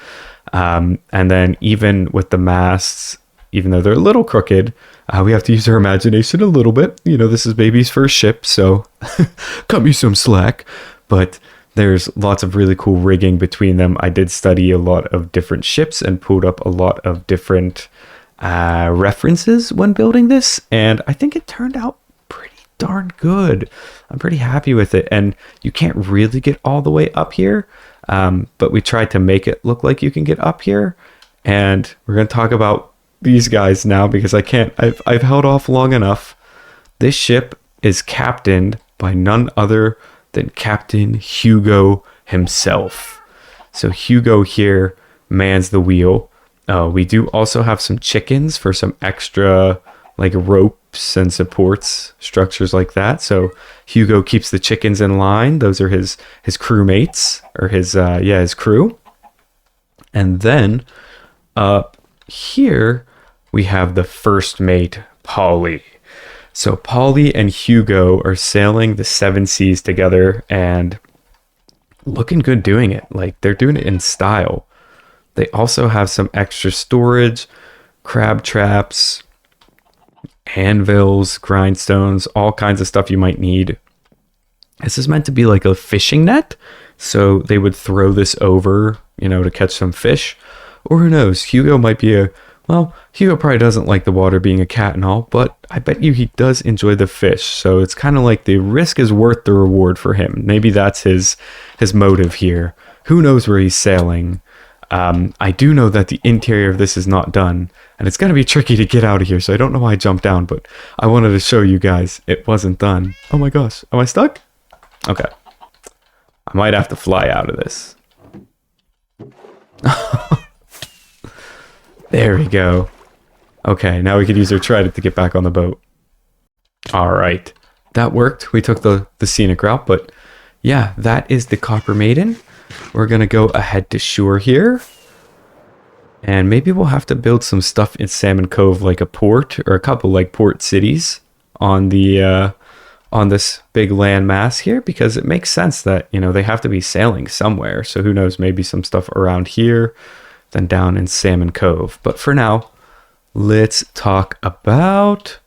And then even with the masts, even though they're a little crooked, we have to use our imagination a little bit. You know, this is baby's first ship, so cut me some slack. But there's lots of really cool rigging between them. I did study a lot of different ships and pulled up a lot of different references when building this, and I think it turned out pretty darn good. I'm pretty happy with it, and you can't really get all the way up here, but we tried to make it look like you can get up here. And we're going to talk about these guys now because I've held off long enough. This ship is captained by none other than Captain Hugo himself. So Hugo here mans the wheel. We do also have some chickens for some extra like ropes and supports, structures like that. So Hugo keeps the chickens in line. Those are his crewmates, or his crew. And then up here we have the first mate, Polly. So Polly and Hugo are sailing the seven seas together and looking good doing it. Like, they're doing it in style. They also have some extra storage, crab traps, anvils, grindstones, all kinds of stuff you might need. This is meant to be like a fishing net, so they would throw this over, you know, to catch some fish. Or who knows, Hugo might be Hugo probably doesn't like the water, being a cat and all, but I bet you he does enjoy the fish. So it's kind of like the risk is worth the reward for him. Maybe that's his motive here. Who knows where he's sailing? I do know that the interior of this is not done, and it's going to be tricky to get out of here, so I don't know why I jumped down, but I wanted to show you guys it wasn't done. Oh my gosh, am I stuck? Okay. I might have to fly out of this. There we go. Okay, now we could use our trident to get back on the boat. All right, that worked. We took the scenic route, but yeah, that is the Copper Maiden. We're gonna go ahead to shore here, and maybe we'll have to build some stuff in Salmon Cove, like a port or a couple like port cities on the on this big land mass here, because it makes sense that, you know, they have to be sailing somewhere. So who knows, maybe some stuff around here, then down in Salmon Cove. But for now, let's talk about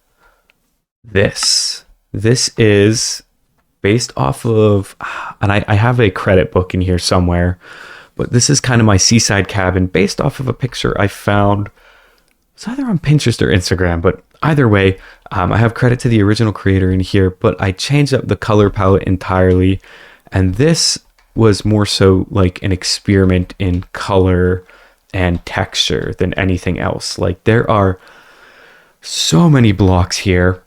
this. This is based off of, and I have a credit book in here somewhere, but this is kind of my seaside cabin based off of a picture I found. It's either on Pinterest or Instagram, but either way, I have credit to the original creator in here, but I changed up the color palette entirely. And this was more so like an experiment in color and texture than anything else. Like, there are so many blocks here,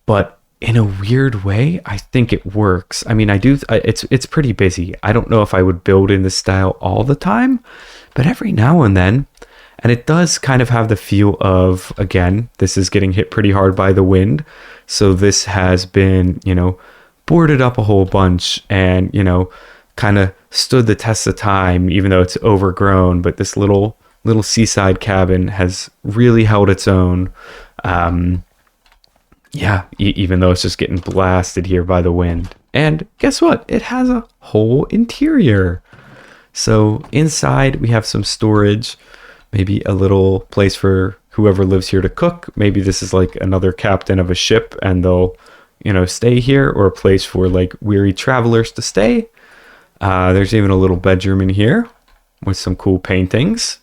but in a weird way, I think it works. I mean, it's pretty busy. I don't know if I would build in this style all the time, but every now and then, and it does kind of have the feel of, again, this is getting hit pretty hard by the wind. So this has been, you know, boarded up a whole bunch and, you know, kind of stood the test of time, even though it's overgrown. But this little seaside cabin has really held its own. Yeah, even though it's just getting blasted here by the wind. And guess what? It has a whole interior. So inside we have some storage, maybe a little place for whoever lives here to cook. Maybe this is like another captain of a ship and they'll, you know, stay here, or a place for like weary travelers to stay. There's even a little bedroom in here with some cool paintings.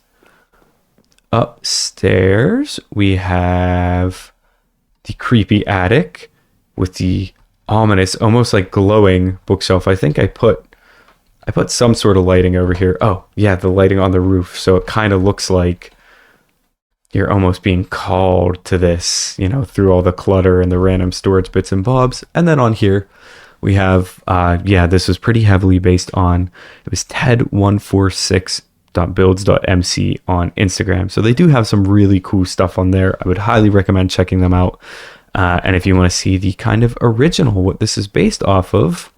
Upstairs we have the creepy attic with the ominous, almost like glowing bookshelf. I think I put some sort of lighting over here. Oh yeah, the lighting on the roof. So it kind of looks like you're almost being called to this, you know, through all the clutter and the random storage bits and bobs. And then on here we have, this was pretty heavily based on, it was ted146.builds.mc on Instagram. So they do have some really cool stuff on there. I would highly recommend checking them out. And if you want to see the kind of original, what this is based off of,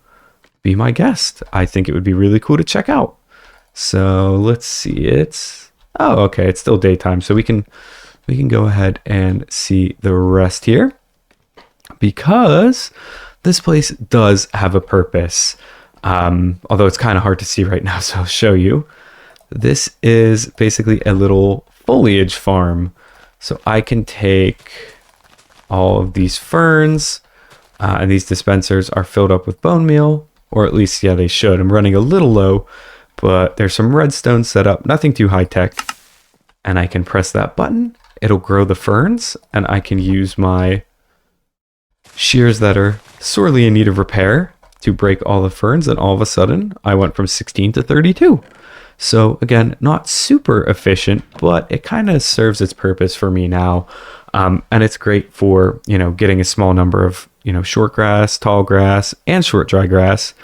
be my guest. I think it would be really cool to check out. So let's see. It's still daytime. So we can go ahead and see the rest here, because this place does have a purpose. Although it's kind of hard to see right now, so I'll show you. This is basically a little foliage farm. So I can take all of these ferns, and these dispensers are filled up with bone meal, or at least, yeah, they should. I'm running a little low, but there's some redstone set up, nothing too high tech. And I can press that button. It'll grow the ferns, and I can use my shears that are sorely in need of repair to break all the ferns, and all of a sudden I went from 16 to 32. So again, not super efficient, but it kind of serves its purpose for me now. And it's great for, getting a small number of, short grass, tall grass, and short dry grass,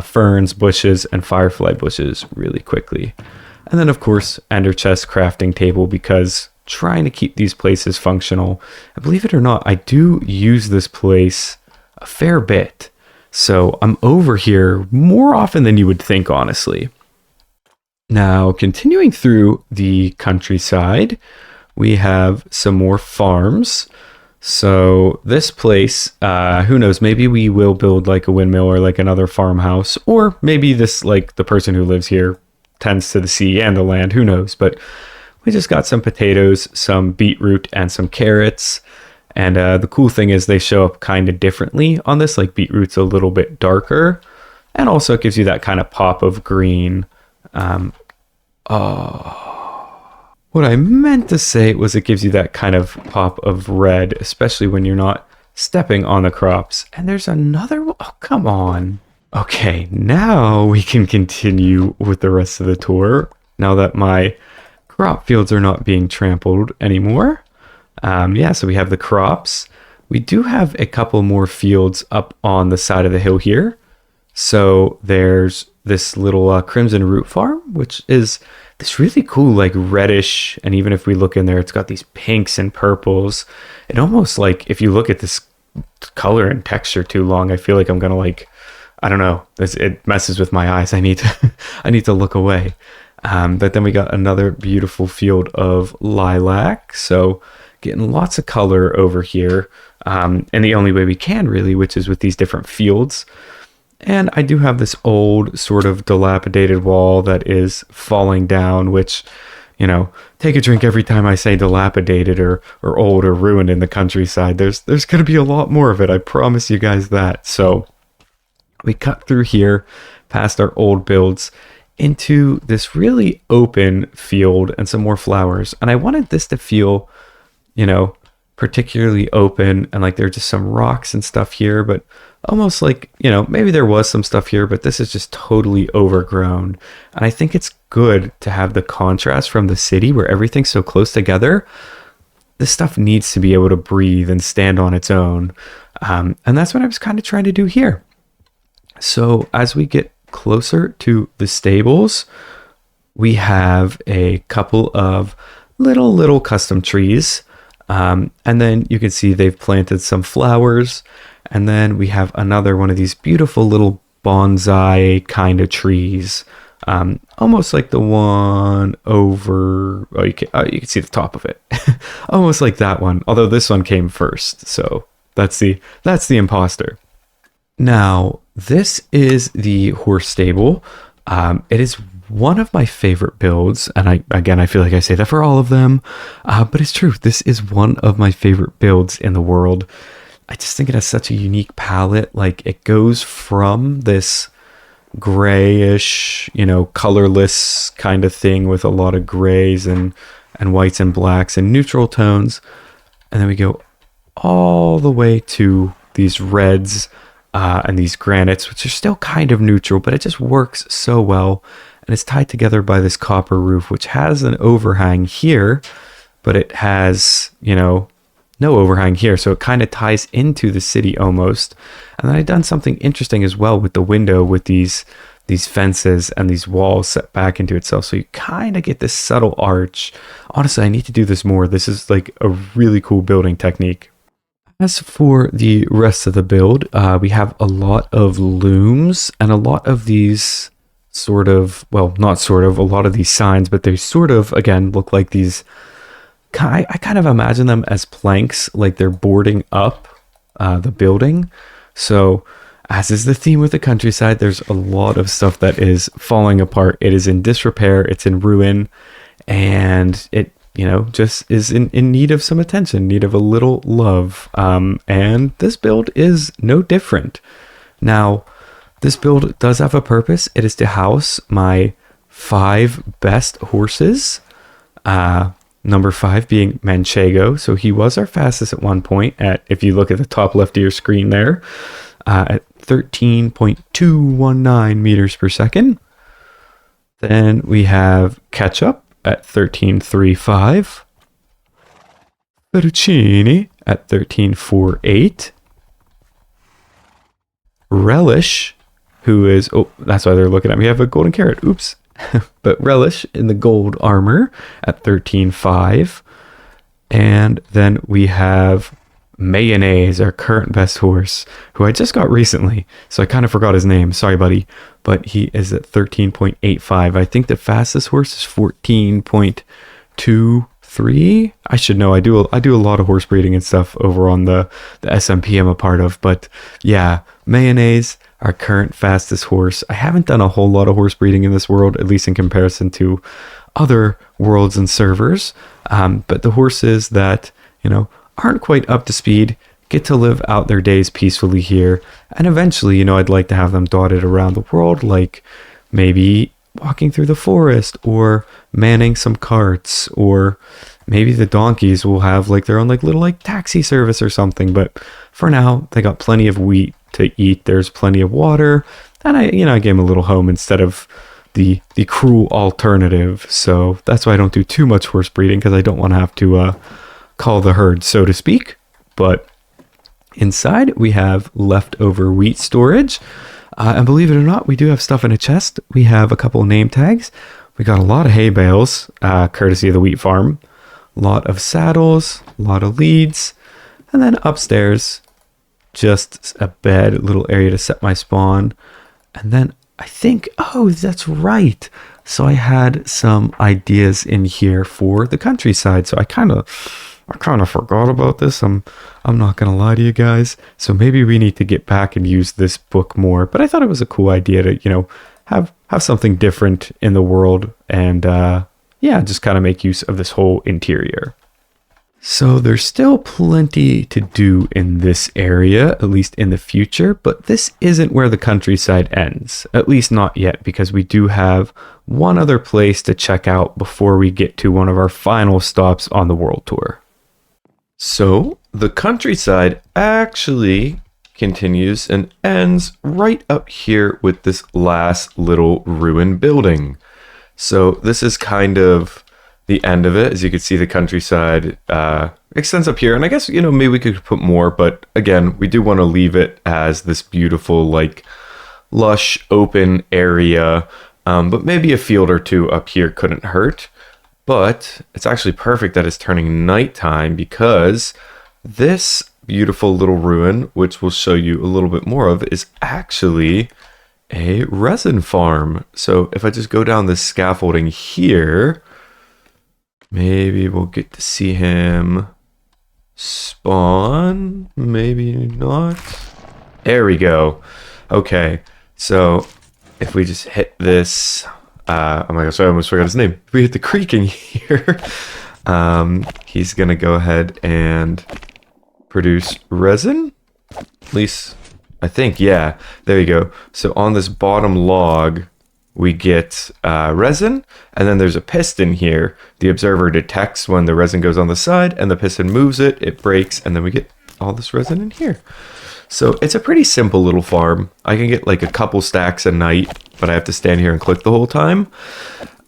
ferns, bushes, and firefly bushes really quickly. And then of course, ender chest crafting table, because trying to keep these places functional. And believe it or not, I do use this place a fair bit. So I'm over here more often than you would think, honestly. Now, continuing through the countryside, we have some more farms. So this place, who knows, maybe we will build like a windmill or like another farmhouse, or maybe this, like the person who lives here tends to the sea and the land, who knows. But we just got some potatoes, some beetroot, and some carrots. And the cool thing is they show up kind of differently on this, like beetroot's a little bit darker, and also it gives you that kind of pop of green. What I meant to say was it gives you that kind of pop of red, especially when you're not stepping on the crops. And there's another one. Oh, come on. Okay, now we can continue with the rest of the tour, now that my crop fields are not being trampled anymore. So we have the crops. We do have a couple more fields up on the side of the hill here. So there's this little crimson root farm, which is this really cool, like reddish. And even if we look in there, it's got these pinks and purples. It almost, like, if you look at this color and texture too long, I feel like I'm gonna, like, I don't know, it messes with my eyes. I need to look away. But then we got another beautiful field of lilac. So getting lots of color over here. And the only way we can, really, which is with these different fields. And I do have this old sort of dilapidated wall that is falling down, which, take a drink every time I say dilapidated or old or ruined in the countryside. There's going to be a lot more of it. I promise you guys that. So we cut through here past our old builds into this really open field and some more flowers. And I wanted this to feel, particularly open, and like there are just some rocks and stuff here, but almost like, maybe there was some stuff here, but this is just totally overgrown. And I think it's good to have the contrast from the city where everything's so close together. This stuff needs to be able to breathe and stand on its own. And that's what I was kind of trying to do here. So as we get closer to the stables, we have a couple of little custom trees. And then you can see they've planted some flowers. And then we have another one of these beautiful little bonsai kind of trees. Almost like the one over, you can see the top of it. Almost like that one, although this one came first. So that's the imposter. Now, this is the horse stable. It is one of my favorite builds, and I feel like I say that for all of them, but it's true. This is one of my favorite builds in the world. I just think it has such a unique palette. Like, it goes from this grayish, colorless kind of thing with a lot of grays and whites and blacks and neutral tones, and then we go all the way to these reds and these granites, which are still kind of neutral, but it just works so well. And it's tied together by this copper roof, which has an overhang here, but it has, no overhang here. So it kind of ties into the city almost. And then I've done something interesting as well with the window, with these fences and these walls set back into itself. So you kind of get this subtle arch. Honestly, I need to do this more. This is like a really cool building technique. As for the rest of the build, we have a lot of looms and a lot of these a lot of these signs, but they sort of, again, look like these, I kind of imagine them as planks, like they're boarding up the building. So as is the theme with the countryside, there's a lot of stuff that is falling apart. It is in disrepair, it's in ruin, and it just is in need of some attention, need of a little love. And this build is no different. Now, this build does have a purpose. It is to house my 5 best horses. Number 5 being Manchego. So he was our fastest at one point at, if you look at the top left of your screen there, at 13.219 meters per second. Then we have Ketchup at 13.35. Fettuccine at 13.48. Relish, who is, oh, that's why they're looking at me. I have a golden carrot. Oops. But Relish in the gold armor at 13.5. And then we have Mayonnaise, our current best horse, who I just got recently. So I kind of forgot his name. Sorry, buddy. But he is at 13.85. I think the fastest horse is 14.23. I should know. I do a lot of horse breeding and stuff over on the SMP I'm a part of. But yeah, Mayonnaise, our current fastest horse. I haven't done a whole lot of horse breeding in this world, at least in comparison to other worlds and servers. But the horses that, aren't quite up to speed get to live out their days peacefully here. And eventually, I'd like to have them dotted around the world, like maybe walking through the forest or manning some carts, or maybe the donkeys will have like their own like little like taxi service or something. But for now, they got plenty of wheat to eat. There's plenty of water, and I gave them a little home instead of the cruel alternative. So that's why I don't do too much horse breeding, because I don't want to have to call the herd, so to speak. But inside we have leftover wheat storage, and believe it or not, we do have stuff in a chest. We have a couple of name tags. We got a lot of hay bales, courtesy of the wheat farm, a lot of saddles, a lot of leads, and then upstairs just a bed, a little area to set my spawn. And then I think, oh, that's right, so I had some ideas in here for the countryside. So I kind of forgot about this. I'm not gonna lie to you guys. So maybe we need to get back and use this book more. But I thought it was a cool idea to have something different in the world, and just kind of make use of this whole interior. So there's still plenty to do in this area, at least in the future, but this isn't where the countryside ends, at least not yet, because we do have one other place to check out before we get to one of our final stops on the world tour. So the countryside actually continues and ends right up here with this last little ruined building. So this is kind of the end of it. As you can see, the countryside extends up here, and I guess maybe we could put more, but again, we do want to leave it as this beautiful like lush open area, but maybe a field or two up here couldn't hurt. But it's actually perfect that it's turning nighttime, because this beautiful little ruin, which we'll show you a little bit more of, is actually a resin farm. So if I just go down this scaffolding here, maybe we'll get to see him spawn. Maybe not. There we go. Okay, so if we just hit this, oh my gosh, I almost forgot his name. If we hit the creaking here, he's gonna go ahead and produce resin. At least I think, yeah. There you go. So on this bottom log, we get resin, and then there's a piston here. The observer detects when the resin goes on the side, and the piston moves it, it breaks, and then we get all this resin in here. So it's a pretty simple little farm. I can get like a couple stacks a night, but I have to stand here and click the whole time.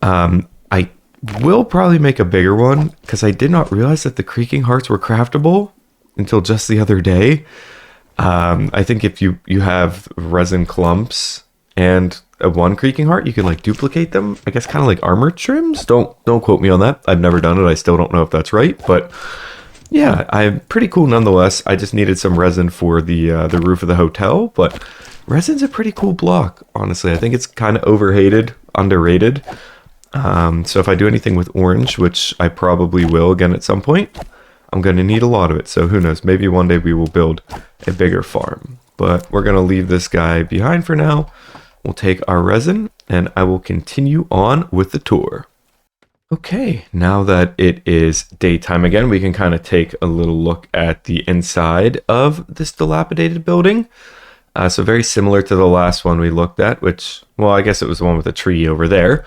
I will probably make a bigger one, because I did not realize that the creaking hearts were craftable until just the other day. I think if you have resin clumps and one creaking heart, you can like duplicate them, I guess, kind of like armor trims. Don't quote me on that. I've never done it. I still don't know if that's right, but yeah, I'm pretty cool nonetheless. I just needed some resin for the roof of the hotel, but resin's a pretty cool block, honestly. I think it's kind of overhated, underrated. So if I do anything with orange, which I probably will again at some point, I'm going to need a lot of it. So who knows, maybe one day we will build a bigger farm, but we're going to leave this guy behind for now. We'll take our resin, and I will continue on with the tour. Okay, now that it is daytime again, we can kind of take a little look at the inside of this dilapidated building. So very similar to the last one we looked at, which, well, I guess it was the one with the tree over there.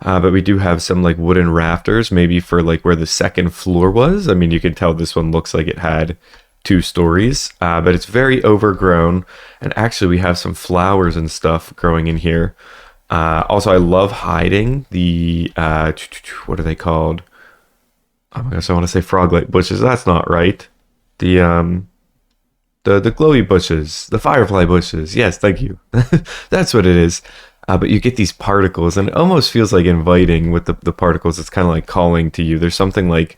But we do have some like wooden rafters, maybe for like where the second floor was. I mean, you can tell this one looks like it had 2 stories, but it's very overgrown. And actually, we have some flowers and stuff growing in here. Also, I love hiding the what are they called? Oh my gosh, I want to say frog-like bushes. That's not right. The the glowy bushes, the firefly bushes. Yes, thank you. That's what it is. But you get these particles, and it almost feels like inviting with the particles. It's kind of like calling to you. There's something like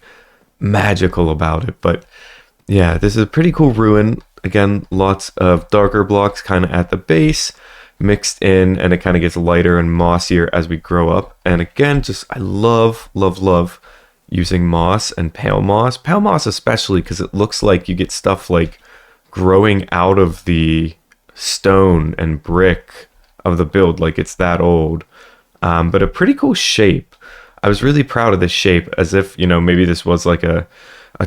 magical about it. But yeah, this is a pretty cool ruin. Again, lots of darker blocks kind of at the base mixed in, and it kind of gets lighter and mossier as we grow up. And again, just I love using moss and pale moss especially, because it looks like you get stuff like growing out of the stone and brick of the build, like it's that old. But a pretty cool shape. I was really proud of this shape, as if, you know, maybe this was like a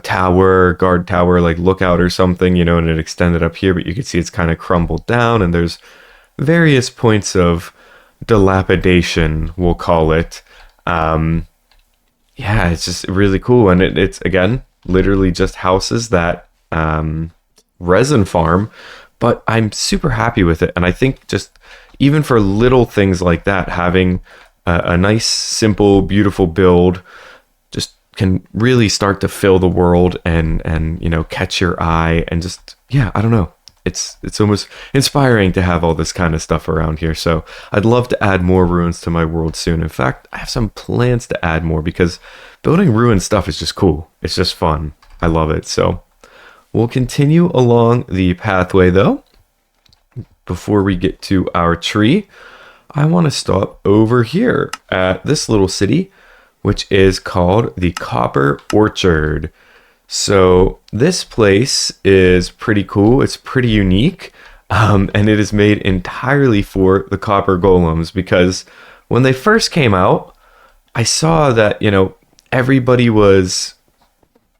tower, guard tower, like lookout or something, you know, and it extended up here, but you can see it's kind of crumbled down, and there's various points of dilapidation, we'll call it. Yeah, it's just really cool. And it's again, literally just houses that resin farm, but I'm super happy with it. And I think just even for little things like that, having a nice, simple, beautiful build just can really start to fill the world and you know, catch your eye, and just, yeah, I don't know. It's almost inspiring to have all this kind of stuff around here. So I'd love to add more ruins to my world soon. In fact, I have some plans to add more, because building ruin stuff is just cool. It's just fun. I love it. So we'll continue along the pathway though. Before we get to our tree, I want to stop over here at this little city, which is called the Copper Orchard. So this place is pretty cool. It's pretty unique. And it is made entirely for the copper golems, because when they first came out, I saw that, you know, everybody was,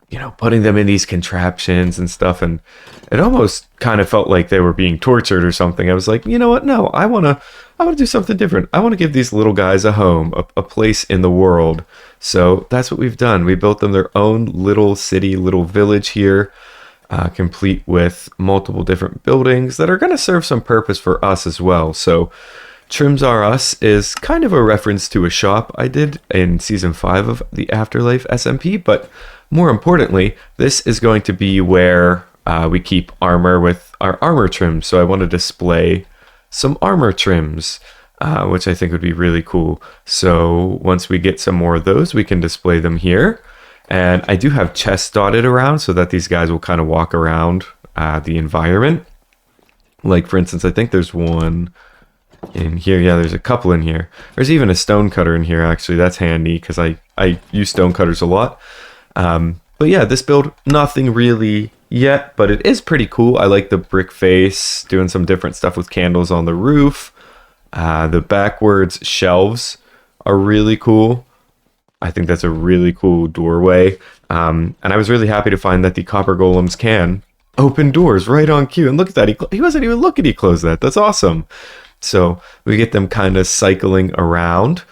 you know, putting them in these contraptions and stuff. And it almost kind of felt like they were being tortured or something. I was like, you know what? No, I want to do something different. I want to give these little guys a home, a place in the world. So that's what we've done. We built them their own little city, little village here, complete with multiple different buildings that are going to serve some purpose for us as well. So Trims R Us is kind of a reference to a shop I did in season 5 of the Afterlife SMP, but more importantly, this is going to be where we keep armor with our armor trims. So I want to display some armor trims, which I think would be really cool. So once we get some more of those, we can display them here. And I do have chests dotted around so that these guys will kind of walk around the environment. Like, for instance, I think there's one in here. Yeah, there's a couple in here. There's even a stone cutter in here, actually. That's handy because I use stone cutters a lot. But yeah, this build, nothing really yet, but it is pretty cool. I like the brick face, doing some different stuff with candles on the roof. The backwards shelves are really cool. I think that's a really cool doorway. And I was really happy to find that the copper golems can open doors right on cue. And look at that. He wasn't even looking. He closed that. That's awesome. So we get them kind of cycling around.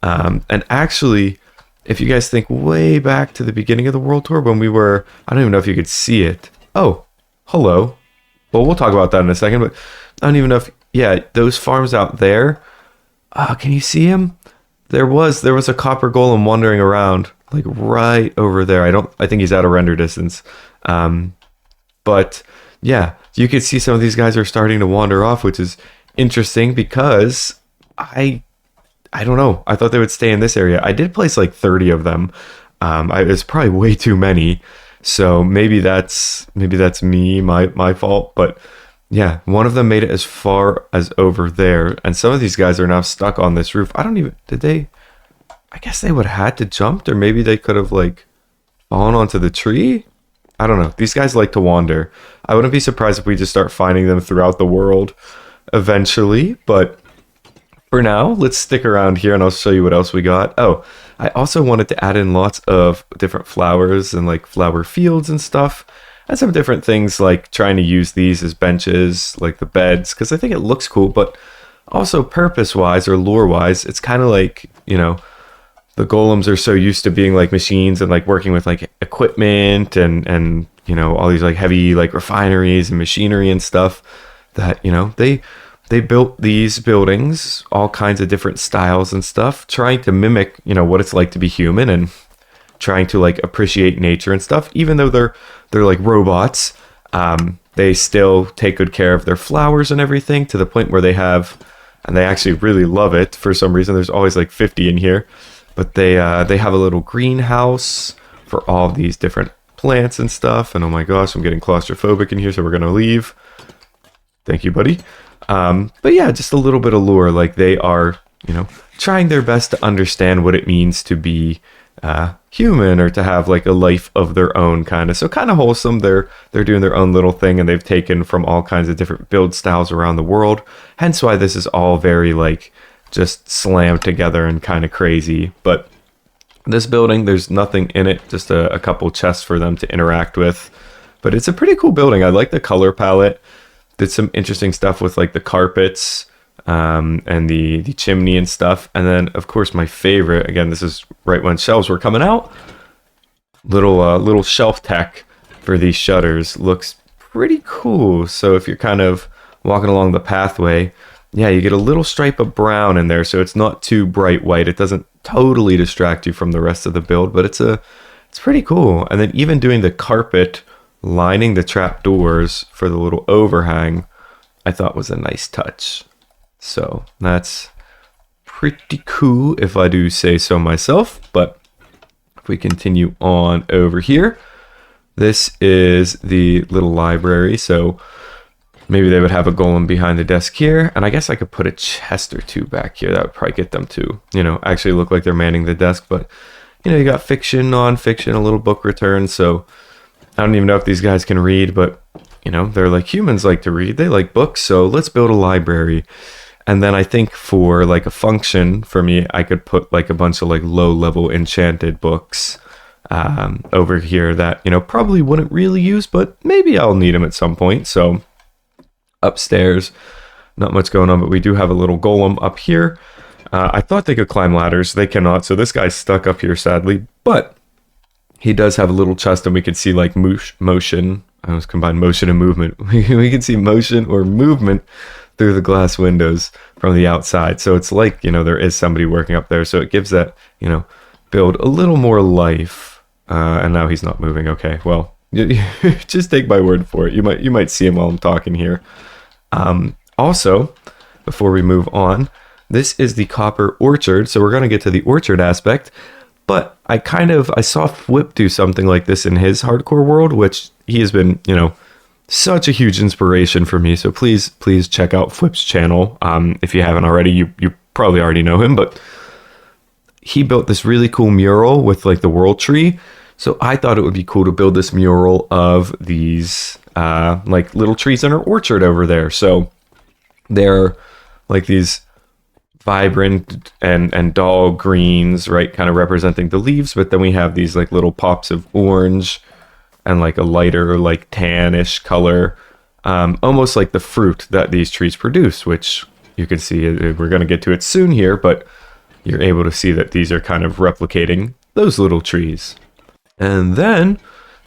And actually, if you guys think way back to the beginning of the world tour when we were, I don't even know if you could see it. Oh, hello. Well, we'll talk about that in a second, but I don't even know if, yeah, those farms out there, can you see him? There was a copper golem wandering around, like right over there. I think he's out of render distance. But yeah, you could see some of these guys are starting to wander off, which is interesting because I don't know. I thought they would stay in this area. I did place like 30 of them. It's probably way too many. So maybe that's me, my fault. But yeah, one of them made it as far as over there. And some of these guys are now stuck on this roof. I guess they would have had to jump, or maybe they could have like fallen onto the tree. I don't know. These guys like to wander. I wouldn't be surprised if we just start finding them throughout the world eventually. But for now, let's stick around here and I'll show you what else we got. Oh, I also wanted to add in lots of different flowers and like flower fields and stuff. And some different things like trying to use these as benches, like the beds, because I think it looks cool, but also purpose-wise or lore-wise, it's kind of like, you know, the golems are so used to being like machines and like working with like equipment and you know, all these like heavy like refineries and machinery and stuff that, you know, they built these buildings, all kinds of different styles and stuff, trying to mimic, you know, what it's like to be human and trying to like appreciate nature and stuff. Even though they're like robots, they still take good care of their flowers and everything, to the point where they have, and they actually really love it for some reason. There's always like 50 in here, but they have a little greenhouse for all of these different plants and stuff. And oh my gosh, I'm getting claustrophobic in here, so we're gonna leave. Thank you, buddy. But yeah, just a little bit of lore. Like they are, you know, trying their best to understand what it means to be human, or to have like a life of their own, kind of. So kind of wholesome. They're doing their own little thing, and they've taken from all kinds of different build styles around the world. Hence why this is all very like just slammed together and kind of crazy. But this building, there's nothing in it, just a couple chests for them to interact with. But it's a pretty cool building. I like the color palette. Did some interesting stuff with like the carpets and the chimney and stuff. And then of course my favorite, again, this is right when shelves were coming out, little shelf tech for these shutters. Looks pretty cool. So if you're kind of walking along the pathway, yeah, you get a little stripe of brown in there, so it's not too bright white. It doesn't totally distract you from the rest of the build, but it's pretty cool. And then even doing the carpet lining the trap doors for the little overhang, I thought was a nice touch. So that's pretty cool, if I do say so myself. But if we continue on over here, this is the little library. So maybe they would have a golem behind the desk here, and I guess I could put a chest or two back here. That would probably get them to, you know, actually look like they're manning the desk. But, you know, you got fiction, non-fiction, a little book return. So I don't even know if these guys can read, but, you know, they're like humans like to read. They like books, so let's build a library. And then I think for like a function for me, I could put like a bunch of like low-level enchanted books over here that, you know, probably wouldn't really use, but maybe I'll need them at some point. So upstairs, not much going on, but we do have a little golem up here. I thought they could climb ladders. They cannot, so this guy's stuck up here, sadly. But he does have a little chest, and we can see like motion. I almost combined motion and movement. We can see motion or movement through the glass windows from the outside. So it's like, you know, there is somebody working up there. So it gives that, you know, build a little more life. And now he's not moving. Okay, well, just take my word for it. You might see him while I'm talking here. Also, before we move on, this is the copper orchard. So we're going to get to the orchard aspect, but I saw Whip do something like this in his hardcore world, which he has been, you know, such a huge inspiration for me. So please check out Flip's channel. If you haven't already, you probably already know him, but he built this really cool mural with like the world tree. So I thought it would be cool to build this mural of these like little trees in our orchard over there. So they're like these vibrant and dull greens, right? Kind of representing the leaves. But then we have these like little pops of orange and like a lighter, like tannish color, almost like the fruit that these trees produce, which you can see, we're going to get to it soon here, but you're able to see that these are kind of replicating those little trees. And then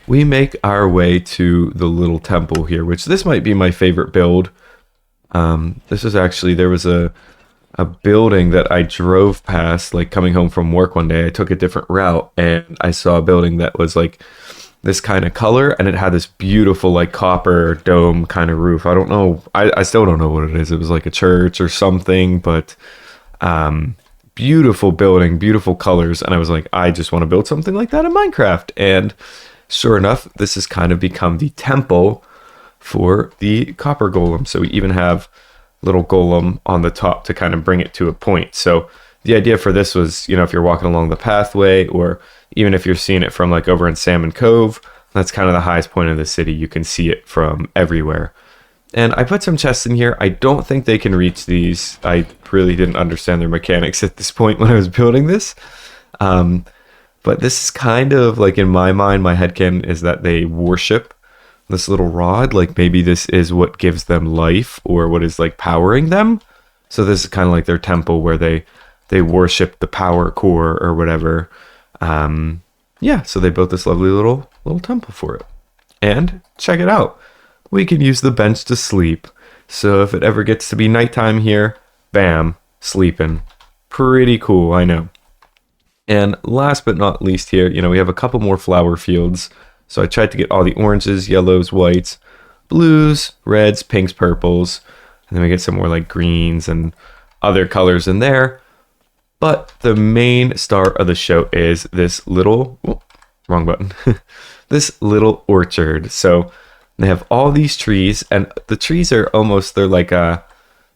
we make our way to the little temple here, which this might be my favorite build. This is actually, there was a building that I drove past, like coming home from work one day. I took a different route and I saw a building that was like this kind of color, and it had this beautiful like copper dome kind of roof. I don't know, I still don't know what it is. It was like a church or something, but beautiful building, beautiful colors. And I was like, I just want to build something like that in Minecraft. And sure enough, this has kind of become the temple for the copper golem. So we even have little golem on the top to kind of bring it to a point. So the idea for this was, you know, if you're walking along the pathway, or even if you're seeing it from like over in Salmon Cove, that's kind of the highest point of the city. You can see it from everywhere. And I put some chests in here. I don't think they can reach these. I really didn't understand their mechanics at this point when I was building this. But this is kind of like, in my mind, my headcanon is that they worship this little rod. Like maybe this is what gives them life, or what is like powering them. So this is kind of like their temple where they worship the power core or whatever. Yeah, so they built this lovely little temple for it. And check it out. We can use the bench to sleep. So if it ever gets to be nighttime here, bam, sleeping. Pretty cool, I know. And last but not least here, we have a couple more flower fields. So I tried to get all the oranges, yellows, whites, blues, reds, pinks, purples. And then we get some more like greens and other colors in there. But the main star of the show is this little, wrong button, this little orchard. So they have all these trees, and the trees are almost, they're like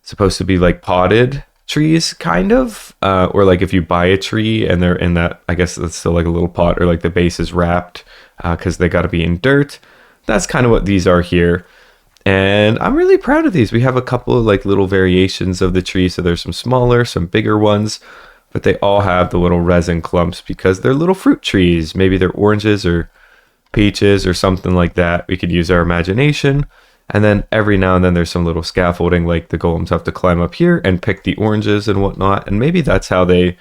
supposed to be like potted trees, kind of. Or like if you buy a tree and they're in that, I guess it's still like a little pot, or like the base is wrapped because they got to be in dirt. That's kind of what these are here. And I'm really proud of these. We have a couple of like little variations of the tree. So there's some smaller, some bigger ones, but they all have the little resin clumps because they're little fruit trees. Maybe they're oranges or peaches or something like that. We could use our imagination. And then every now and then there's some little scaffolding, like the golems have to climb up here and pick the oranges and whatnot. And maybe that's how they,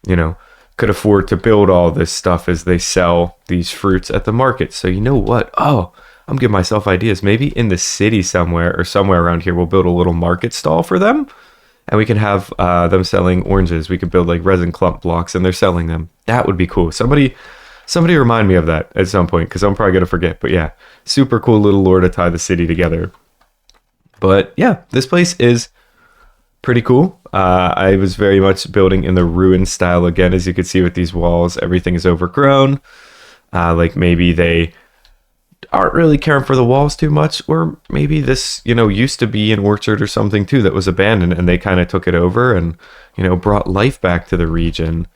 could afford to build all this stuff, as they sell these fruits at the market. So you know what? Oh, I'm giving myself ideas. Maybe in the city somewhere, or somewhere around here, we'll build a little market stall for them. And we can have them selling oranges. We could build like resin clump blocks and they're selling them. That would be cool. Somebody remind me of that at some point, because I'm probably going to forget. But yeah, super cool little lore to tie the city together. But yeah, this place is pretty cool. I was very much building in the ruin style again. As you can see with these walls, everything is overgrown. Like maybe they aren't really caring for the walls too much, or maybe this, used to be an orchard or something too that was abandoned, and they kind of took it over and, brought life back to the region.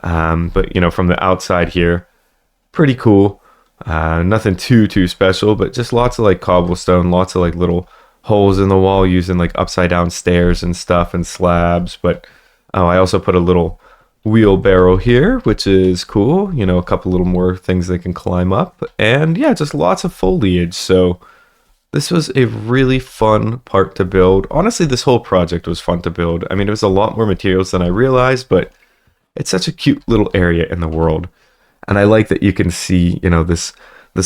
But, from the outside here, pretty cool. Nothing too special, but just lots of like cobblestone, lots of like little holes in the wall using like upside down stairs and stuff and slabs. But I also put a little wheelbarrow here, which is cool. A couple little more things they can climb up, and yeah, just lots of foliage. So this was a really fun part to build. Honestly, this whole project was fun to build. I mean, it was a lot more materials than I realized, but it's such a cute little area in the world. And I like that you can see, this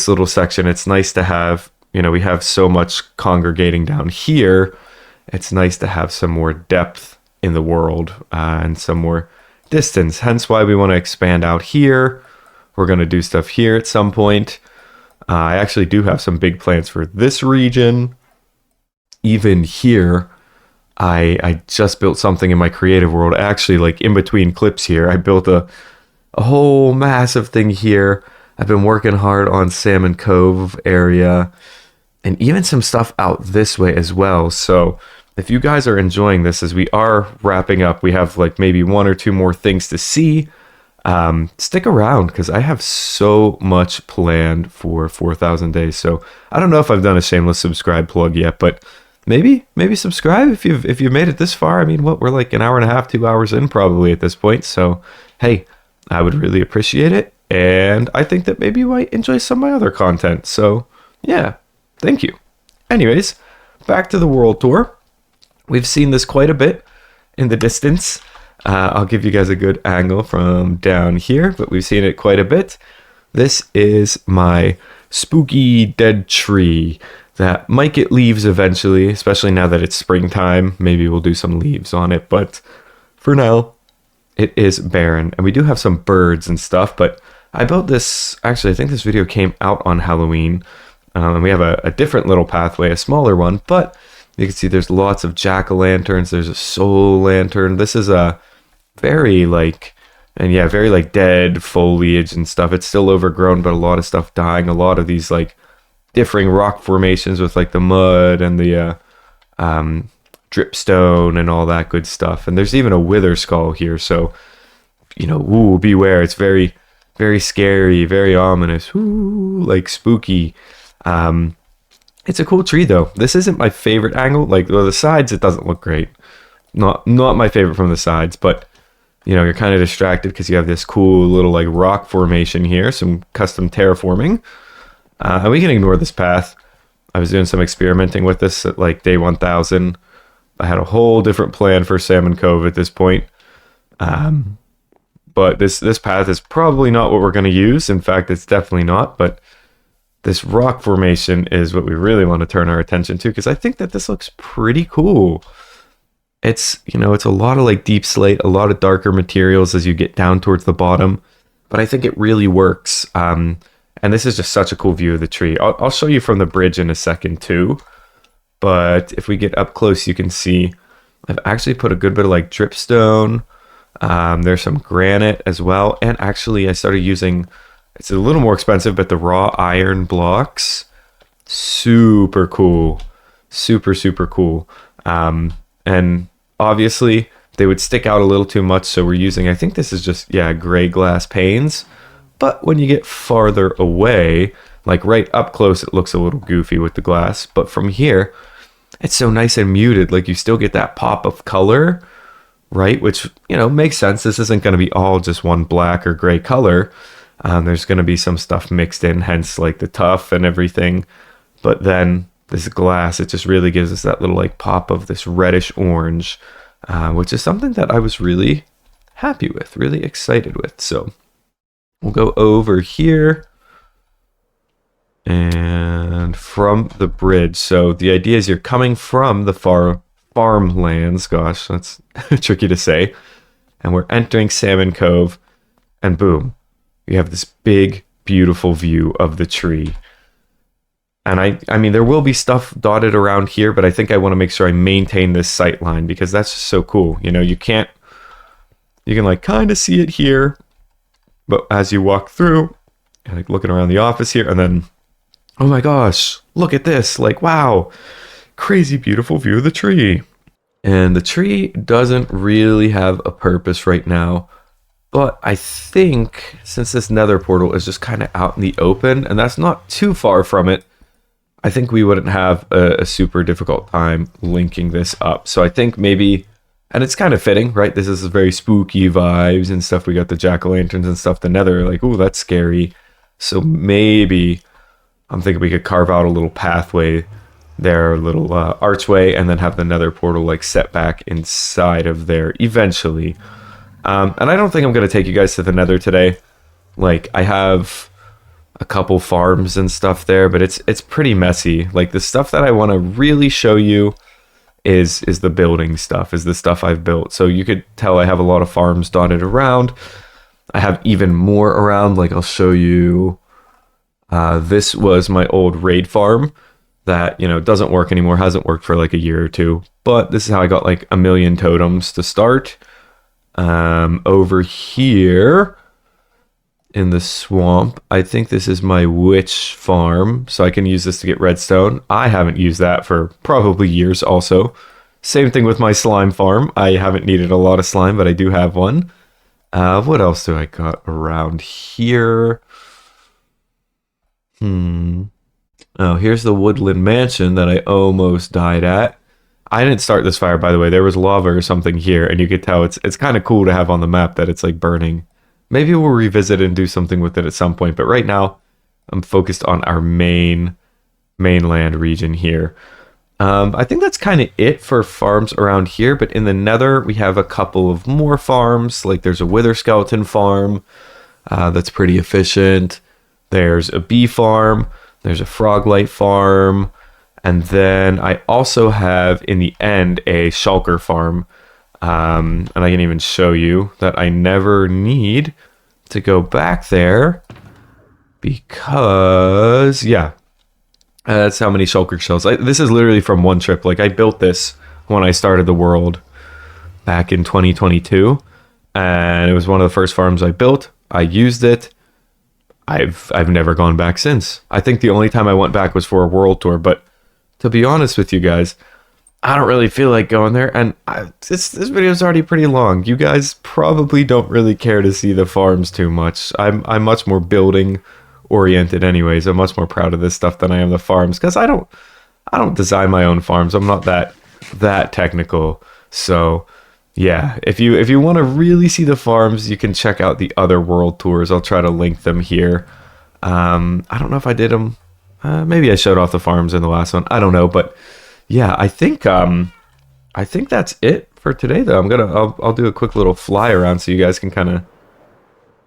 little section. It's nice to have, we have so much congregating down here. It's nice to have some more depth in the world and some more distance. Hence why we want to expand out here. We're going to do stuff here at some point. I actually do have some big plans for this region. Even here, I just built something in my creative world. Actually, like in between clips here, I built a whole massive thing here. I've been working hard on Salmon Cove area, and even some stuff out this way as well. So if you guys are enjoying this, as we are wrapping up, we have like maybe one or two more things to see. Stick around, because I have so much planned for 4,000 days. So I don't know if I've done a shameless subscribe plug yet, but maybe subscribe if you've made it this far. I mean, we're like an hour and a half, 2 hours in probably at this point. So hey, I would really appreciate it. And I think that maybe you might enjoy some of my other content. So yeah, thank you. Anyways, back to the world tour. We've seen this quite a bit in the distance. I'll give you guys a good angle from down here, but we've seen it quite a bit. This is my spooky dead tree that might get leaves eventually, especially now that it's springtime. Maybe we'll do some leaves on it, but for now, it is barren. And we do have some birds and stuff, but I built this, actually, I think this video came out on Halloween, and we have a different little pathway, a smaller one, but you can see there's lots of jack-o'-lanterns. There's a soul lantern. This is a very like dead foliage and stuff. It's still overgrown, but a lot of stuff dying. A lot of these like differing rock formations with like the mud and the dripstone and all that good stuff. And there's even a wither skull here. So, ooh, beware. It's very, very scary, very ominous. Ooh, like spooky. And It's a cool tree though. This isn't my favorite angle. Like the sides, it doesn't look great. Not my favorite from the sides, but you know, you're kind of distracted because you have this cool little like rock formation here, some custom terraforming. And we can ignore this path. I was doing some experimenting with this at like day 1000. I had a whole different plan for Salmon Cove at this point. But this path is probably not what we're going to use. In fact, it's definitely not. But this rock formation is what we really want to turn our attention to, because I think that this looks pretty cool. It's, you know, it's a lot of like deep slate, a lot of darker materials as you get down towards the bottom. But I think it really works. And this is just such a cool view of the tree. I'll show you from the bridge in a second too. But if we get up close, you can see I've actually put a good bit of like dripstone. There's some granite as well. And actually I started using, it's a little more expensive, but the raw iron blocks, super cool. Super, super cool. And obviously they would stick out a little too much. So we're using, I think this is just, yeah, gray glass panes. But when you get farther away, like right up close, it looks a little goofy with the glass. But from here, it's so nice and muted. Like you still get that pop of color, right? Which, you know, makes sense. This isn't going to be all just one black or gray color. There's going to be some stuff mixed in, hence like the tuff and everything. But then this glass, it just really gives us that little like pop of this reddish orange, which is something that I was really happy with, really excited with. So we'll go over here and from the bridge. So the idea is you're coming from the farmlands. Gosh, that's tricky to say. And we're entering Salmon Cove, and boom, you have this big, beautiful view of the tree. And I mean, there will be stuff dotted around here, but I think I want to make sure I maintain this sight line because that's just so cool. You know, you can like kind of see it here, but as you walk through, you're like looking around the office here, and then, oh my gosh, look at this. Like, wow, crazy beautiful view of the tree. And the tree doesn't really have a purpose right now, but I think since this nether portal is just kind of out in the open, and that's not too far from it, I think we wouldn't have a super difficult time linking this up. So I think maybe, and it's kind of fitting, right? This is very spooky vibes and stuff. We got the jack-o'-lanterns and stuff. The nether, like, ooh, that's scary. So maybe I'm thinking we could carve out a little pathway there, a little archway, and then have the nether portal like set back inside of there eventually. And I don't think I'm going to take you guys to the nether today. Like, I have a couple farms and stuff there, but it's pretty messy. Like, the stuff that I want to really show you is the building stuff, is the stuff I've built. So you could tell I have a lot of farms dotted around. I have even more around. Like, I'll show you. This was my old raid farm that, you know, doesn't work anymore, hasn't worked for like a year or two. But this is how I got like 1 million totems to start. Over here in the swamp, I think this is my witch farm, so I can use this to get redstone. I haven't used that for probably years also. Same thing with my slime farm. I haven't needed a lot of slime, but I do have one. What else do I got around here? Oh, here's the woodland mansion that I almost died at. I didn't start this fire, by the way. There was lava or something here, and you could tell it's kind of cool to have on the map that it's like burning. Maybe we'll revisit and do something with it at some point, but right now I'm focused on our mainland region here. I think that's kind of it for farms around here, but in the nether we have a couple of more farms. Like there's a wither skeleton farm that's pretty efficient. There's a bee farm. There's a froglight farm. And then I also have, in the end, a shulker farm. And I can even show you that I never need to go back there because, yeah, that's how many shulker shells. This is literally from one trip. Like, I built this when I started the world back in 2022. And it was one of the first farms I built. I used it. I've never gone back since. I think the only time I went back was for a world tour, but to be honest with you guys, I don't really feel like going there, and this video is already pretty long. You guys probably don't really care to see the farms too much. I'm much more building oriented anyways. I'm much more proud of this stuff than I am the farms, because I don't I don't design my own farms. I'm not that technical. So yeah, if you want to really see the farms, you can check out the other world tours. I'll try to link them here. I don't know if I did them. Maybe I showed off the farms in the last one. I don't know, but yeah, I think that's it for today. Though I'll do a quick little fly around so you guys can kind of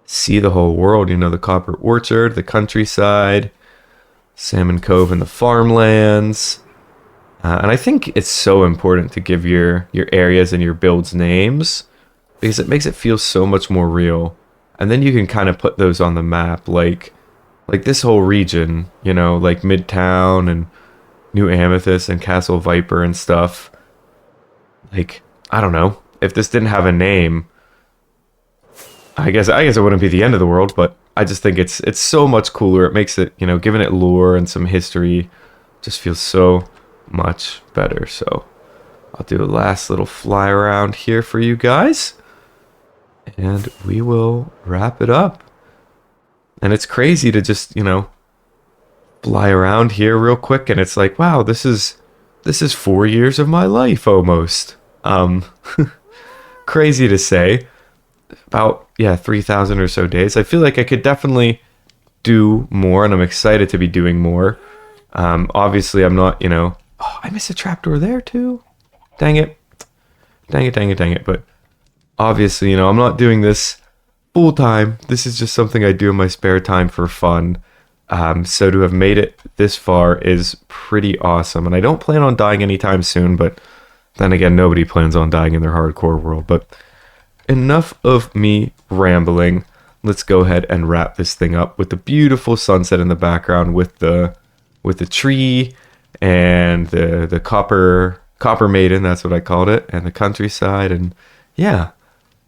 see the whole world. You know, the Copper Orchard, the countryside, Salmon Cove, and the farmlands. And I think it's so important to give your areas and your builds names because it makes it feel so much more real. And then you can kind of put those on the map, like this whole region, you know, like Midtown and New Amethyst and ztVypr and stuff. Like, I don't know, if this didn't have a name, I guess it wouldn't be the end of the world, but I just think it's so much cooler. It makes it, you know, giving it lore and some history just feels so much better. So I'll do a last little fly around here for you guys and we will wrap it up. And it's crazy to just, you know, fly around here real quick and it's like, wow, this is 4 years of my life almost. Crazy to say. About 3,000 or so days. I feel like I could definitely do more and I'm excited to be doing more. Obviously I'm not, you know, oh, I missed a trapdoor there too. Dang it. But obviously, you know, I'm not doing this full time. This is just something I do in my spare time for fun. So to have made it this far is pretty awesome. And I don't plan on dying anytime soon, but then again, nobody plans on dying in their hardcore world. But enough of me rambling. Let's go ahead and wrap this thing up with the beautiful sunset in the background with the tree and the copper maiden, that's what I called it, and the countryside. And yeah,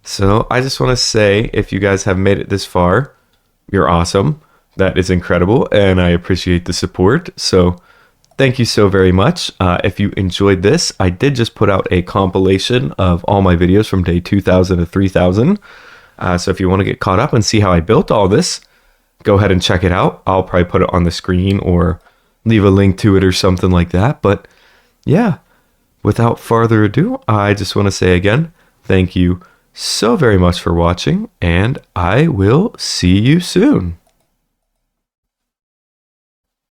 so I just want to say, if you guys have made it this far, you're awesome. That is incredible, and I appreciate the support. So thank you so very much. If you enjoyed this, I did just put out a compilation of all my videos from day 2000 to 3000. So if you want to get caught up and see how I built all this, go ahead and check it out. I'll probably put it on the screen or leave a link to it or something like that. But yeah, without further ado, I just want to say again, thank you so very much for watching, and I will see you soon.